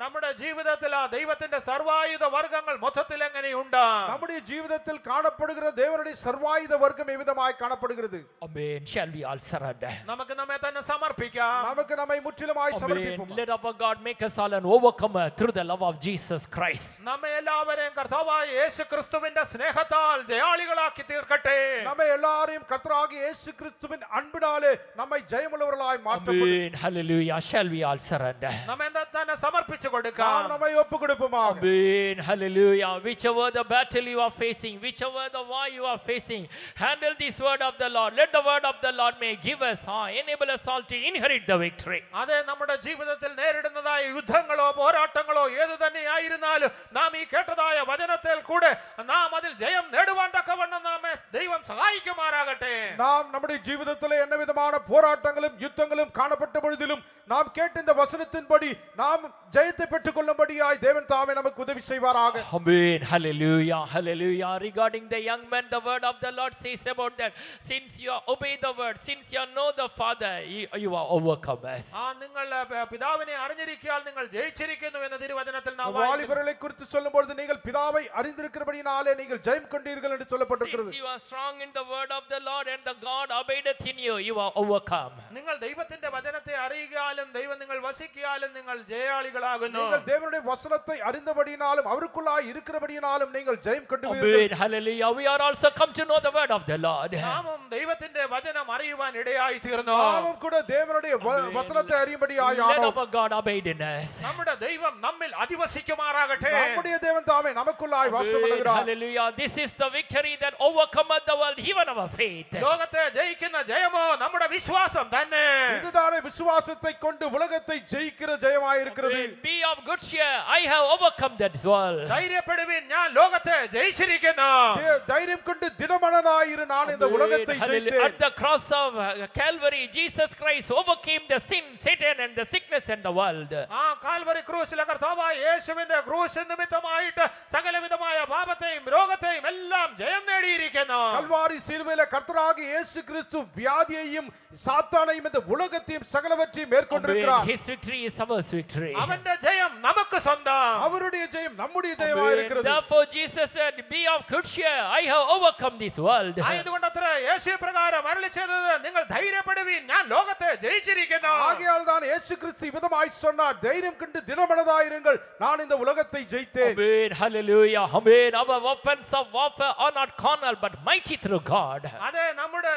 നമ്മുടെ ജീവിതത്തിൽ ആ ദൈവത്തിന്റെ സർവായുധ വർഗ്ഗങ്ങൾ മൊത്തത്തിൽ എങ്ങനെയുണ്ട്? நம்முடைய ஜீவிதத்தில் காணப்படுகிற தேவனுடைய சர்வாயுத வர்க்கம் எவ்விதமாய் காணப்படுகிறது? Amen. Shall we all surrender? നമുക്ക് നമ്മെ തന്നെ സമർപ്പിക്കാം. நமக்கு நம்மை முற்றிலுமாய் Amen. சமர்ப்பிப்போம். Let our God make us all an overcomer through the love of Jesus Christ. നമ്മെ എല്ലാവരെയും കർത്താവായ യേശു ക്രിസ്തുവിന്റെ സ്നേഹത്താൽ ജയാളികളാക്കി തീർക്കട്ടെ. நம்மை எல்லாரையும் கர்த்தராகிய இயேசு கிறிஸ்துவின் அன்பினாலே நம்மை ஜெயமுள்ளவர்களாய் மாற்றப்படும். Amen. Hallelujah. Shall we all surrender? നമ്മെ തന്നെ സമർപ്പിച്ചു நாம் കൊടുക്കാം. நம்மை ஒப்புக் கொடுப்போமாக. Amen. Hallelujah. Whichever the battle you are facing, whichever the war you are facing, handle this word of the Lord. Let the word of the Lord may give us, enable us all to inherit the victory. അതെ, നമ്മുടെ ജീവിതത്തിൽ നേരിടുന്നതായ യുദ്ധങ്ങളോ പോരാട്ടങ്ങളോ ഏതു തന്നെയായിരുന്നാലും നാം ഈ കേട്ടതായ വചനത്തിൽ കൂടെ നാം അതിൽ ജയം നേടുവാൻ തക്കവണ്ണം നമ്മെ ദൈവം സഹായിക്കുമാറാകട്ടെ. நாம் நம்முடைய ஜீவிதத்திலே என்ன விதமான போராட்டங்களும் யுத்தங்களும் காணப்பட்ட பொழுதிலும் நாம் கேட்ட இந்த வசனத்தின்படி நாம் ஜெயத்தை பெற்றுக் கொள்ளும்படியாய் தேவன் தாமே நமக்கு உதவி செய்வாராக. Amen. Hallelujah. Hallelujah. Regarding the young man, the word of the Lord says about that. Since you obey the word, since you know the Father, you are overcomers. നിങ്ങൾ പിതാവിനെ അറിഞ്ഞിരിക്കാൽ നിങ്ങൾ ജയിച്ചിരിക്കുന്നു എന്ന തിരുവചനത്തിൽ നാം വായിക്കുന്നു. வாலிபர்களை குறித்து சொல்லும்போது நீங்கள் பிதாவை அறிந்திருக்கிறபடினாலே நீங்கள் ஜெயம் கொண்டீர்கள் என்று சொல்லப்பட்டிருக்கிறது. Since you are strong in the word of the Lord and the God abideth in you, you are overcome. നിങ്ങൾ ദൈവത്തിന്റെ വചനത്തെ അറിയുകയാലും ദൈവം നിങ്ങൾ വസിക്കാലും നിങ്ങൾ ജയാളികളാകുന്നു. நீங்கள் தேவனுடைய வசனத்தை அறிந்தபடியினாலும் அவருக்குள்ளாய் இருக்கிறபடியினாலும் நீங்கள் ஜெயம் கொண்டு Amen. Hallelujah. We are also come to know the word of the Lord. നാമും ദൈവത്തിന്റെ വചനം അറിയുവാൻ ഇടയായി തീർന്നു. நாமும் கூட தேவனுடைய வசனத்தை அறியும்படியாய் Let ஆனோம். our God abide in us. നമ്മുടെ ദൈവം നമ്മിൽ അധിവസിക്കുമാറാകട്ടെ. நம்முடைய தேவன் தாமே நமக்குள்ளாய் வாசம் Amen. பண்ணுகிறார். Hallelujah. This is the victory that overcometh the world, even our faith. ലോകത്തെ ജയിക്കുന്ന ജയമോ നമ്മുടെ വിശ്വാസം തന്നെ. இதுதானே விசுவாசத்தை கொண்டு உலகத்தை ஜெயிக்கிற ஜெயமாய் இருக்கிறது. Amen. Be of good cheer. I have overcome that world. ധൈര്യപ്പെടുവിൻ, ഞാൻ ലോകത്തെ ജയിച്ചിരിക്കുന്നു. தைரியம் கொண்டு திடமனதாயிரு, நான் இந்த உலகத்தை Amen. Hallelujah. ஜெயித்தேன். At the cross of Calvary, Jesus Christ overcame the sin, Satan and the sickness and the world. ആ കാൽവരി ക്രൂശിലെ കർത്താവായ യേശുവിന്റെ ക്രൂശ് നിമിത്തമായിട്ട് സകലവിധമായ പാപത്തെയും രോഗത്തെയും എല്ലാം ജയം നേടിയിരിക്കുന്നു. கல்வாரி சிலுவையிலே கர்த்தராகிய இயேசு கிறிஸ்து வியாதியையும் சாத்தானையும் இந்த உலகத்தையும் சகலவற்றையும் மேற்கொண்டிருக்கிறார். His victory is our victory. അവന്റെ ജയം നമുക്ക് സ്വന്തം. அவருடைய ஜெயம் நம்முடைய ஜெயமாய் இருக்கிறது. Therefore Jesus said, be of good cheer. I have overcome this world. ആയതുകൊണ്ടത്ര യേശു പ്രകാരം അരുളി ചെയ്തത്, നിങ്ങൾ ധൈര്യപ്പെടുവിൻ, ഞാൻ ലോകത്തെ ജയിച്ചിരിക്കുന്നു. ஆகையால் தான் இயேசு கிறிஸ்து விதமாய் சொன்னார், தைரியம் கொண்டு திடமனதாயிருங்கள், நான் இந்த உலகத்தை ஜெயித்தேன். Amen. Hallelujah. Amen. Our weapons of warfare are not carnal but mighty through God. അതെ, നമ്മുടെ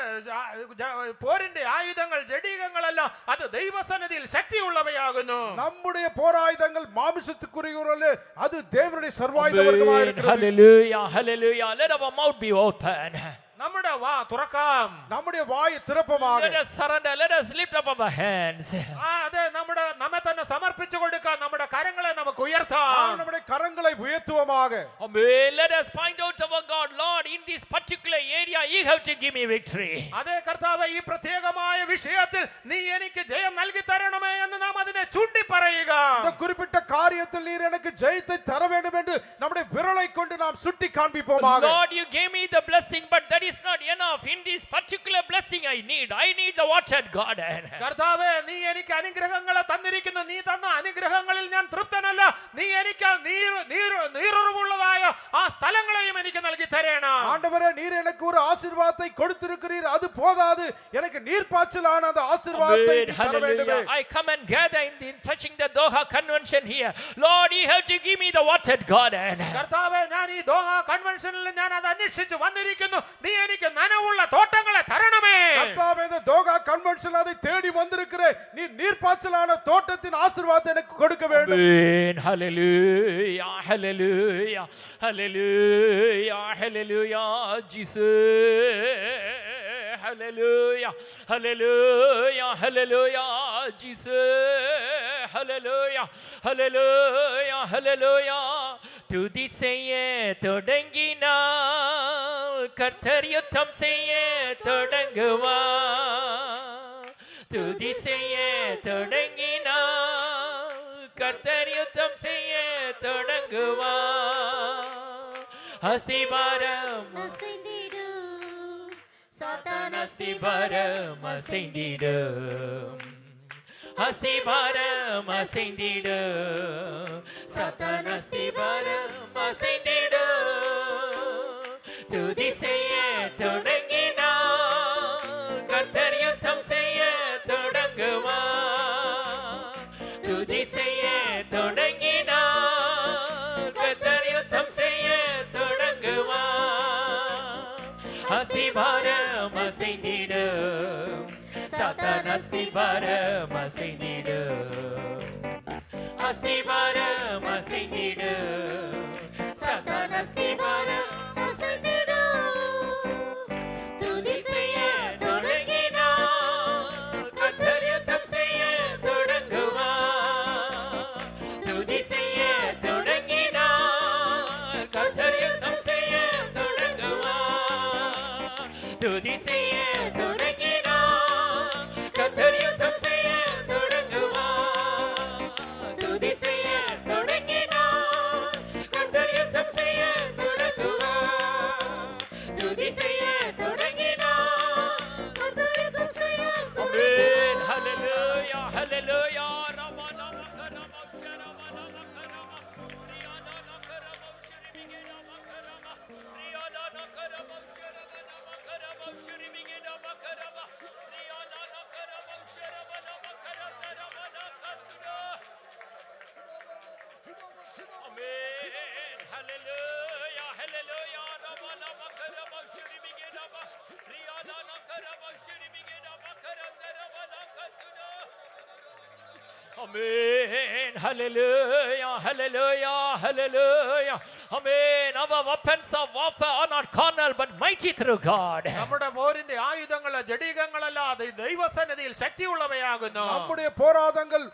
പോരിന്റെ ആയുധങ്ങൾ ജഡീകങ്ങളല്ല, അത് ദൈവസന്നിധിയിൽ ശക്തിയുള്ളവയാകുന്നു. நம்முடைய போராயுதங்கள் மாமிசத்துக்குரியவர்களே, அது தேவனுடைய சர்வாயுத வர்க்கமாய் Amen. இருக்கிறது. Hallelujah. Hallelujah. Let our mouth be open. നമ്മുടെ വാ തുറക്കാം. நம்முடைய வாயை திறப்பமாக. Let us surrender. Let us lift up our hands. അതെ, നമ്മെ തന്നെ സമർപ്പിച്ചു കൊടുക്കാം. നമ്മുടെ കരങ്ങളെ നമുക്ക് நாம் ഉയർത്താം. நம்முடைய கரங்களை உயர்த்துவோமாக. Amen. Let us find out our God. Lord, in this particular area, you have to give me victory. അതേ കർത്താവേ, ഈ പ്രത്യേകമായ വിഷയത്തിൽ നീ എനിക്ക് ജയം നൽകി തരണമേ എന്ന് നാം അതിനെ ചൂണ്ടി പറയുക. இந்த குறிப்பிட்ட காரியத்தில் நீர் எனக்கு ஜெயத்தை தர வேண்டும் என்று நம்முடைய விரலை கொண்டு நாம் சுட்டி காண்பிப்போமாக. Lord, you gave me the blessing, but that is not enough. In this particular blessing I need the watered garden. കർത്താവേ, നീ എനിക്ക് അനുഗ്രഹങ്ങളെ തന്നിരിക്കുന്നു. നീ തന്ന അനുഗ്രഹങ്ങളിൽ ഞാൻ തൃപ്തനല്ല. നീ എനിക്ക് നീരുറവുള്ളതായ ആ സ്ഥലങ്ങളെയും എനിക്ക് നൽകി തരണം. ஆண்டவரே, நீர் எனக்கு ஒரு ஆசீர்வாதத்தை கொடுத்திருக்கிறீர், அது போதாது, எனக்கு நீர்ப்பாய்ச்சலான அந்த ஆசீர்வாதத்தை Amen. நீர் தர வேண்டுமே. Hallelujah. I come and gather in touching the Doha convention here. Lord, you have to give me the watered garden. കർത്താവേ, ഞാൻ ഈ ദോഹ കൺവെൻഷനിൽ ഞാൻ അത് അന്വേഷിച്ച് വന്നിരിക്കുന്നു. നീ എനിക്ക് നനവുള്ള തോട്ടങ്ങളെ തരണമേ. கர்த்தாவே, இந்த தோகா கன்வென்ஷன் அதை தேடி வந்திருக்கிறேன், நீர் நீர்ப்பாய்ச்சலான தோட்டத்தின் ஆசீர்வாதத்தை எனக்கு கொடுக்க வேண்டும். Amen. Hallelujah. Hallelujah. Hallelujah. Hallelujah. Jesus. Hallelujah. Hallelujah. Hallelujah. Jesus. Hallelujah. Hallelujah. Hallelujah. துதி செய்ய தொடங்கினால் கர்த்தர் யுத்தம் செய்ய தொடங்குவார். துதி செய்ய தொடங்கினால் கர்த்தர் யுத்தம் செய்ய தொடங்குவார். அஸ்திபாரம் அசைந்திடும் சாத்தான் அஸ்திபாரம் அசைந்திடும். அஸ்திபாரம் அசைந்திடும். சாத்தான் அஸ்திபாரம் அசைந்திடும். துதி செய்ய தொடங்கினார். கர்த்தர் யுத்தம் செய்ய தொடங்குவார். துதி செய்ய தொடங்கினார். கர்த்தர் யுத்தம் செய்ய தொடங்குவார். அஸ்திபாரம் அசைந்திடும். சாத்தான் அஸ்திபாரம் அசைந்திடும். அஸ்திபாரம் அசைந்திடும். சாத்தான் அஸ்திபாரம் அசைந்திடும். துதி செய்ய தொடங்கினார். கர்த்தர் யுத்தம் செய்ய தொடங்குவார். துதி செய்ய தொடங்கினார். கர்த்தர் யுத்தம் செய்ய தொடங்குவார். துதி செய்ய தொடங்கினார். கர்த்தர் யுத்தம் செய்ய தொடங்குவார். துதி செய்ய தொடங்கினார். கர்த்தர் யுத்தம் செய்ய தொடங்குவார். துதி செய்ய தொடங்கினார். கர்த்தர் யுத்தம் செய்ய தொடங்குவார். Hallelujah, hallelujah. Amen. Hallelujah. Hallelujah. Ramana makara bashiri bigena ba. Riyana nakara bashiri bigena makara darabana katuna. Amen. Hallelujah. Hallelujah. Hallelujah. Amen. Our weapons of warfare are not carnal but mighty through God. നമ്മുടെ പോരിന്റെ ആയുധങ്ങൾ ജഡീകങ്ങളല്ല, അത് ദൈവസന്നിധിയിൽ ശക്തിയുള്ളവയാകുന്നു. நம்முடைய போராயுதங்கள்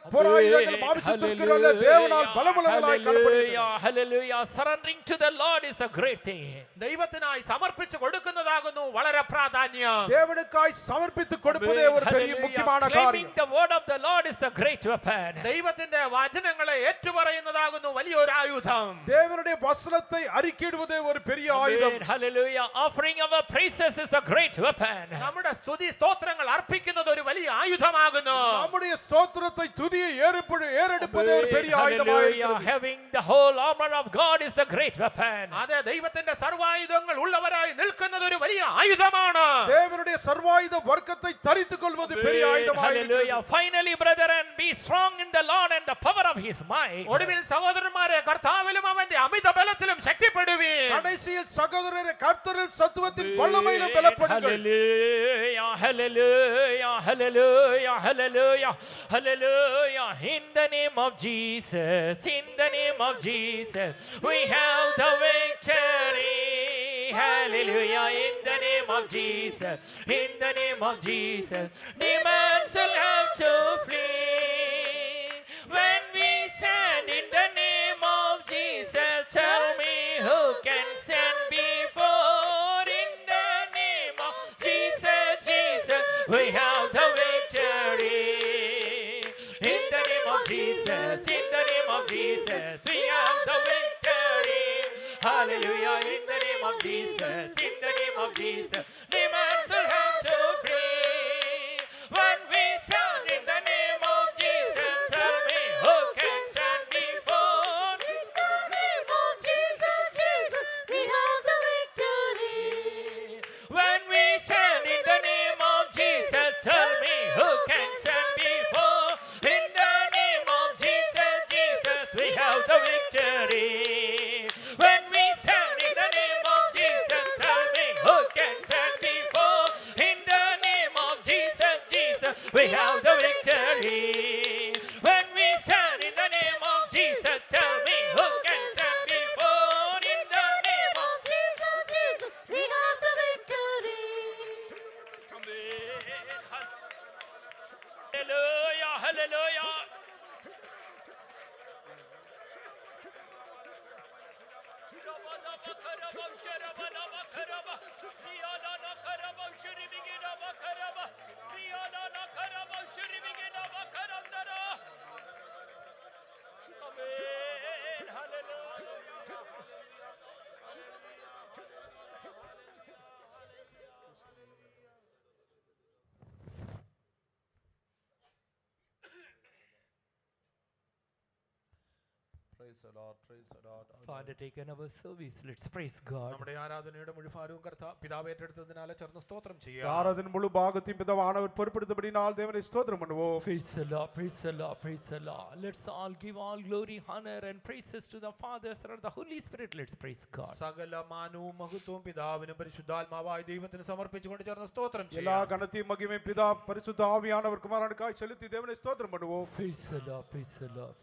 மாம்சத்திற்குள்ள தேவனால் பலமுள்ளவைகளாய் காணப்படுகிறது. Hallelujah. Hallelujah. Surrendering to the Lord is a great thing. ദൈവത്തിനായി സമർപ്പിച്ചു കൊടുക്കുന്നതാകുന്നു വളരെ പ്രാധാന്യം. தேவனுக்காய் சமர்ப்பித்து கொடுப்பதே ஒரு பெரிய முக்கியமான Claiming காரியம். the word of the Lord is a great weapon. ദൈവത്തിന്റെ വചനങ്ങളെ ഏറ്റുപറയുന്നതാകുന്നു വലിയൊരു ആയുധം. தேவனுடைய வசனத்தை அறிக்கையிடுவதே ஒரு பெரிய ஆயுதம். Amen. Hallelujah. Offering our praises is a great weapon. നമ്മുടെ സ്തുതി സ്തോത്രങ്ങൾ അർപ്പിക്കുന്നത് ഒരു വലിയ ആയുധമാകുന്നു. நம்முடைய ஸ்தோத்திரத்தை துதியை ஏறெடுப்பதே ஒரு பெரிய ஆயுதமாக Hallelujah. இருக்கிறது. Having the whole armor of God is the great weapon. അതെ, ദൈവത്തിന്റെ സർവായുധങ്ങൾ ഉള്ളവരായി നിൽക്കുന്നത് ഒരു വലിയ ആയുധമാണ്. தேவனுடைய சர்வாயுத வர்க்கத்தை தரித்துக் கொள்வது பெரிய ஆயுதமாக இருக்கிறது. Hallelujah. Finally, brethren, be strong in the Lord and the power of his might. ഒടുവിൽ സഹോദരന്മാരെ, കർത്താവിലും അവന്റെ അമിത ബലത്തിലും ശക്തിപ്പെടുവീൻ. கடைசியில் சகோதரரே, கர்த்தரின் சத்துவத்தின் வல்லமையிலும் பலப்படுங்கள். Hallelujah. Hallelujah. Hallelujah. Hallelujah. Hallelujah. In the name of Jesus. In the name of Jesus. We have the victory. Hallelujah. In the name of Jesus. In the name of Jesus. Demons will have to flee. When we stand in the name of Jesus, tell me who can stand before. In the name of Jesus, Jesus, we have the victory. In the name of Jesus, in the name of Jesus, we have the victory. Hallelujah. In the name of Jesus, in the name of Jesus, demons will have to flee. When we stand in the name of Jesus, tell me who can stand before. In the name of Jesus, Jesus, we have the victory. When we stand in the name of Jesus, tell me who can stand before. In the name of Jesus, Jesus, we have the victory. When we stand in the name of Jesus, tell me who can stand before. In the name of Jesus, Jesus, we have the victory. When we stand in the name of Jesus, tell me who can stand before. In the name of Jesus, Jesus, we have the victory. Hallelujah, hallelujah. Amen. Hallelujah. Praise the Lord, praise the Lord. Father, take in our service. Let's praise God. നമ്മുടെ ആരാധനയുടെ മുഴുഭാരവും പിതാവ് ഏറ്റെടുത്തതിനാലെ ചേർന്ന് സ്തോത്രം இந்த ചെയ്യാം. ஆராதனை முழு பாகத்தையும் பிதாவானவர் பொறுப்படுத்தபடினால் தேவனை ஸ்தோத்திரம் பண்ணுவோம். Praise the Lord, praise the Lord, praise the Lord. Let's all give all glory, honor and praises to the Father, Son and the Holy Spirit. Let's praise God. സകല മാനവും മഹത്വവും പിതാവിനും പരിശുദ്ധാത്മാവായ ദൈവത്തിന് സമർപ്പിച്ചുകൊണ്ട് ചേർന്ന് സ്തോത്രം எல்லா ചെയ്യാം. கனத்தையும் மகிமை பிதா பரிசுத்த ஆவியானவர் குமாரனுக்காய் செலுத்தி தேவனை ஸ்தோத்திரம் பண்ணுவோம். Praise the Lord, praise the Lord.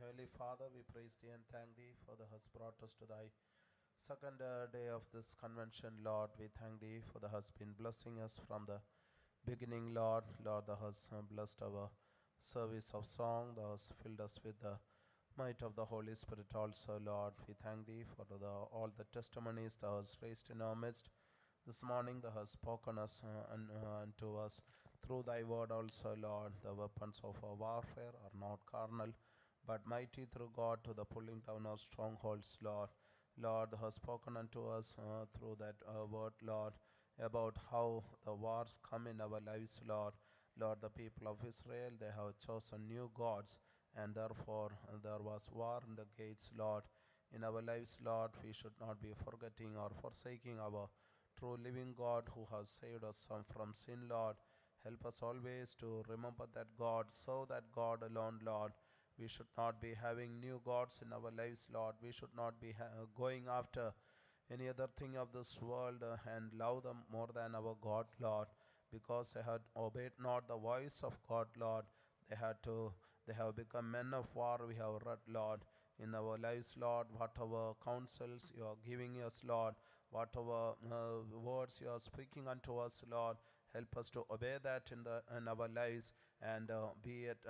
Heavenly Father, we praise thee and thank thee for thou hast brought us to thy second day of this convention, Lord. We thank thee for thou hast been blessing us from the beginning, Lord. Lord, thou hast blessed our service of song. Thou hast filled us with the might of the Holy Spirit also, Lord. We thank thee for all the testimonies thou hast raised in our midst. This morning thou hast spoken us unto us through thy word also, Lord. The weapons of our warfare are not carnal, but mighty through God to the pulling down of strongholds, Lord. Lord, thou hast spoken unto us through that word, Lord, about how the wars come in our lives, Lord. Lord, the people of Israel, they have chosen new gods, and therefore there was war in the gates, Lord. In our lives, Lord, we should not be forgetting or forsaking our true living God who has saved us from sin, Lord. Help us always to remember that God, serve that God alone, Lord. We should not be having new gods in our lives, Lord. We should not be going after any other thing of this world and love them more than our God, Lord, because they had obeyed not the voice of God, Lord. They have become men of war. We have read, Lord, in our lives, Lord, whatever counsels you are giving us, Lord, whatever words you are speaking unto us, Lord, help us to obey that in our lives, and be at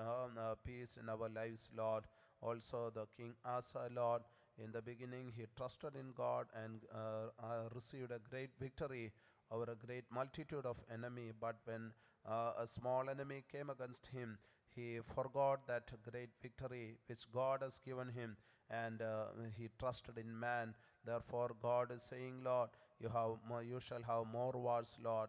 peace in our lives, Lord. Also the King Asa, Lord, in the beginning he trusted in God and received a great victory over a great multitude of enemy, but when a small enemy came against him, he forgot that great victory which God has given him, and he trusted in man. Therefore God is saying, Lord, you shall have more wars, Lord.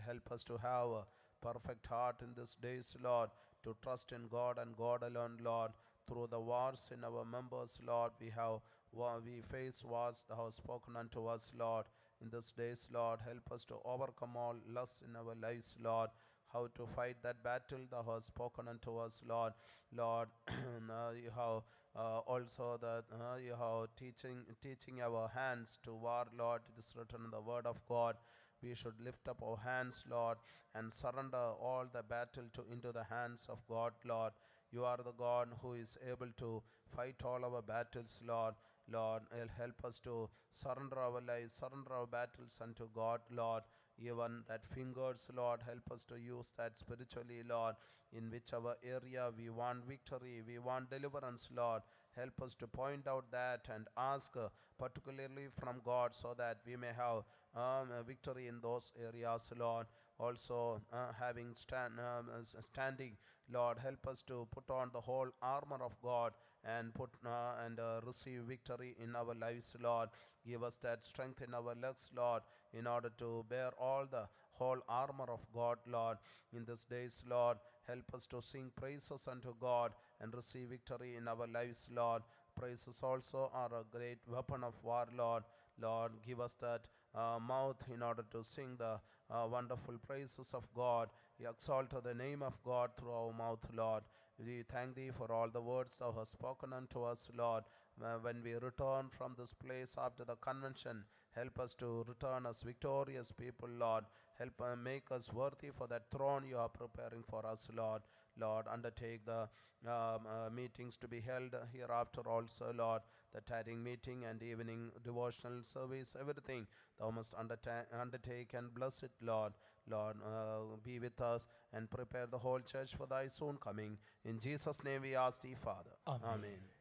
Help us to have a perfect heart in these days, Lord, to trust in God and God alone, Lord. Through the wars in our members, Lord, we face wars thou hast spoken unto us, Lord. In these days, Lord, help us to overcome all lusts in our lives, Lord. How to fight that battle thou hast spoken unto us, Lord. Lord, you have also that you have teaching our hands to war, Lord. It is written in the word of God. We should lift up our hands, Lord, and surrender all the battle into the hands of God, Lord. You are the God who is able to fight all our battles, Lord. Lord, help us to surrender our lives, surrender our battles unto God, Lord. Even that fingers, Lord, help us to use that spiritually, Lord. In whichever area we want victory, we want deliverance, Lord. Help us to point out that and ask particularly from God, so that we may have victory in those areas, Lord. Also having standing, Lord, help us to put on the whole armor of God and receive victory in our lives, Lord. Give us that strength in our legs, Lord, in order to bear all the whole armor of God, Lord. In these days, Lord, help us to sing praises unto God and receive victory in our lives, Lord. Praises also are a great weapon of war, Lord. Lord, give us that mouth in order to sing the wonderful praises of God. We exalt the name of God through our mouth, Lord. We thank thee for all the words thou hast spoken unto us, Lord. When we return from this place after the convention, help us to return as victorious people, Lord. Help make us worthy for that throne you are preparing for us, Lord. Lord, undertake the meetings to be held hereafter also, Lord. The tithing meeting and evening devotional service, everything thou must undertake and bless it, Lord. Lord, be with us and prepare the whole church for thy soon coming. In Jesus' name we ask thee, Father. Amen. Amen.